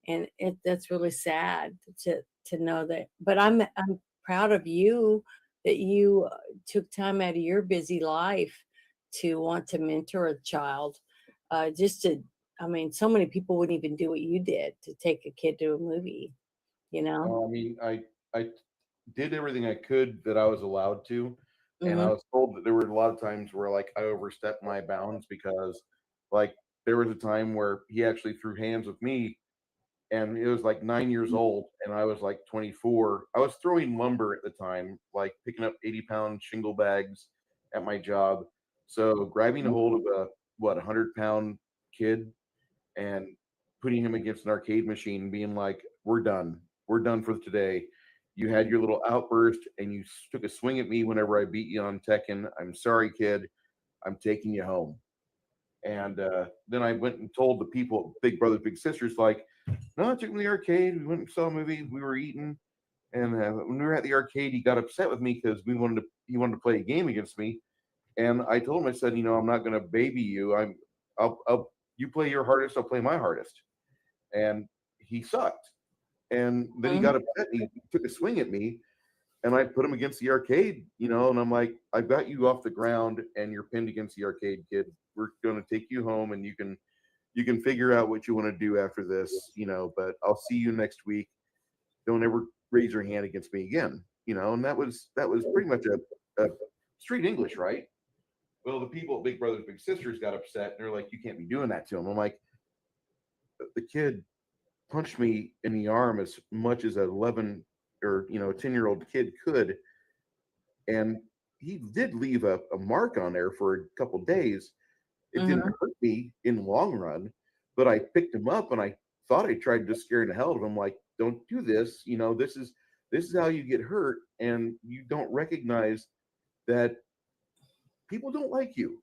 and that's really sad to know that. But I'm proud of you that you took time out of your busy life to want to mentor a child, I mean, so many people wouldn't even do what you did to take a kid to a movie, I mean, I did everything I could that I was allowed to, and I Mhm. was told that there were a lot of times where like I overstepped my bounds because like there was a time where he actually threw hands with me, and it was like 9 years old and I was like 24. I was throwing lumber at the time, like picking up 80-pound shingle bags at my job. So grabbing a hold of a 100-pound kid and putting him against an arcade machine and being like, we're done for today. You had your little outburst and you took a swing at me whenever I beat you on Tekken. I'm sorry, kid. I'm taking you home. And then I went and told the people, Big Brothers Big Sisters, like, no, I took him to the arcade. We went and saw a movie. We were eating, and when we were at the arcade, he got upset with me because he wanted to play a game against me. And I told him, I said, I'm not going to baby you. I'll you play your hardest, I'll play my hardest. And he sucked. And then he got upset. And he took a swing at me, and I put him against the arcade. And I'm like, I've got you off the ground, and you're pinned against the arcade, kid. We're going to take you home, and you can figure out what you want to do after this, but I'll see you next week. Don't ever raise your hand against me again, and that was pretty much a street English, right? Well, the people at Big Brothers Big Sisters got upset and they're like, you can't be doing that to him. I'm like, the kid punched me in the arm as much as 11 or 10-year-old kid could, and he did leave a mark on there for a couple days. It didn't hurt me in the long run, but I picked him up and I thought I tried to scare the hell out of him. Like, don't do this. This is how you get hurt, and you don't recognize that people don't like you.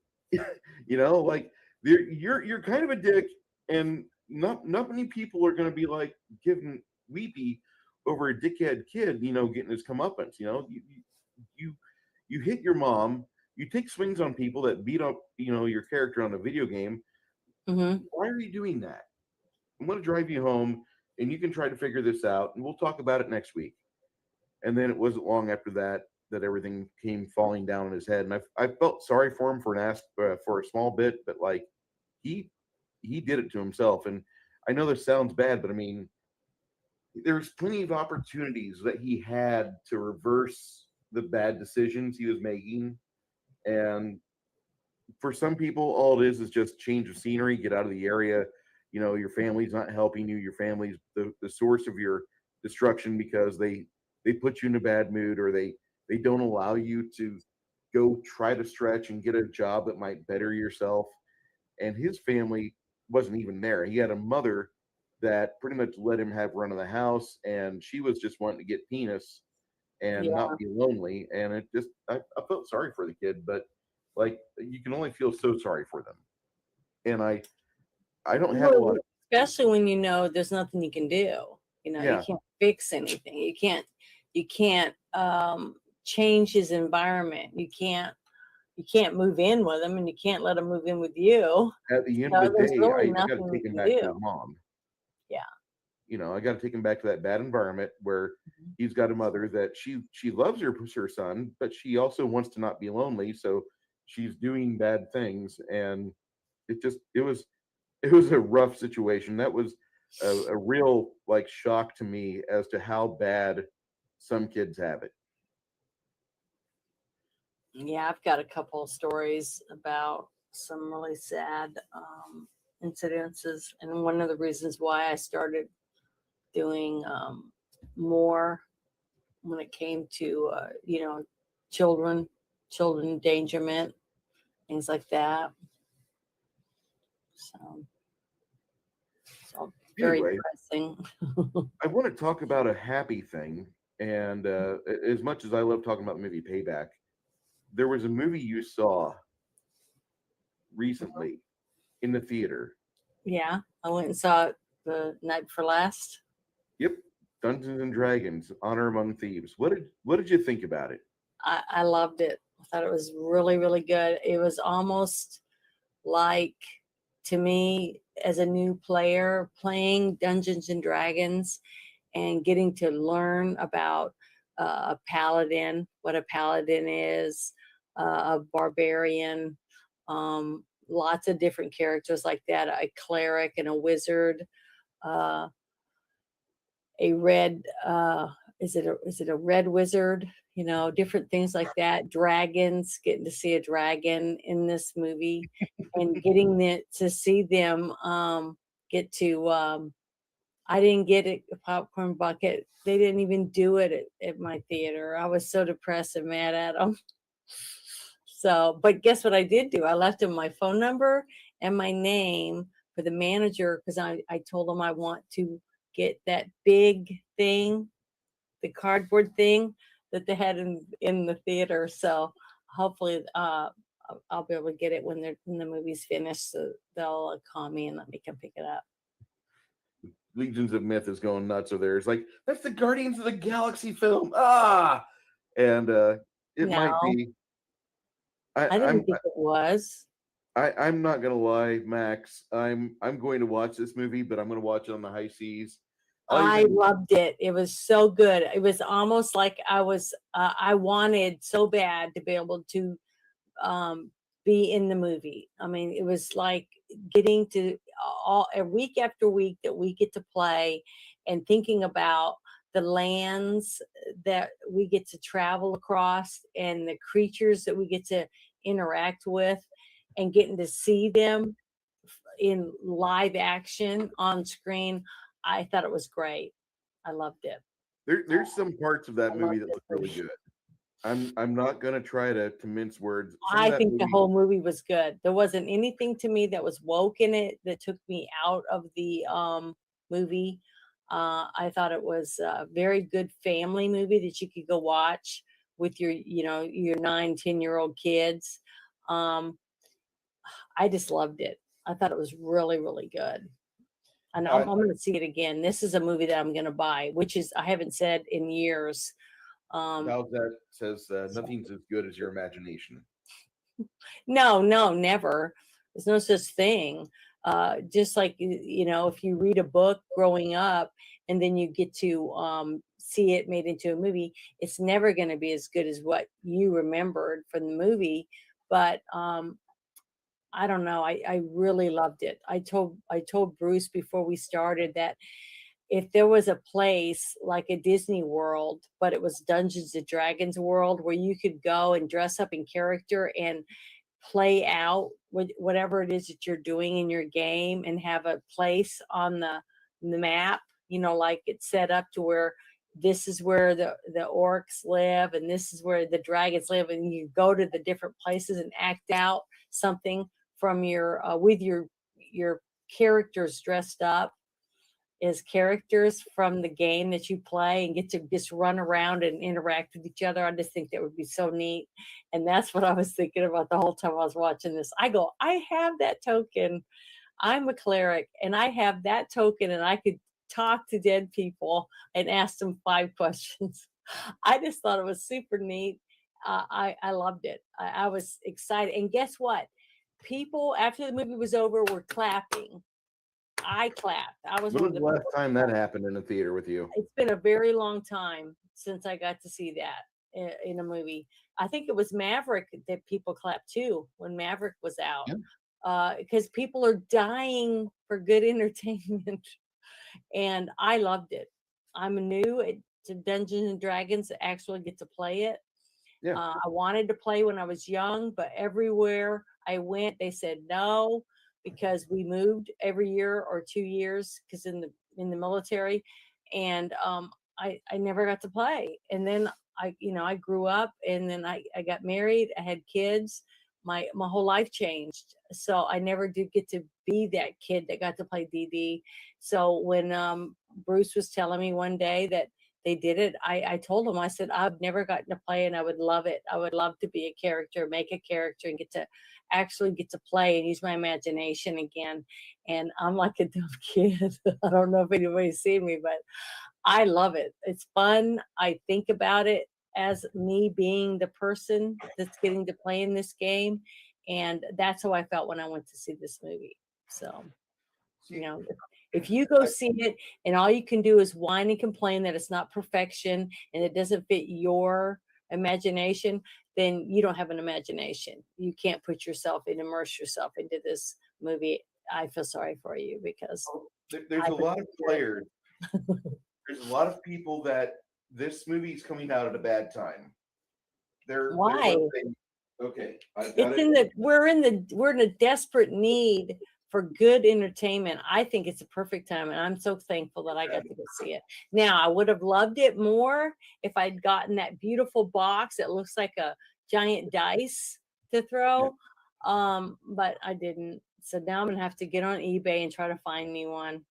Like you're kind of a dick, and not many people are going to be like giving weepy over a dickhead kid, getting his comeuppance. You hit your mom. You take swings on people that beat up, your character on a video game. Why are you doing that? I'm going to drive you home, and you can try to figure this out, and we'll talk about it next week. And then it wasn't long after that everything came falling down on his head, and I felt sorry for him for a small bit, but like he did it to himself. And I know this sounds bad, but I mean, there's plenty of opportunities that he had to reverse the bad decisions he was making. And for some people, all it is just change of scenery, get out of the area. Your family's not helping you. Your family's the source of your destruction because they put you in a bad mood, or they They don't allow you to go try to stretch and get a job that might better yourself. And his family wasn't even there. He had a mother that pretty much let him have run of the house, and she was just wanting to get penis and Yeah. not be lonely. And it just, I felt sorry for the kid, but like you can only feel so sorry for them. And I don't have a lot of, Especially when you know there's nothing you can do. You know, you Yeah. can't fix anything. You can't change his environment. You can't move in with him, and you can't let him move in with you. at the end So of the there's day, really I got to nothing take you him can back to do. his mom. Yeah. You know, I got to take him back to that bad environment where he's got a mother that she loves her son, but she also wants to not be lonely, so she's doing bad things, and it was a rough situation. That was a real like shock to me as to how bad some kids have it. Yeah, I've got a couple of stories about some really sad incidences, and one of the reasons why I started doing more when it came to children endangerment, things like that. So very Anyway, depressing. I want to talk about a happy thing, and as much as I love talking about the movie Payback, there was a movie you saw recently in the theater. Yeah, I went and saw it the night before last. Yep, Dungeons and Dragons: Honor Among Thieves. What did you think about it? I loved it. I thought it was really, really good. It was almost like, to me, as a new player playing Dungeons and Dragons and getting to learn about a paladin, what a paladin is, a barbarian, lots of different characters like that, a cleric and a wizard, a red, is it a red wizard? You know, different things like that. Dragons, getting to see a dragon in this movie, and getting to see them get to. I didn't get a popcorn bucket. They didn't even do it at my theater. I was so depressed and mad at them. So, but guess what I did do? I left him my phone number and my name for the manager, because I told him I want to get that big thing, the cardboard thing that they had in the theater. So hopefully I'll be able to get it when the movie's finished. So they'll call me and let me come pick it up. Legions of Myth is going nuts over there. It's like, that's the Guardians of the Galaxy film. Ah, and it might No, be. I didn't think it was. I'm not gonna lie, Max. I'm going to watch this movie, but I'm gonna watch it on the high seas. I loved it. It was so good. It was almost like I wanted so bad to be able to be in the movie. I mean, it was like getting to a week after week that we get to play, and thinking about the lands that we get to travel across and the creatures that we get to interact with, and getting to see them in live action on screen. I thought it was great. I loved it. There's some parts of that I movie loved that it. look really good. I'm not gonna try to mince words. Some of I that think the movie- whole movie was good. There wasn't anything to me that was woke in it that took me out of the movie. I thought it was a very good family movie that you could go watch with your 9-10-year-old kids. I just loved it. I thought it was really, really good. And I'm going to see it again. This is a movie that I'm going to buy, which is, I haven't said in years. How's that says nothing's as good as your imagination. No, never. There's no such thing. Just like, if you read a book growing up and then you get to see it made into a movie, it's never going to be as good as what you remembered from the movie. But I don't know. I really loved it. I told Bruce before we started that if there was a place like a Disney World, but it was Dungeons and Dragons world, where you could go and dress up in character and play out whatever it is that you're doing in your game, and have a place on the map, like it's set up to where this is where the orcs live, and this is where the dragons live, and you go to the different places and act out something from your with your characters dressed up as characters from the game that you play, and get to just run around and interact with each other. I just think that would be so neat. And that's what I was thinking about the whole time I was watching this. I go, I have that token. I'm a cleric and I have that token, and I could talk to dead people and ask them 5 questions. I just thought it was super neat. I loved it. I was excited. And guess what? People after the movie was over were clapping. I clapped. I was When one was of the the last time that happened in a theater with you? It's been a very long time since I got to see that in a movie. I think it was Maverick that people clapped too when Maverick was out. Yeah. Because people are dying for good entertainment. And I loved it. I'm new to Dungeons and Dragons to actually get to play it. Yeah. I wanted to play when I was young, but everywhere I went, they said no, because we moved every year or 2 years because in the military, and I never got to play. And then I grew up, and then I got married. I had kids. My whole life changed, so I never did get to be that kid that got to play DD. So when Bruce was telling me one day that they did it, I told him, I said, I've never gotten to play, and I would love it. I would love to be a character, make a character, and get to play and use my imagination again. And I'm like a dumb kid. I don't know if anybody's seen me, but I love it. It's fun. I think about it as me being the person that's getting to play in this game. And that's how I felt when I went to see this movie. So, if you go see it and all you can do is whine and complain that it's not perfection and it doesn't fit your imagination, then you don't have an imagination. You can't put yourself and immerse yourself into this movie. I feel sorry for you because There's a lot of players. There's a lot of people that this movie's coming out at a bad time. Why? Okay, We're in a desperate need for good entertainment. I think it's a perfect time, and I'm so thankful that I got to go see it. Now, I would have loved it more if I'd gotten that beautiful box that looks like a giant dice to throw, but I didn't. So now I'm gonna have to get on eBay and try to find me one.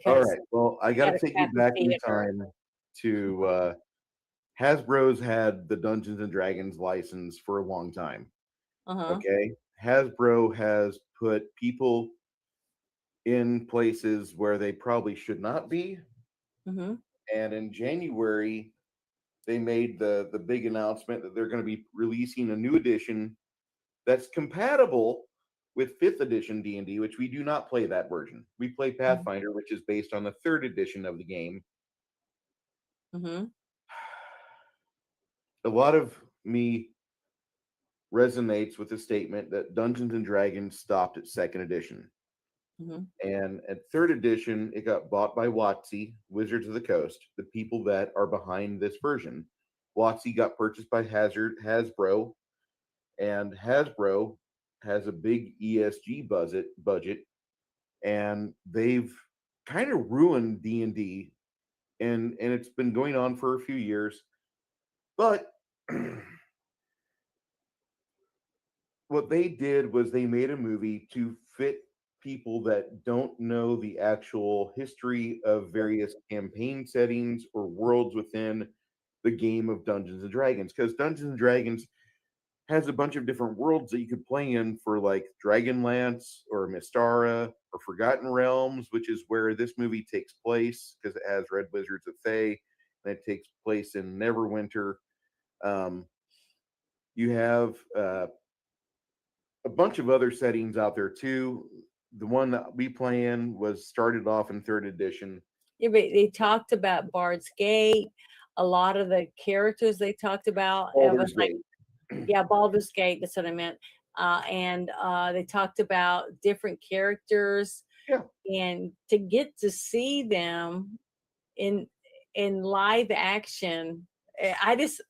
All right. Well, I got to take you back in time to Hasbro's had the Dungeons and Dragons license for a long time. Okay. Hasbro has put people in places where they probably should not be. And in January, they made the big announcement that they're going to be releasing a new edition that's compatible with 5th edition D&D, which we do not play that version. We play Pathfinder, which is based on the 3rd edition of the game. A lot of me resonates with the statement that Dungeons and Dragons stopped at 2nd edition. And at 3rd edition, it got bought by WotC, Wizards of the Coast, the people that are behind this version. WotC got purchased by Hasbro, and Hasbro has a big ESG budget, and they've kind of ruined D&D, and it's been going on for a few years. But what they did was they made a movie to fit people that don't know the actual history of various campaign settings or worlds within the game of Dungeons and Dragons, because Dungeons and Dragons has a bunch of different worlds that you could play in, for like Dragonlance or Mystara or Forgotten Realms, which is where this movie takes place because it has Red Wizards of Thay, and it takes place in Neverwinter. You have a bunch of other settings out there too. The one that we play in was started off in 3rd edition. Yeah, but they talked about Bard's Gate. A lot of the characters they talked about. Baldur's Gate. Yeah, Baldur's Gate. That's what I meant. And they talked about different characters. Yeah. And to get to see them in live action, I loved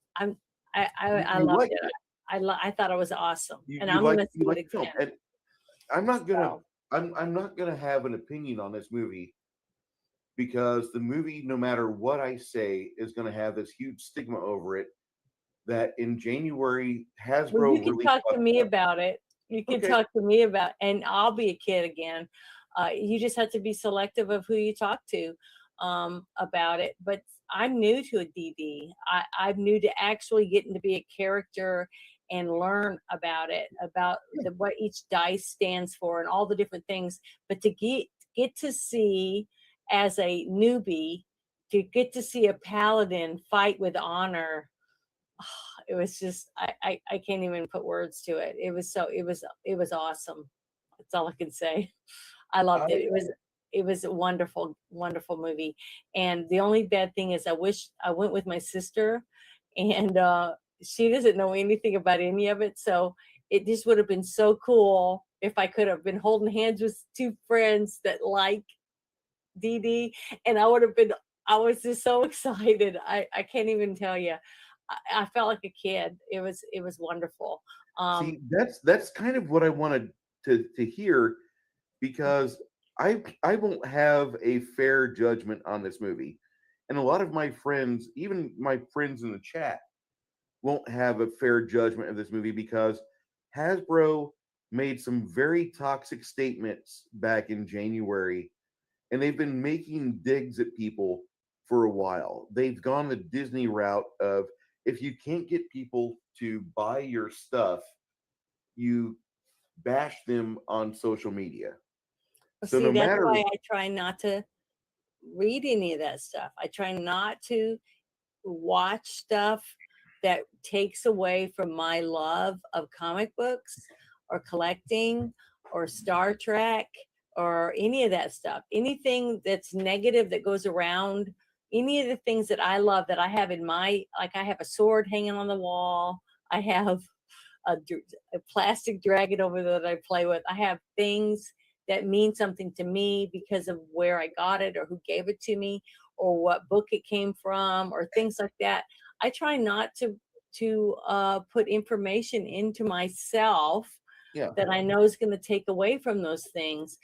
it. I thought it was awesome, and I'm going to see it again. And I'm not gonna have an opinion on this movie because the movie, no matter what I say, is going to have this huge stigma over it. That in January, Hasbro Well, you can really talk to fucked me up. about it. You can Okay. talk to me about, and I'll be a kid again. You just have to be selective of who you talk to about it. But I'm new to a DD. I'm new to actually getting to be a character and learn about it, about what each dice stands for and all the different things. But to get to see as a newbie, to get to see a paladin fight with honor, it was just I can't even put words to it. It was awesome. That's all I can say. I loved it. It was a wonderful, wonderful movie. And the only bad thing is I wish I went with my sister, and she doesn't know anything about any of it. So it just would have been so cool if I could have been holding hands with two friends that like DD, and I was just so excited. I can't even tell you. I felt like a kid. It was wonderful. See, that's kind of what I wanted to hear, because I won't have a fair judgment on this movie, and a lot of my friends, even my friends in the chat, won't have a fair judgment of this movie because Hasbro made some very toxic statements back in January, and they've been making digs at people for a while. They've gone the Disney route of, if you can't get people to buy your stuff, you bash them on social media. So See, no that's matter, why I try not to read any of that stuff. I try not to watch stuff that takes away from my love of comic books or collecting or Star Trek or any of that stuff. Anything that's negative that goes around, any of the things that I love that I have in my, like I have a sword hanging on the wall. I have a plastic dragon over there that I play with. I have things that mean something to me because of where I got it or who gave it to me or what book it came from or things like that. I try not to put information into myself yeah, that I know is going to take away from those things,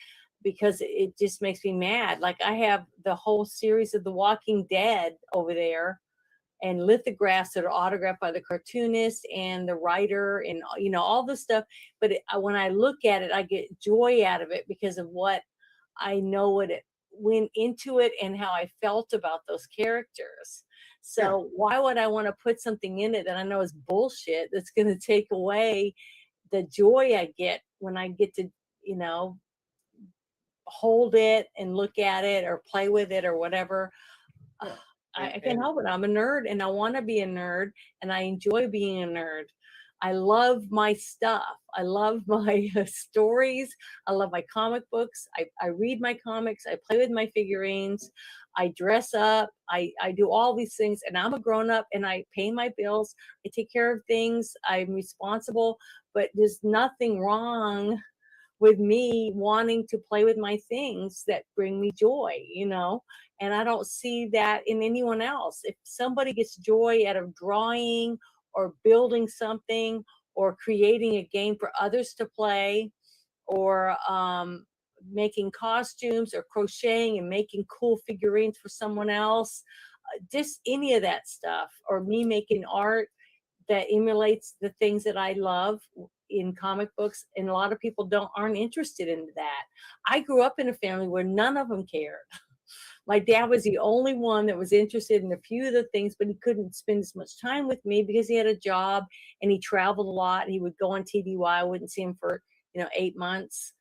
because it just makes me mad. Like I have the whole series of The Walking Dead over there, and lithographs that are autographed by the cartoonist and the writer, and all the stuff. But when I look at it, I get joy out of it because of what I know, what it went into it and how I felt about those characters. So why would I want to put something in it that I know is bullshit, that's going to take away the joy I get when I get to hold it and look at it or play with it or whatever. I can't help it. I'm a nerd and I want to be a nerd, and I enjoy being a nerd. I love my stuff. I love my stories. I love my comic books. I read my comics. I play with my figurines. I dress up. I do all these things, and I'm a grown up and I pay my bills. I take care of things. I'm responsible, but there's nothing wrong with me wanting to play with my things that bring me joy. And I don't see that in anyone else. If somebody gets joy out of drawing or building something or creating a game for others to play, or making costumes or crocheting and making cool figurines for someone else, just any of that stuff, or me making art that emulates the things that I love in comic books, and a lot of people aren't interested in that. I grew up in a family where none of them cared. My dad was the only one that was interested in a few of the things, but he couldn't spend as much time with me because he had a job and he traveled a lot. He would go on TDY. I wouldn't see him for 8 months.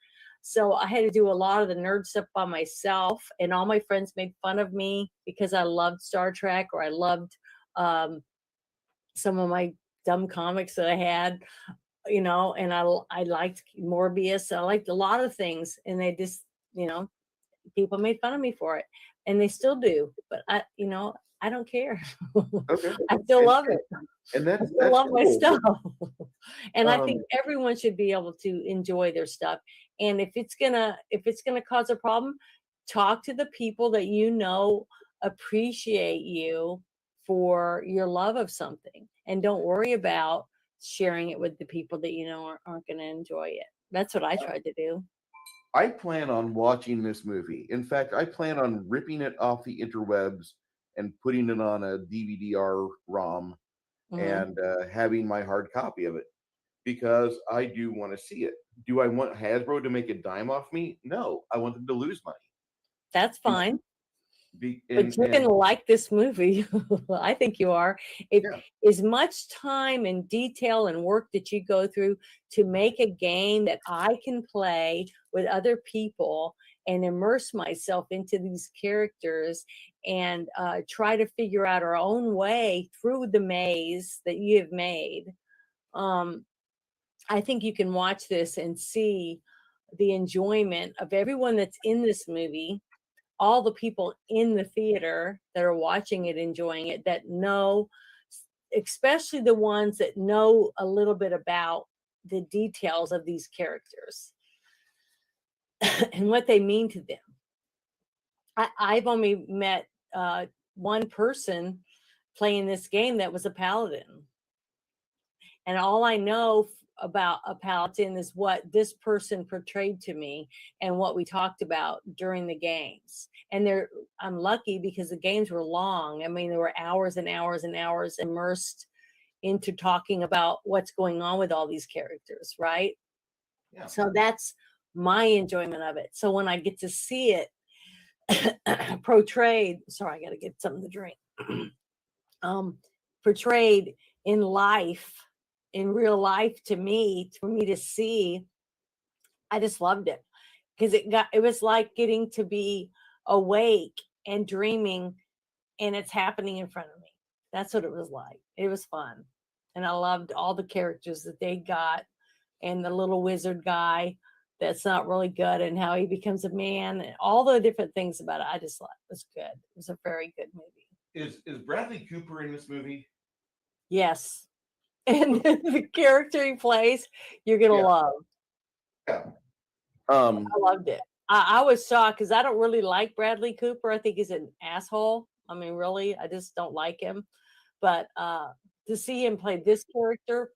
So I had to do a lot of the nerd stuff by myself, and all my friends made fun of me because I loved Star Trek, or I loved some of my dumb comics that I had, and I liked Morbius. I liked a lot of things, and they just, people made fun of me for it, and they still do. But I don't care. okay, I still love it. and I that's still love my cool. stuff. And I think everyone should be able to enjoy their stuff. And if it's gonna cause a problem, talk to the people that appreciate you for your love of something, and don't worry about sharing it with the people that aren't going to enjoy it. That's what I tried to do. I plan on watching this movie. In fact, I plan on ripping it off the interwebs and putting it on a DVD-R ROM and having my hard copy of it because I do want to see it. Do I want Hasbro to make a dime off me? No, I want them to lose money. That's fine. But you're And going to like this movie. I think you are. If Yeah. as much time and detail and work that you go through to make a game that I can play with other people and immerse myself into these characters and try to figure out our own way through the maze that you have made, I think you can watch this and see the enjoyment of everyone that's in this movie, all the people in the theater that are watching it, enjoying it, that know, especially the ones that know a little bit about the details of these characters and what they mean to them. I've only met one person playing this game that was a paladin. And all I know about a paladin is what this person portrayed to me and what we talked about during the games. And I'm lucky because the games were long. I mean, there were hours and hours and hours immersed into talking about what's going on with all these characters, right? Yeah. So that's my enjoyment of it. So when I get to see it portrayed, sorry, I got to get something to drink. Portrayed in life, in real life for me to see, I just loved it because it was like getting to be awake and dreaming and it's happening in front of me. That's what it was like. It was fun. And I loved all the characters that they got and the little wizard guy that's not really good and how he becomes a man and all the different things about it. I just thought it was good. It was a very good movie. Is Bradley Cooper in this movie? Yes. And the character he plays, you're going to love. Yeah. I loved it. I was shocked because I don't really like Bradley Cooper. I think he's an asshole. I mean, really, I just don't like him. But to see him play this character,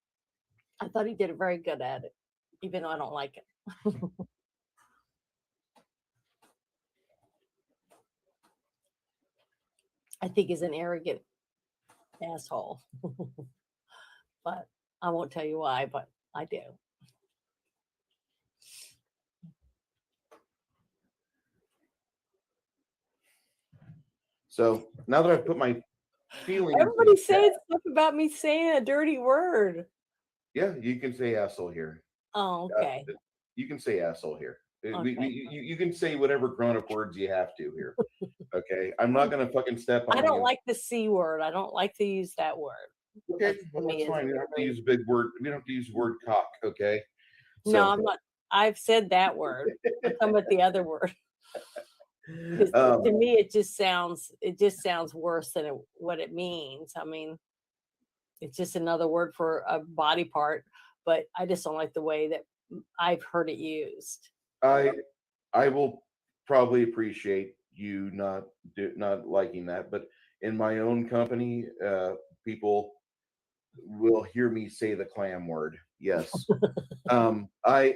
I thought he did very good at it, even though I don't like him. I think he's an arrogant asshole. But I won't tell you why, but I do. So now that I've put my feelings, Everybody said stuff about me saying a dirty word. Yeah, you can say asshole here. Oh, okay. You can say asshole here. Okay. You can say whatever grown-up words you have to here. Okay, I'm not gonna fucking step on. I don't you. like the C word. I don't like to use that word. Okay, well, that's fine. You don't have to use a big word. You don't have to use the word cock. Okay. No, I'm not. I've said that word. I'm talking about the other word. To me, it just sounds worse than what it means. I mean, it's just another word for a body part, but I just don't like the way that I've heard it used. I will probably appreciate you not liking that, but in my own company, people will hear me say the clam word. Yes. I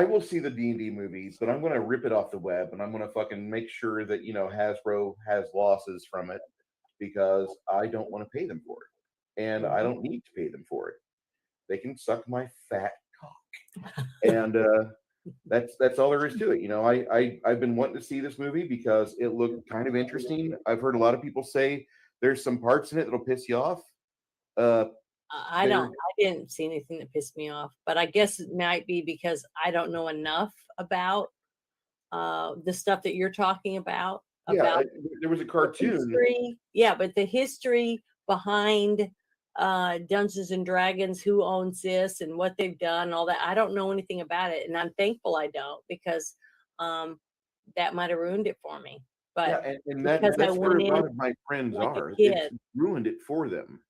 will see the D&D movies, but I'm going to rip it off the web and I'm going to fucking make sure that, Hasbro has losses from it because I don't want to pay them for it. And I don't need to pay them for it. They can suck my fat cock. And that's all there is to it. I've been wanting to see this movie because it looked kind of interesting. I've heard a lot of people say there's some parts in it that'll piss you off. I didn't see anything that pissed me off, but I guess it might be because I don't know enough about the stuff that you're talking about. Yeah, there was a cartoon. History, but the history behind Dungeons and Dragons, who owns this and what they've done, and all that. I don't know anything about it, and I'm thankful I don't because that might have ruined it for me. But yeah, and that's where a lot of my friends are. It's ruined it for them.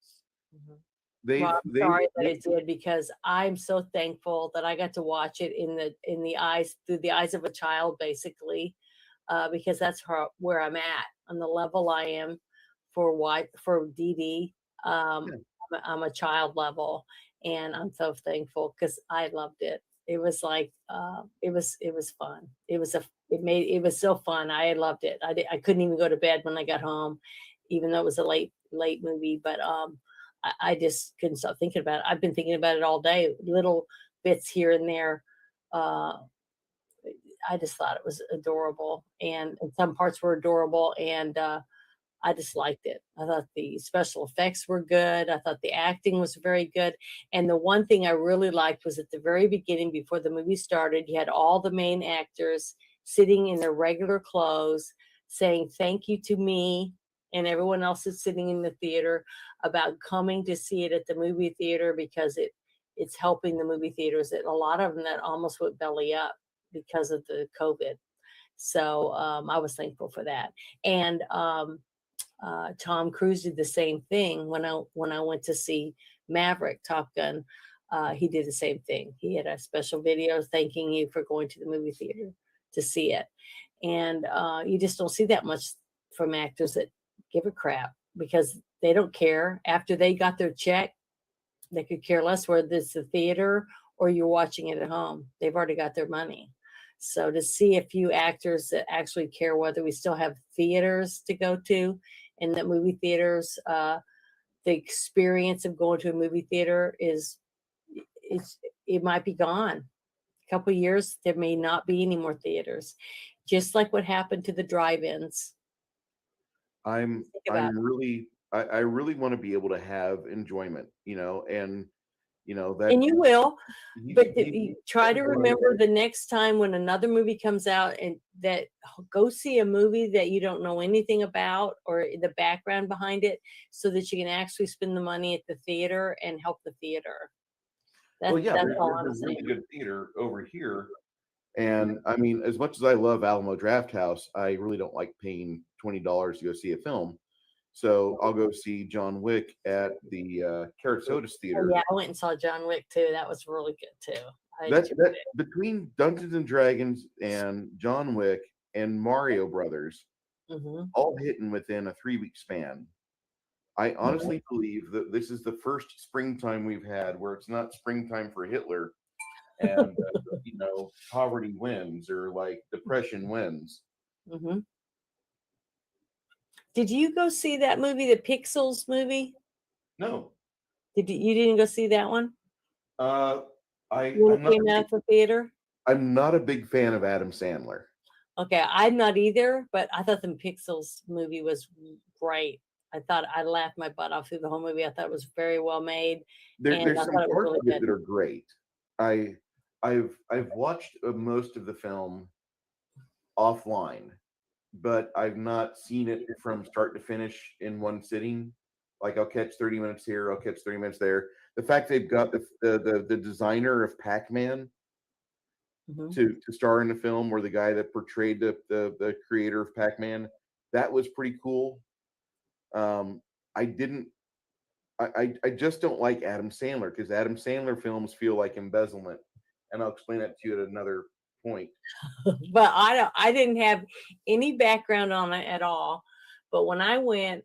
I'm sorry that it did because I'm so thankful that I got to watch it in the eyes through the eyes of a child, basically, because that's where I'm at on the level I am for DD. I'm a child level, and I'm so thankful because I loved it. It was like it was fun. It was so fun. I loved it. I couldn't even go to bed when I got home, even though it was a late movie. But I just couldn't stop thinking about it. I've been thinking about it all day, little bits here and there. I just thought it was adorable, and some parts were adorable, and I just liked it. I thought the special effects were good. I thought the acting was very good. And the one thing I really liked was at the very beginning, before the movie started, you had all the main actors sitting in their regular clothes saying thank you to me and everyone else is sitting in the theater about coming to see it at the movie theater, because it's helping the movie theaters. And a lot of them that almost went belly up because of the COVID. So I was thankful for that. And Tom Cruise did the same thing when I went to see Maverick, Top Gun. He did the same thing. He had a special video thanking you for going to the movie theater to see it. And you just don't see that much from actors that give a crap, because they don't care. After they got their check, they could care less whether it's the theater or you're watching it at home. They've already got their money. So to see a few actors that actually care whether we still have theaters to go to, and that movie theaters, the experience of going to a movie theater it might be gone. A couple of years, there may not be any more theaters, just like what happened to the drive-ins. I really want to be able to have enjoyment, and that. And you will, but you try to remember the next time when another movie comes out, and that go see a movie that you don't know anything about or the background behind it, so that you can actually spend the money at the theater and help the theater. That's all I'm there's a saying. really good theater over here. And I mean, as much as I love Alamo Draft House, I really don't like paying $20 to go see a film. So I'll go see John Wick at the Carrot Sodas Theater. Yeah, I went and saw John Wick too. That was really good too. That between Dungeons and Dragons and John Wick and Mario Brothers, all hitting within a 3-week span. I honestly believe that this is the first springtime we've had where it's not springtime for Hitler, and poverty wins, or like depression wins. Did you go see that movie, the Pixels movie? No. You didn't go see that one? When it came out of the theater? I'm not a big fan of Adam Sandler. Okay, I'm not either, but I thought the Pixels movie was great. I thought I laughed my butt off through the whole movie. I thought it was very well made. There's some parts of it that are great. I've watched most of the film offline, but I've not seen it from start to finish in one sitting. Like, I'll catch 30 minutes here, I'll catch 30 minutes there. The fact they've got the designer of Pac-Man to star in the film, or the guy that portrayed the creator of Pac-Man, that was pretty cool. I just don't like Adam Sandler, because Adam Sandler films feel like embezzlement, and I'll explain that to you at another point. But I didn't have any background on it at all. But when I went,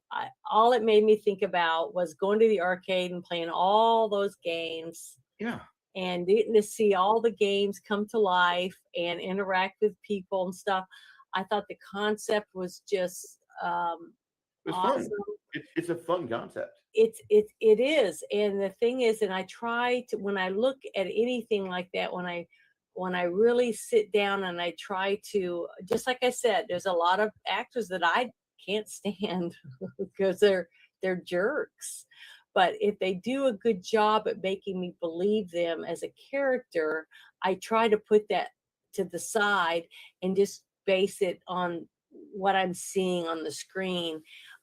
all it made me think about was going to the arcade and playing all those games. Yeah. And getting to see all the games come to life and interact with people and stuff. I thought the concept was just It's awesome. fun. It's a fun concept. It is. And the thing is, and I try to, when I look at anything like that, when I really sit down and I try to, just like I said, there's a lot of actors that I can't stand because they're jerks. But if they do a good job at making me believe them as a character, I try to put that to the side and just base it on what I'm seeing on the screen,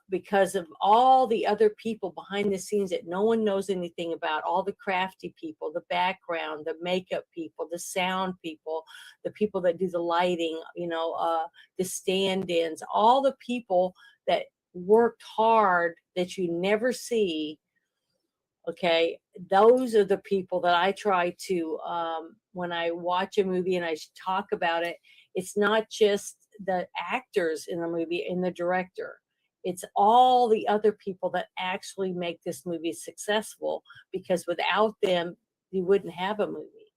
because of all the other people behind the scenes that no one knows anything about, all the crafty people, the background, the makeup people, the sound people, the people that do the lighting, the stand-ins, all the people that worked hard that you never see. Okay, those are the people that I try to, when I watch a movie and I talk about it, it's not just the actors in the movie and the director. It's all the other people that actually make this movie successful, because without them, you wouldn't have a movie.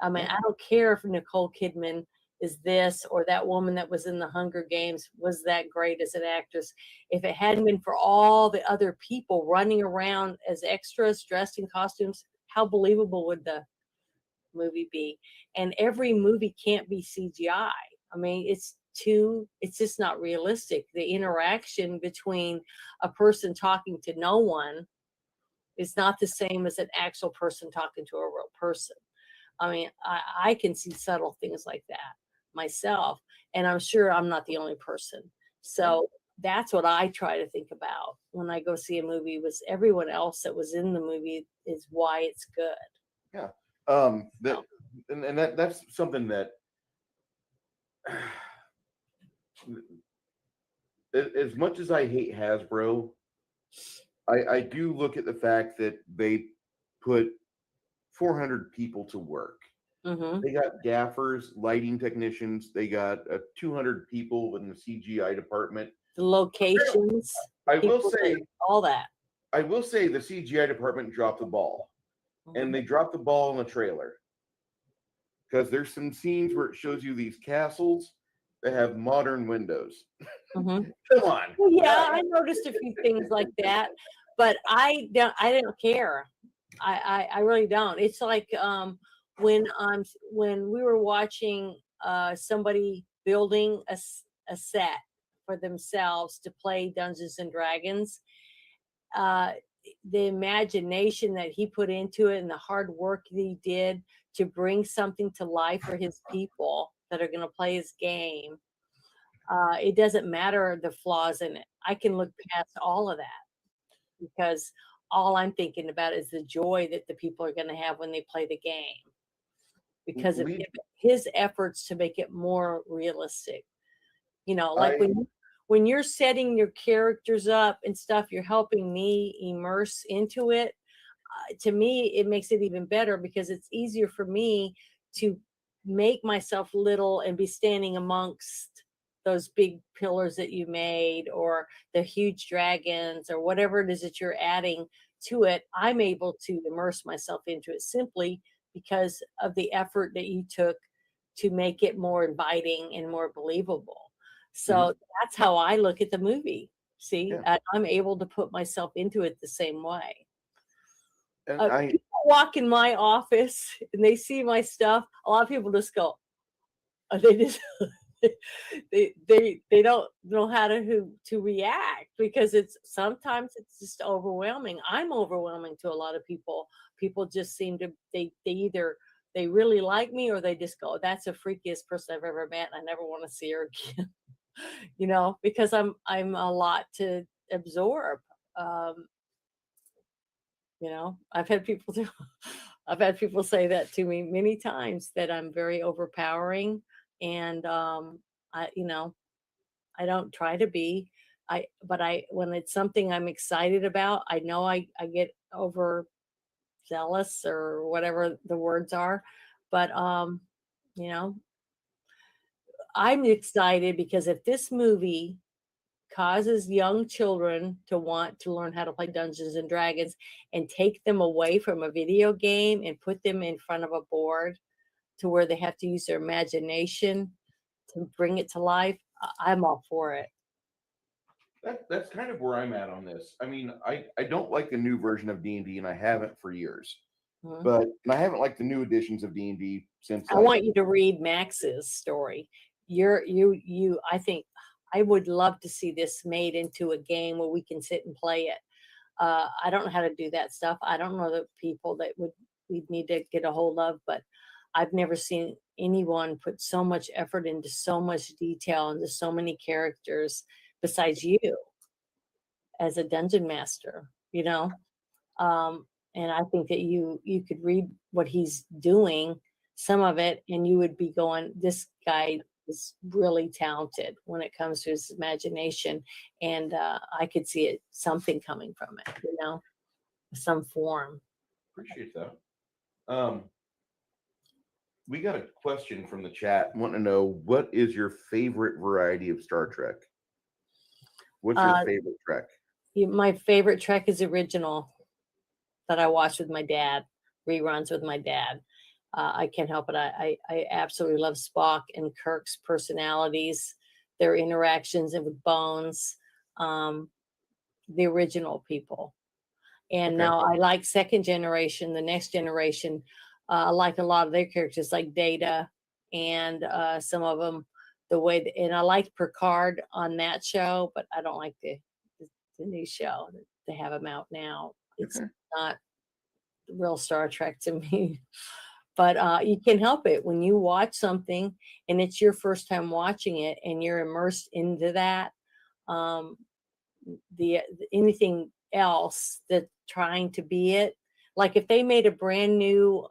I mean, I don't care if Nicole Kidman is this or that woman that was in the Hunger Games was that great as an actress. If it hadn't been for all the other people running around as extras dressed in costumes, how believable would the movie be? And every movie can't be CGI. I mean, it's just not realistic. The interaction between a person talking to no one is not the same as an actual person talking to a real person. I mean, I can see subtle things like that myself, and I'm sure I'm not the only person. So that's what I try to think about when I go see a movie, was everyone else that was in the movie is why it's good. Yeah. That's something that as much as I hate Hasbro, I do look at the fact that they put 400 people to work. Mm-hmm. They got gaffers, lighting technicians. They got 200 people in the CGI department. The locations. I will say all that. I will say the CGI department dropped the ball, and they dropped the ball in the trailer, because there's some scenes where it shows you these castles that have modern windows. Mm-hmm. Come on. Well, yeah, I noticed a few things like that, but I don't care. I really don't. It's like when we were watching somebody building a set for themselves to play Dungeons and Dragons. The imagination that he put into it and the hard work that he did to bring something to life for his people that are going to play his game. It doesn't matter the flaws in it. I can look past all of that, because all I'm thinking about is the joy that the people are going to have when they play the game, because of his efforts to make it more realistic. You know, like when you're setting your characters up and stuff, you're helping me immerse into it. To me, it makes it even better, because it's easier for me to make myself little and be standing amongst those big pillars that you made, or the huge dragons, or whatever it is that you're adding to it. I'm able to immerse myself into it simply because of the effort that you took to make it more inviting and more believable. So that's how I look at the movie. See, I'm able to put myself into it the same way. People walk in my office and they see my stuff. A lot of people just go, they just they don't know how to react, because sometimes it's just overwhelming. I'm overwhelming to a lot of people. People just seem to they either they really like me, or they just go, that's the freakiest person I've ever met, and I never want to see her again. You know, because I'm a lot to absorb. You know, I've had people say that to me many times, that I'm very overpowering, and I don't try to be. But when it's something I'm excited about, I know I get over zealous, or whatever the words are. But you know, I'm excited because if this movie causes young children to want to learn how to play Dungeons and Dragons, and take them away from a video game and put them in front of a board to where they have to use their imagination to bring it to life, I'm all for it. That's kind of where I'm at on this. I mean, I don't like the new version of D&D, and I haven't for years. And I haven't liked the new editions of D&D since. I want you to read Max's story. I think I would love to see this made into a game where we can sit and play it. I don't know how to do that stuff. I don't know the people that we'd need to get a hold of, but I've never seen anyone put so much effort into so much detail, into so many characters besides you as a dungeon master, you know? And I think that you could read what he's doing, some of it, and you would be going, this guy is really talented when it comes to his imagination. And I could see something coming from it, you know, some form. Appreciate that. We got a question from the chat. Want to know, what is your favorite variety of Star Trek? What's your favorite Trek? My favorite Trek is original, that I watched with my dad, reruns with my dad. I can't help it. I absolutely love Spock and Kirk's personalities, their interactions and with Bones, the original people. And Okay. now I like second generation, the next generation. I like a lot of their characters, like Data, and some of them the way. And I liked Picard on that show, but I don't like the new show that they have them out now. It's Okay. not real Star Trek to me. But you can't help it when you watch something and it's your first time watching it and you're immersed into that. Um, the anything else that trying to be it, like if they made a brand new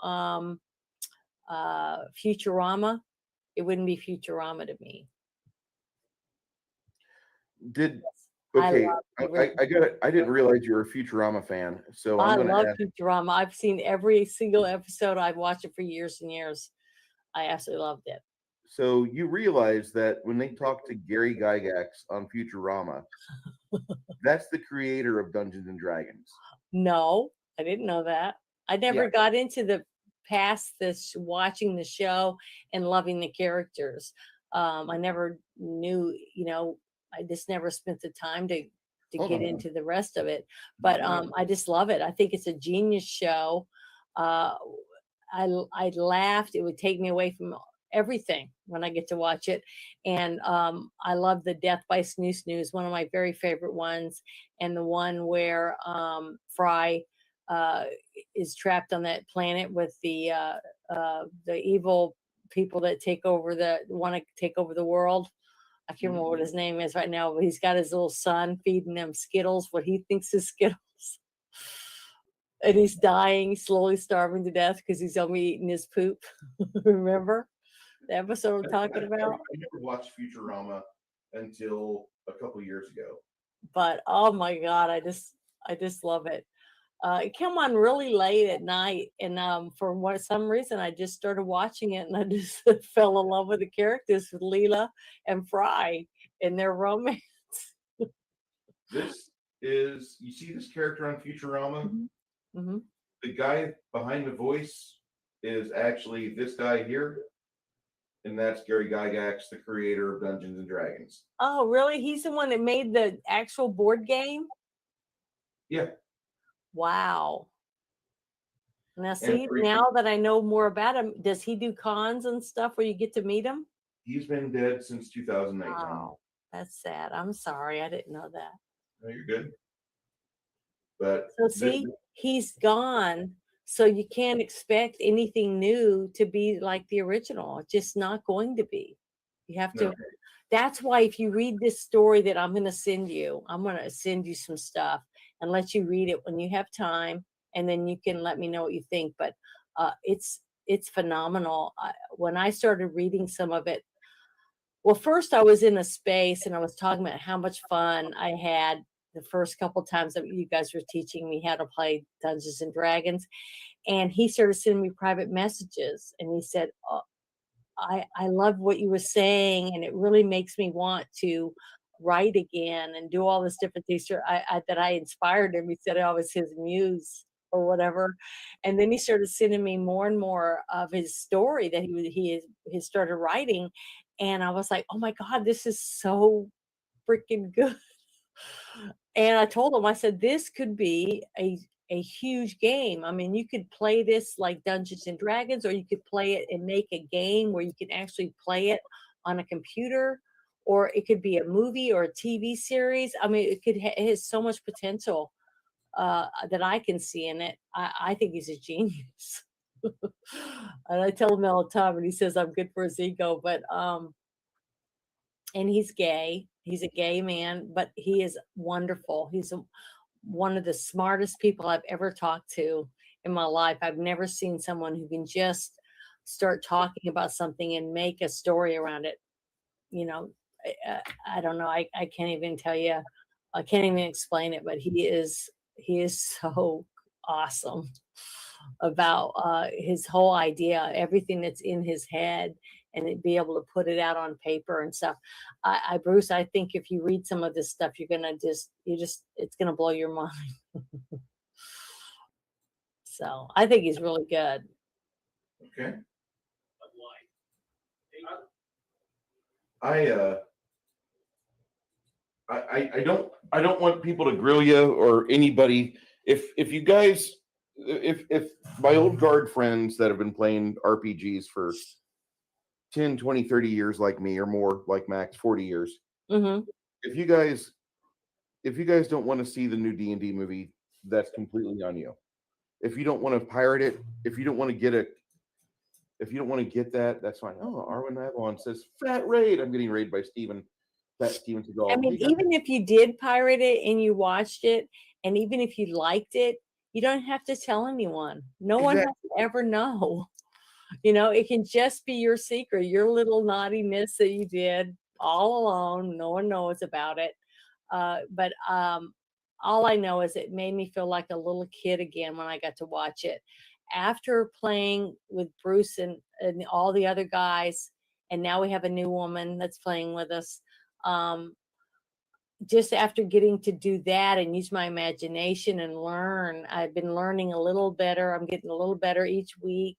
Futurama, it wouldn't be Futurama to me. Did I okay. love the original. I got it. I didn't realize you were a Futurama fan. So I I'm gonna love ask. Futurama. I've seen every single episode. I've watched it for years and years. I absolutely loved it. So you realize that when they talk to Gary Gygax on Futurama, that's the creator of Dungeons and Dragons. No, I didn't know that. I never Yeah. got into the past this watching the show and loving the characters. I never knew, I just never spent the time to Hold get on. into the rest of it. But I just love it. I think it's a genius show. I laughed. It would take me away from everything when I get to watch it. And I love the Death by Snoo Snooze, one of my very favorite ones, and the one where Fry is trapped on that planet with the evil people that want to take over the world. I can't remember what his name is right now, but he's got his little son feeding them Skittles, what he thinks is Skittles. And he's dying, slowly starving to death because he's only eating his poop. Remember the episode I'm talking about? I never watched Futurama until a couple years ago. But oh my God, I just love it. It came on really late at night, and for some reason, I just started watching it, and I just fell in love with the characters, with Leela and Fry and their romance. This is, you see this character on Futurama? Mm-hmm. The guy behind the voice is actually this guy here, and that's Gary Gygax, the creator of Dungeons and Dragons. Oh, really? He's the one that made the actual board game? Yeah. Wow. Now, see, now that I know more about him, does he do cons and stuff where you get to meet him? He's been dead since 2008. Oh, that's sad. I'm sorry. I didn't know that. No, you're good. But so see, he's gone. So you can't expect anything new to be like the original. It's just not going to be. You have to. No. That's why if you read this story that I'm going to send you some stuff and let you read it when you have time, and then you can let me know what you think. But it's phenomenal. When I started reading some of it, well, first I was in a space and I was talking about how much fun I had the first couple times that you guys were teaching me how to play Dungeons and Dragons. And he started sending me private messages, and he said, oh, I love what you were saying, and it really makes me want to write again and do all this different things that I inspired him. He said I was his muse or whatever. And then he started sending me more and more of his story that he started writing. And I was like, oh my God, this is so freaking good. And I told him, I said, this could be a huge game. I mean, you could play this like Dungeons and Dragons, or you could play it and make a game where you can actually play it on a computer, or it could be a movie or a TV series. I mean, it has so much potential that I can see in it. I think he's a genius. And I tell him all the time, and he says I'm good for his ego, but and he's gay. He's a gay man, but he is wonderful. He's one of the smartest people I've ever talked to in my life. I've never seen someone who can just start talking about something and make a story around it. You know, I don't know. I can't even tell you. I can't even explain it, but he is so awesome about his whole idea, everything that's in his head, and be able to put it out on paper and stuff. Bruce, I think if you read some of this stuff, you're gonna it's gonna blow your mind. So I think he's really good. Okay. I don't want people to grill you or anybody. If you guys, if my old guard friends that have been playing RPGs for 10, 20, 30 years like me, or more, like Max, 40 years, Mm-hmm. if you guys don't want to see the new D&D movie, that's completely on you. If you don't want to pirate it, if you don't want to get that, that's fine. Oh, Arwen Avalon says fat raid. I'm getting raided by Steven Seagal. I mean, Hey, guys. even if you did pirate it and you watched it, and even if you liked it, you don't have to tell anyone. No one has to ever know. You know, it can just be your secret, your little naughtiness that you did all alone. No one knows about it. But all I know is it made me feel like a little kid again when I got to watch it. After playing with Bruce and all the other guys, and now we have a new woman that's playing with us. Just after getting to do that and use my imagination and learn, I've been learning a little better. I'm getting a little better each week.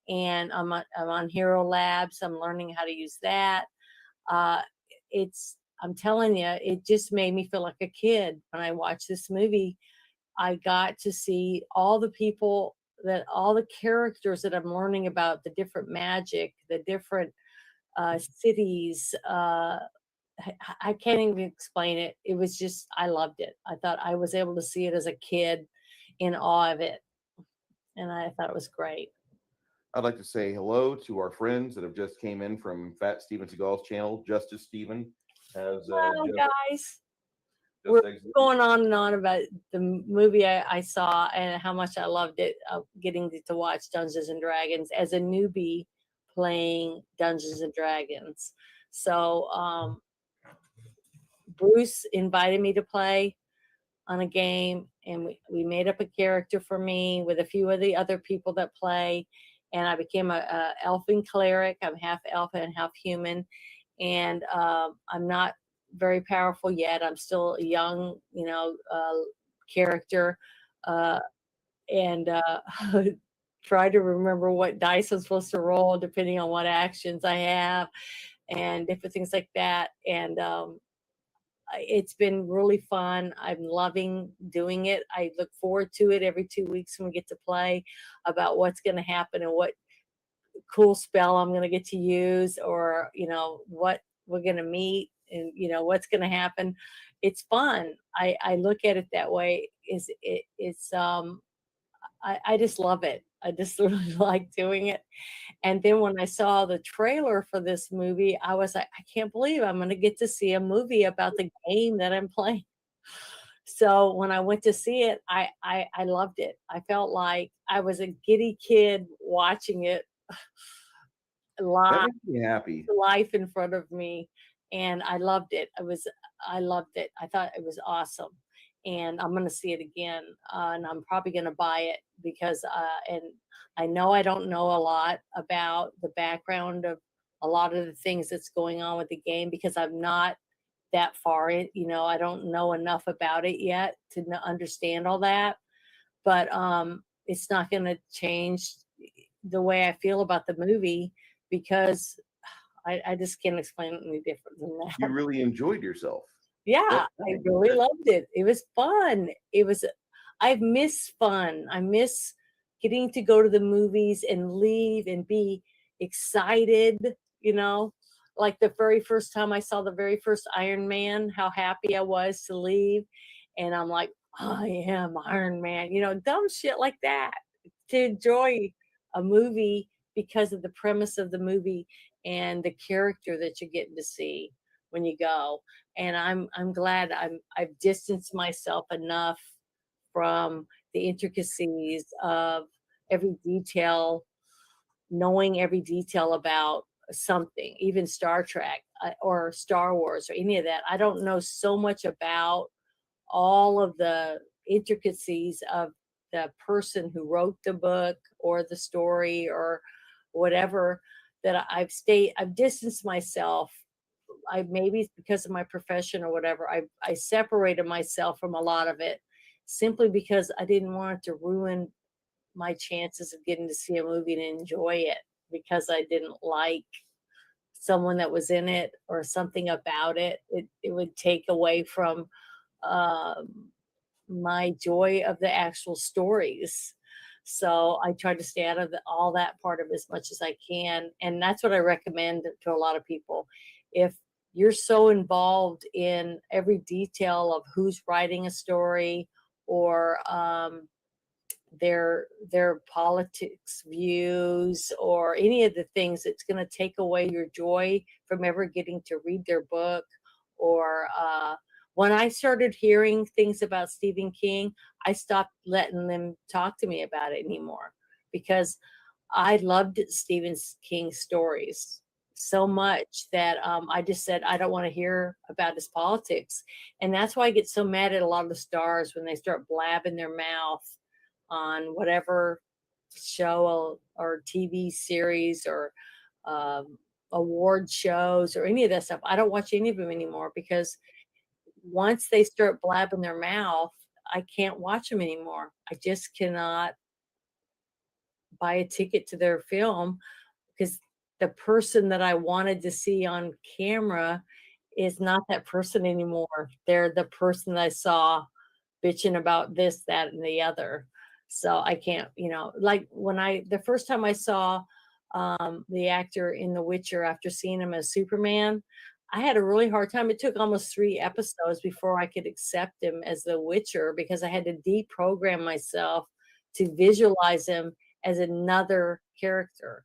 And I'm on Hero Labs. I'm learning how to use that. I'm telling you, it just made me feel like a kid when I watched this movie. I got to see all the people all the characters that I'm learning about, the different magic, the different cities. I can't even explain it. It was just, I loved it. I thought I was able to see it as a kid in awe of it. And I thought it was great. I'd like to say hello to our friends that have just came in from Fat Steven Seagal's channel. Justice Steven has Well, just guys, we're exited. going on and on about the movie I saw and how much I loved it, getting to watch Dungeons and Dragons as a newbie playing Dungeons and Dragons. So Bruce invited me to play on a game, and we made up a character for me with a few of the other people that play, and I became a elfin cleric. I'm half elf and half human, and I'm not very powerful yet. I'm still a young, character, and try to remember what dice I'm supposed to roll depending on what actions I have, and different things like that. And it's been really fun. I'm loving doing it. I look forward to it every 2 weeks when we get to play about what's going to happen and what cool spell I'm going to get to use, or, what we're going to meet and, what's going to happen. It's fun. I look at it that way. I just love it. I just really like doing it. And then when I saw the trailer for this movie, I was like, I can't believe I'm going to get to see a movie about the game that I'm playing. So when I went to see it, I loved it. I felt like I was a giddy kid watching it live, That makes me happy. life in front of me. And I loved it. I loved it. I thought it was awesome. And I'm going to see it again. And I'm probably going to buy it because, and I know I don't know a lot about the background of a lot of the things that's going on with the game because I'm not that far in, I don't know enough about it yet to understand all that. But it's not going to change the way I feel about the movie because I just can't explain it any different than that. You really enjoyed yourself. Yeah, I really loved it. It was fun. I miss fun. I miss getting to go to the movies and leave and be excited, like the very first time I saw the very first Iron Man, how happy I was to leave. And I'm like, I am Iron Man, dumb shit like that. To enjoy a movie because of the premise of the movie and the character that you're getting to see when you go. And I'm glad I've distanced myself enough from the intricacies of every detail, knowing every detail about something, even Star Trek or Star Wars or any of that. I don't know so much about all of the intricacies of the person who wrote the book or the story or whatever that I've distanced myself. Maybe it's because of my profession or whatever. I separated myself from a lot of it simply because I didn't want it to ruin my chances of getting to see a movie and enjoy it because I didn't like someone that was in it or something about it. It would take away from um, my joy of the actual stories. So I try to stay out of all that part of it as much as I can. And that's what I recommend to a lot of people. If you're so involved in every detail of who's writing a story or their politics views or any of the things that's going to take away your joy from ever getting to read their book or when I started hearing things about Stephen King, I stopped letting them talk to me about it anymore because I loved Stephen King's stories so much that I just said, I don't want to hear about his politics. And that's why I get so mad at a lot of the stars when they start blabbing their mouth on whatever show or TV series or award shows or any of that stuff. I don't watch any of them anymore because once they start blabbing their mouth, I can't watch them anymore. I just cannot buy a ticket to their film because the person that I wanted to see on camera is not that person anymore. They're the person that I saw bitching about this, that, and the other. So I can't, like the first time I saw the actor in The Witcher after seeing him as Superman, I had a really hard time. It took almost 3 episodes before I could accept him as the Witcher because I had to deprogram myself to visualize him as another character.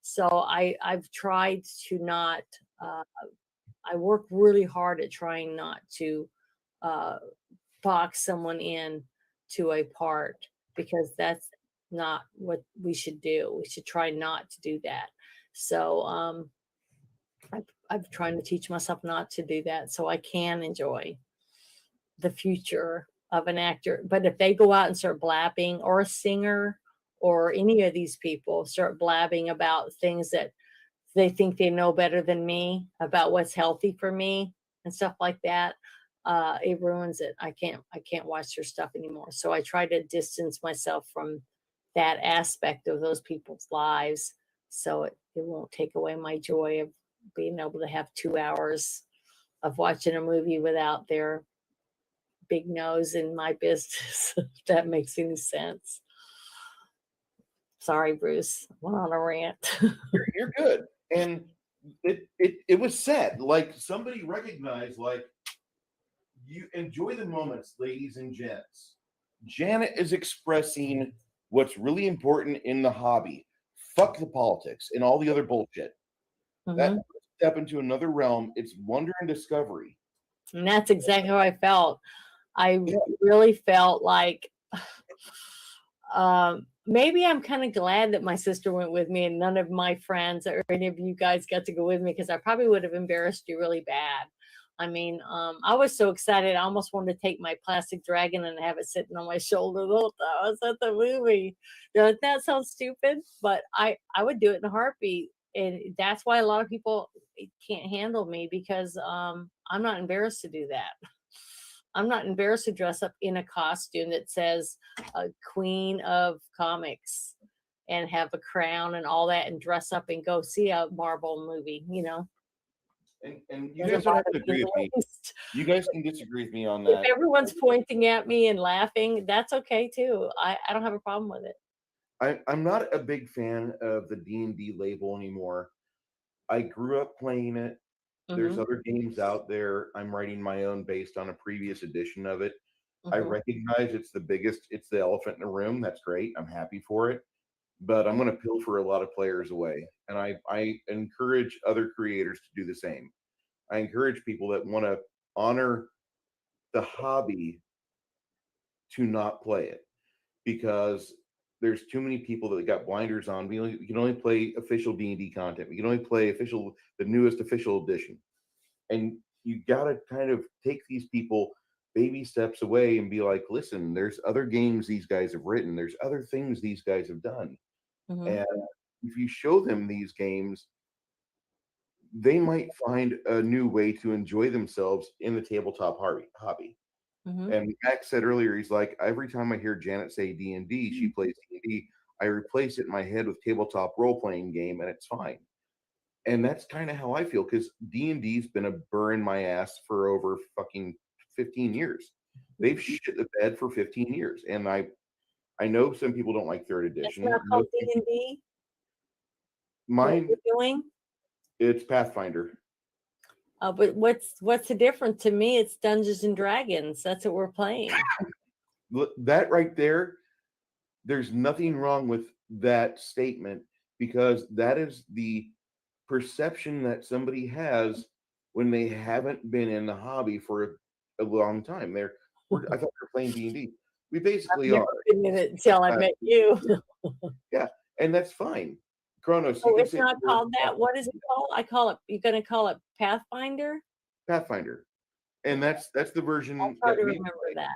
So I've tried to not, I work really hard at trying not to box someone in to a part because that's not what we should do. We should try not to do that. So I'm trying to teach myself not to do that so I can enjoy the future of an actor. But if they go out and start blabbing, or a singer or any of these people start blabbing about things that they think they know better than me about what's healthy for me and stuff like that, it ruins it. I can't watch their stuff anymore. So I try to distance myself from that aspect of those people's lives so it won't take away my joy of being able to have 2 hours of watching a movie without their big nose in my business, if that makes any sense. Sorry, Bruce. I went on a rant. You're good. And it was sad. Like somebody recognized, like, you enjoy the moments, ladies and gents. Janet is expressing what's really important in the hobby. Fuck the politics and all the other bullshit. That step into another realm. It's wonder and discovery. And that's exactly how I felt. I really felt like maybe I'm kind of glad that my sister went with me and none of my friends or any of you guys got to go with me because I probably would have embarrassed you really bad. I mean, I was so excited. I almost wanted to take my plastic dragon and have it sitting on my shoulder the whole time I was at the movie. That sounds stupid, but I would do it in a heartbeat. And that's why a lot of people can't handle me because I'm not embarrassed to do that. I'm not embarrassed to dress up in a costume that says Queen of Comics and have a crown and all that and dress up and go see a Marvel movie, And you guys don't have to agree with me. You guys can disagree with me on that. If everyone's pointing at me and laughing, that's okay too. I don't have a problem with it. I'm not a big fan of the D&D label anymore. I grew up playing it. There's other games out there. I'm writing my own based on a previous edition of it. I recognize it's the elephant in the room. That's great. I'm happy for it. But I'm going to pilfer a lot of players away. And I encourage other creators to do the same. I encourage people that want to honor the hobby to not play it because there's too many people that got blinders on. We can only play official D&D content. We can only play the newest official edition. And you got to kind of take these people baby steps away and be like, listen, there's other games these guys have written. There's other things these guys have done. And if you show them these games, they might find a new way to enjoy themselves in the tabletop hobby. Mhm. And Max said earlier, he's like, every time I hear Janet say D&D, she plays D&D, I replace it in my head with tabletop role-playing game, and it's fine. And that's kind of how I feel, because D&D's been a burr in my ass for over fucking 15 years. They've shit the bed for 15 years. And I know some people don't like third It's edition. not called D&D. What Mine, we're doing. it's Pathfinder. But what's the difference? To me, it's Dungeons and Dragons. That's what we're playing. Look, that right there, there's nothing wrong with that statement, because that is the perception that somebody has when they haven't been in the hobby for a long time. I thought we were playing D&D. We basically I've are. never been in it until I met you. Yeah, and that's fine. Kronos, Oh, it's not called that. What is it called? I call it. You're going to call it Pathfinder? Pathfinder, and that's the version I'll try that to we remember play. that.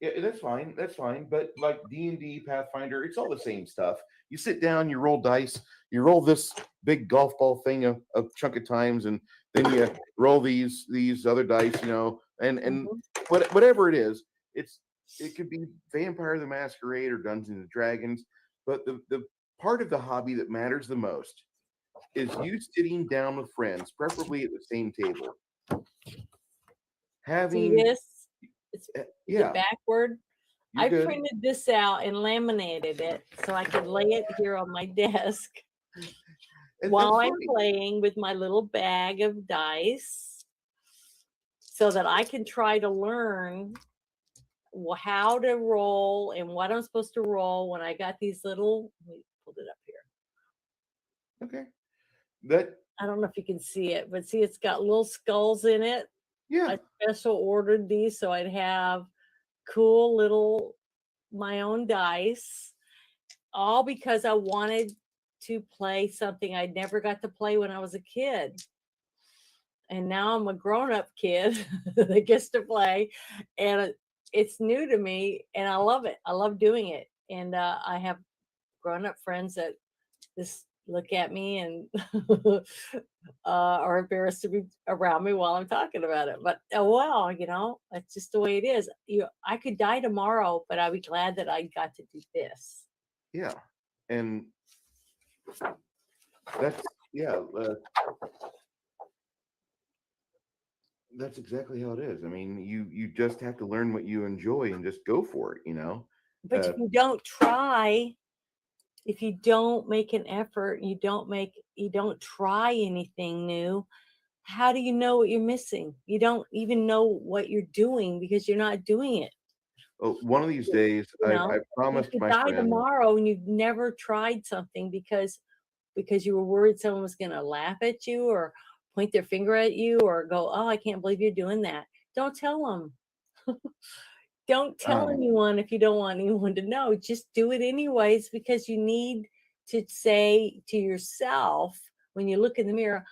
Yeah, that's fine. That's fine. But like D&D, Pathfinder, it's all the same stuff. You sit down, you roll dice, you roll this big golf ball thing a chunk of times, and then you roll these other dice, and whatever it is, it could be Vampire the Masquerade or Dungeons and Dragons. But the part of the hobby that matters the most is you sitting down with friends, preferably at the same table. See this? Is yeah, it backward? I good. printed this out and laminated it so I could lay it here on my desk while I'm playing with my little bag of dice, so that I can try to learn how to roll and what I'm supposed to roll when I got these little. Let me pull it up here. Okay. I don't know if you can see it, but see, it's got little skulls in it. Yeah. I special ordered these so I'd have cool little my own dice, all because I wanted to play something I never got to play when I was a kid. And now I'm a grown-up kid that gets to play, and it's new to me, and I love it. I love doing it. And I have grown-up friends that just look at me and are embarrassed to be around me while I'm talking about it. But that's just the way it is. I could die tomorrow, but I'd be glad that I got to do this. Yeah, and that's exactly how it is. I mean, you just have to learn what you enjoy and just go for it, But if you don't try, if you don't make an effort, you don't try anything new, how do you know what you're missing? You don't even know what you're doing because you're not doing it. Well, one of these days, I promised you could my die friend tomorrow and you've never tried something because you were worried someone was going to laugh at you or point their finger at you or go, "Oh, I can't believe you're doing that." Don't tell them. Don't tell anyone if you don't want anyone to know. Just do it anyways, because you need to say to yourself when you look in the mirror,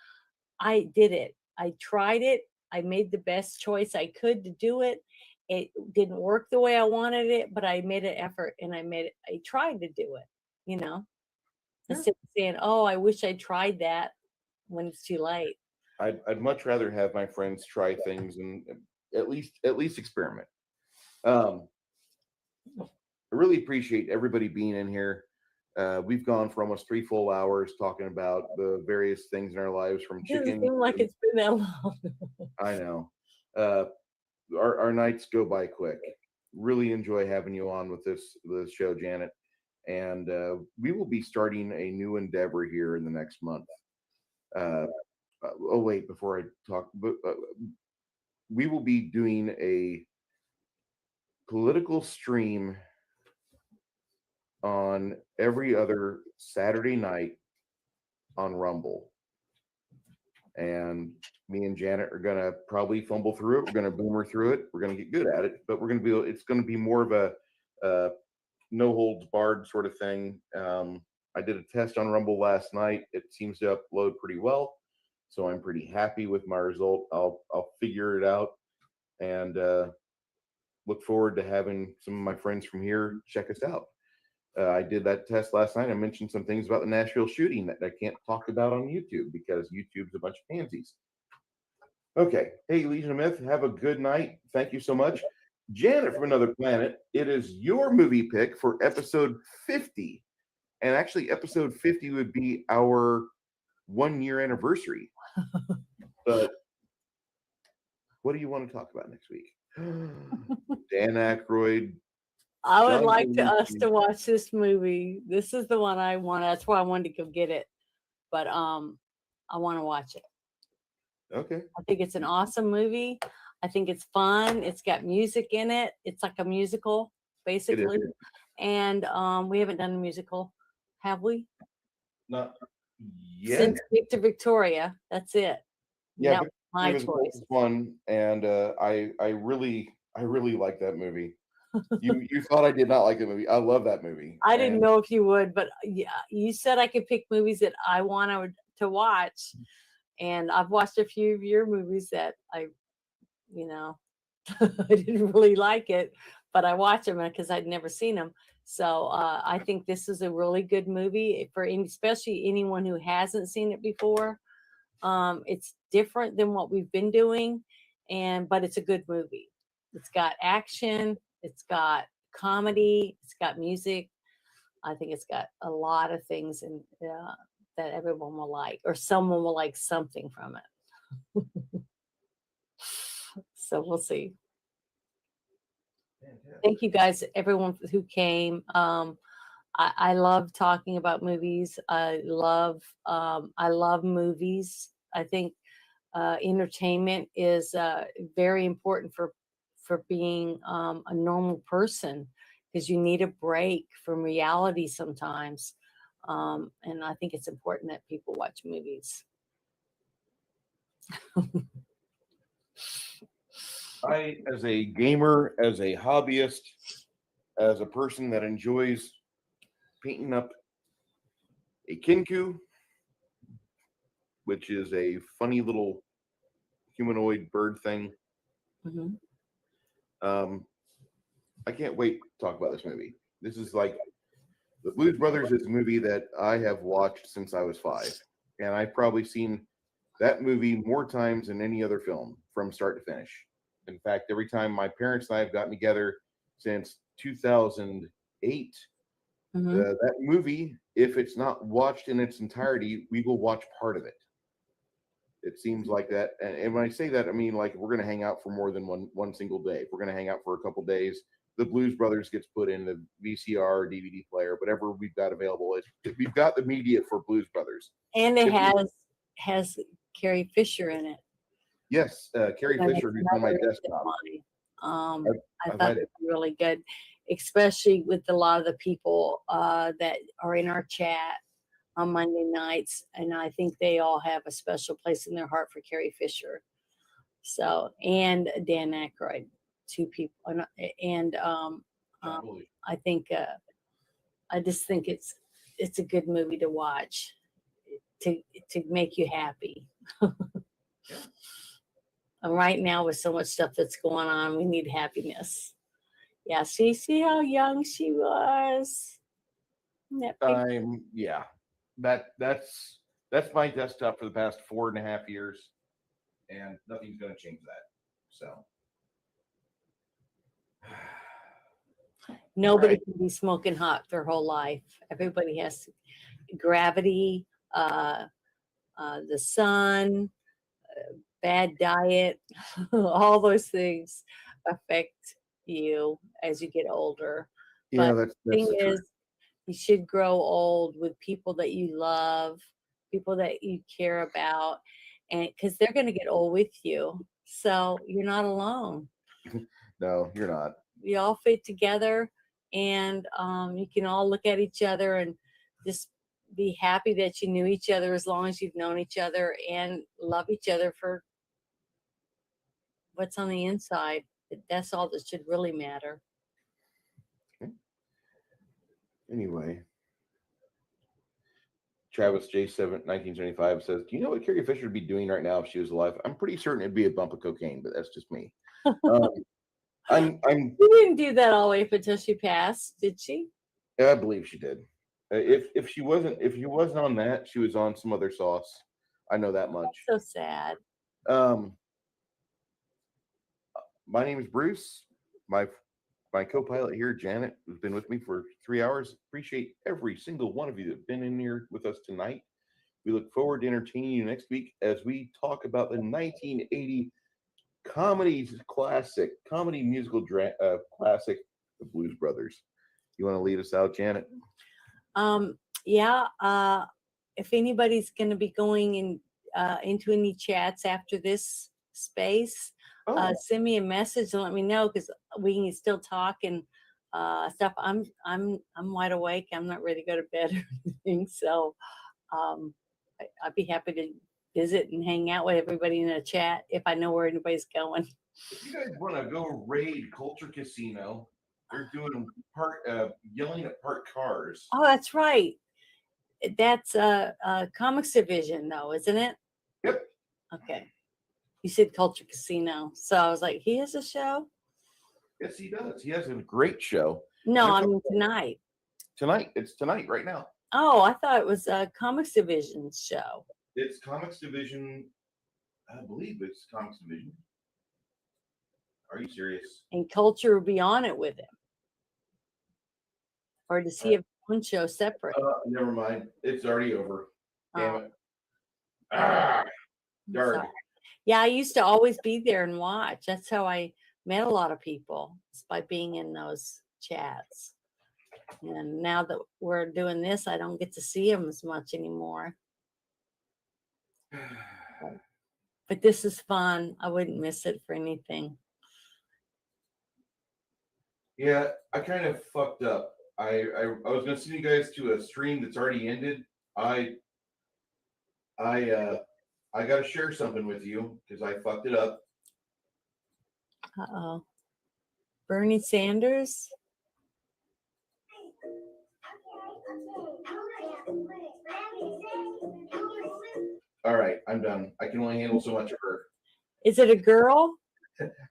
I did it. I tried it. I made the best choice I could to do it. It didn't work the way I wanted it, but I made an effort and I tried to do it, instead of saying, "Oh, I wish I tried that," when it's too late. I'd much rather have my friends try things and at least experiment. I really appreciate everybody being in here. We've gone for almost 3 full hours talking about the various things in our lives, from It chicken. doesn't seem like it's been that long. I know. Our nights go by quick. Really enjoy having you on with this show, Janet. And we will be starting a new endeavor here in the next month. Wait, before I talk, but we will be doing a political stream on every other Saturday night on Rumble. And me and Janet are gonna probably fumble through it. We're gonna boomer through it. We're gonna get good at it, but it's gonna be more of a no holds barred sort of thing. I did a test on Rumble last night. It seems to upload pretty well, so I'm pretty happy with my result. I'll figure it out, and look forward to having some of my friends from here check us out. I did that test last night. I mentioned some things about the Nashville shooting that I can't talk about on YouTube because YouTube's a bunch of pansies. Okay. Hey, Legion of Myth, have a good night. Thank you so much. Janet from Another Planet, it is your movie pick for episode 50. And actually, episode 50 would be our 1 year anniversary. But what do you want to talk about next week? Dan Aykroyd. I would John like us Belushi. to watch this movie. This is the one I want. That's why I wanted to go get it. But I want to watch it. Okay. I think it's an awesome movie. I think it's fun. It's got music in it. It's like a musical, basically. And we haven't done a musical, have we? Not yet. Since Victor Victoria. That's it. Yeah, That but was my it was choice. fun, and I really like that movie. You thought I did not like the movie. I love that movie. I didn't know if you would, but yeah, you said I could pick movies that I wanted to watch, and I've watched a few of your movies that I didn't really like it, but I watched them because I'd never seen them. So I think this is a really good movie for especially anyone who hasn't seen it before. It's different than what we've been doing, but it's a good movie. It's got action, it's got comedy, it's got music. I think it's got a lot of things that everyone will like, or someone will like something from it. So we'll see. Thank you guys, everyone who came. I love talking about movies. I love movies. I think entertainment is very important for being a normal person, because you need a break from reality sometimes. And I think it's important that people watch movies. I, as a gamer, as a hobbyist, as a person that enjoys painting up a kinku, which is a funny little humanoid bird thing. Mm-hmm. I can't wait to talk about this movie. This is like The Blues Brothers is a movie that I have watched since I was 5, and I've probably seen that movie more times than any other film from start to finish. In fact, every time my parents and I have gotten together since 2008, Mm-hmm. that movie, if it's not watched in its entirety, we will watch part of it. It seems like that. And when I say that, I mean, like, we're going to hang out for more than one single day. If we're going to hang out for a couple days, the Blues Brothers gets put in the VCR, DVD player, whatever we've got available. We've got the media for Blues Brothers. And it has Carrie Fisher in it. Yes, Carrie Fisher, who's on my desktop. I thought it was really good, especially with a lot of the people that are in our chat on Monday nights, and I think they all have a special place in their heart for Carrie Fisher. So, and Dan Aykroyd, two people, and I think I just think it's a good movie to watch to make you happy. And right now, with so much stuff that's going on, we need happiness. Yeah, see how young she was. Yeah, that's my desktop for the past 4.5 years, and nothing's going to change that. So nobody can be smoking hot their whole life. Everybody has gravity, the sun, bad diet, all those things affect you as you get older. Yeah, but the thing is, you should grow old with people that you love, people that you care about, and because they're going to get old with you, so you're not alone. No, you're not. We all fit together, and you can all look at each other and just be happy that you knew each other as long as you've known each other, and love each other for what's on the inside. That's all that should really matter. Okay. Anyway, Travis J7 1975 says, "Do you know what Carrie Fisher would be doing right now if she was alive?" I'm pretty certain it'd be a bump of cocaine, but that's just me. I'm. You didn't do that all the way up until she passed, did she? I believe she did. If she wasn't on that, she was on some other sauce. I know that much. That's so sad. My name is Bruce. My co-pilot here, Janet, who's been with me for 3 hours. Appreciate every single one of you that's been in here with us tonight. We look forward to entertaining you next week as we talk about the 1980 comedy musical classic, The Blues Brothers. You want to lead us out, Janet? If anybody's going to be going into any chats after this space, send me a message and let me know, because we can still talk and stuff. I'm wide awake. I'm not ready to go to bed or anything, so I'd be happy to visit and hang out with everybody in a chat if I know where anybody's going. If you guys want to go raid Culture Casino, they're doing yelling at parked cars. Oh, that's right. That's Comics Division, though, isn't it? Yep. Okay. You said Culture Casino, so I was like, he has a show? Yes, he does. He has a great show. No, I mean tonight. It's tonight, right now. Oh, I thought it was Comics Division's show. It's Comics Division. I believe it's Comics Division. Are you serious? And Culture will be on it with him. Or does he have one show separate? Never mind. It's already over. Damn it. I'm Darn. sorry. Yeah, I used to always be there and watch. That's how I met a lot of people, is by being in those chats. And now that we're doing this, I don't get to see them as much anymore. But this is fun. I wouldn't miss it for anything. Yeah, I kind of fucked up. I was gonna send you guys to a stream that's already ended. I gotta share something with you because I fucked it up. Uh-oh. Bernie Sanders? All right, I'm done. I can only handle so much of her. Is it a girl?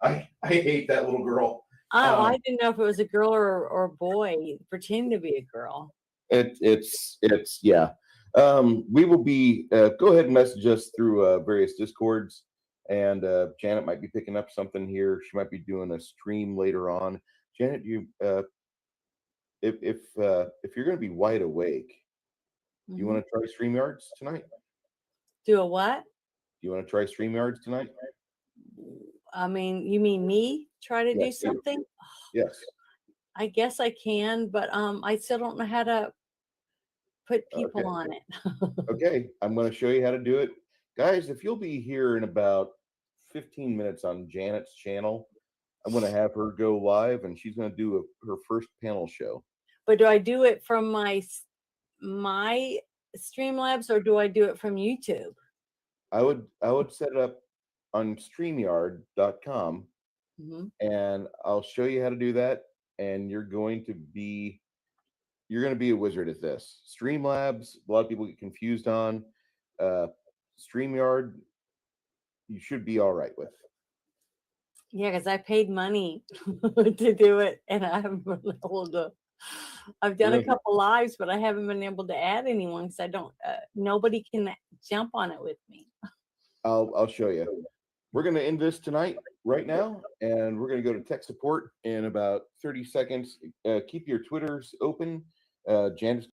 I hate that little girl. Oh, I didn't know if it was a girl or a boy. Pretend to be a girl. It's yeah. We will be go ahead and message us through various discords, and Janet might be picking up something here. She might be doing a stream later on. Janet, you if you're going to be wide awake, do you want to try StreamYards tonight? Do a what? Do you want to try StreamYards tonight? I mean, you mean me try to do something? Yes. I guess I can, but I still don't know how to put people on it. Okay, I'm going to show you how to do it. Guys, if you'll be here in about 15 minutes on Janet's channel, I'm going to have her go live, and she's going to do her first panel show. But do I do it from my Streamlabs, or do I do it from YouTube? I would set it up on StreamYard.com, and I'll show you how to do that. And you're going to be a wizard at this. Streamlabs, a lot of people get confused on. StreamYard, you should be all right with. Yeah, because I paid money to do it, and I haven't been able to. I've done a couple lives, but I haven't been able to add anyone because I don't. Nobody can jump on it with me. I'll show you. We're going to end this tonight, right now, and we're going to go to tech support in about 30 seconds. Keep your Twitters open. Janice.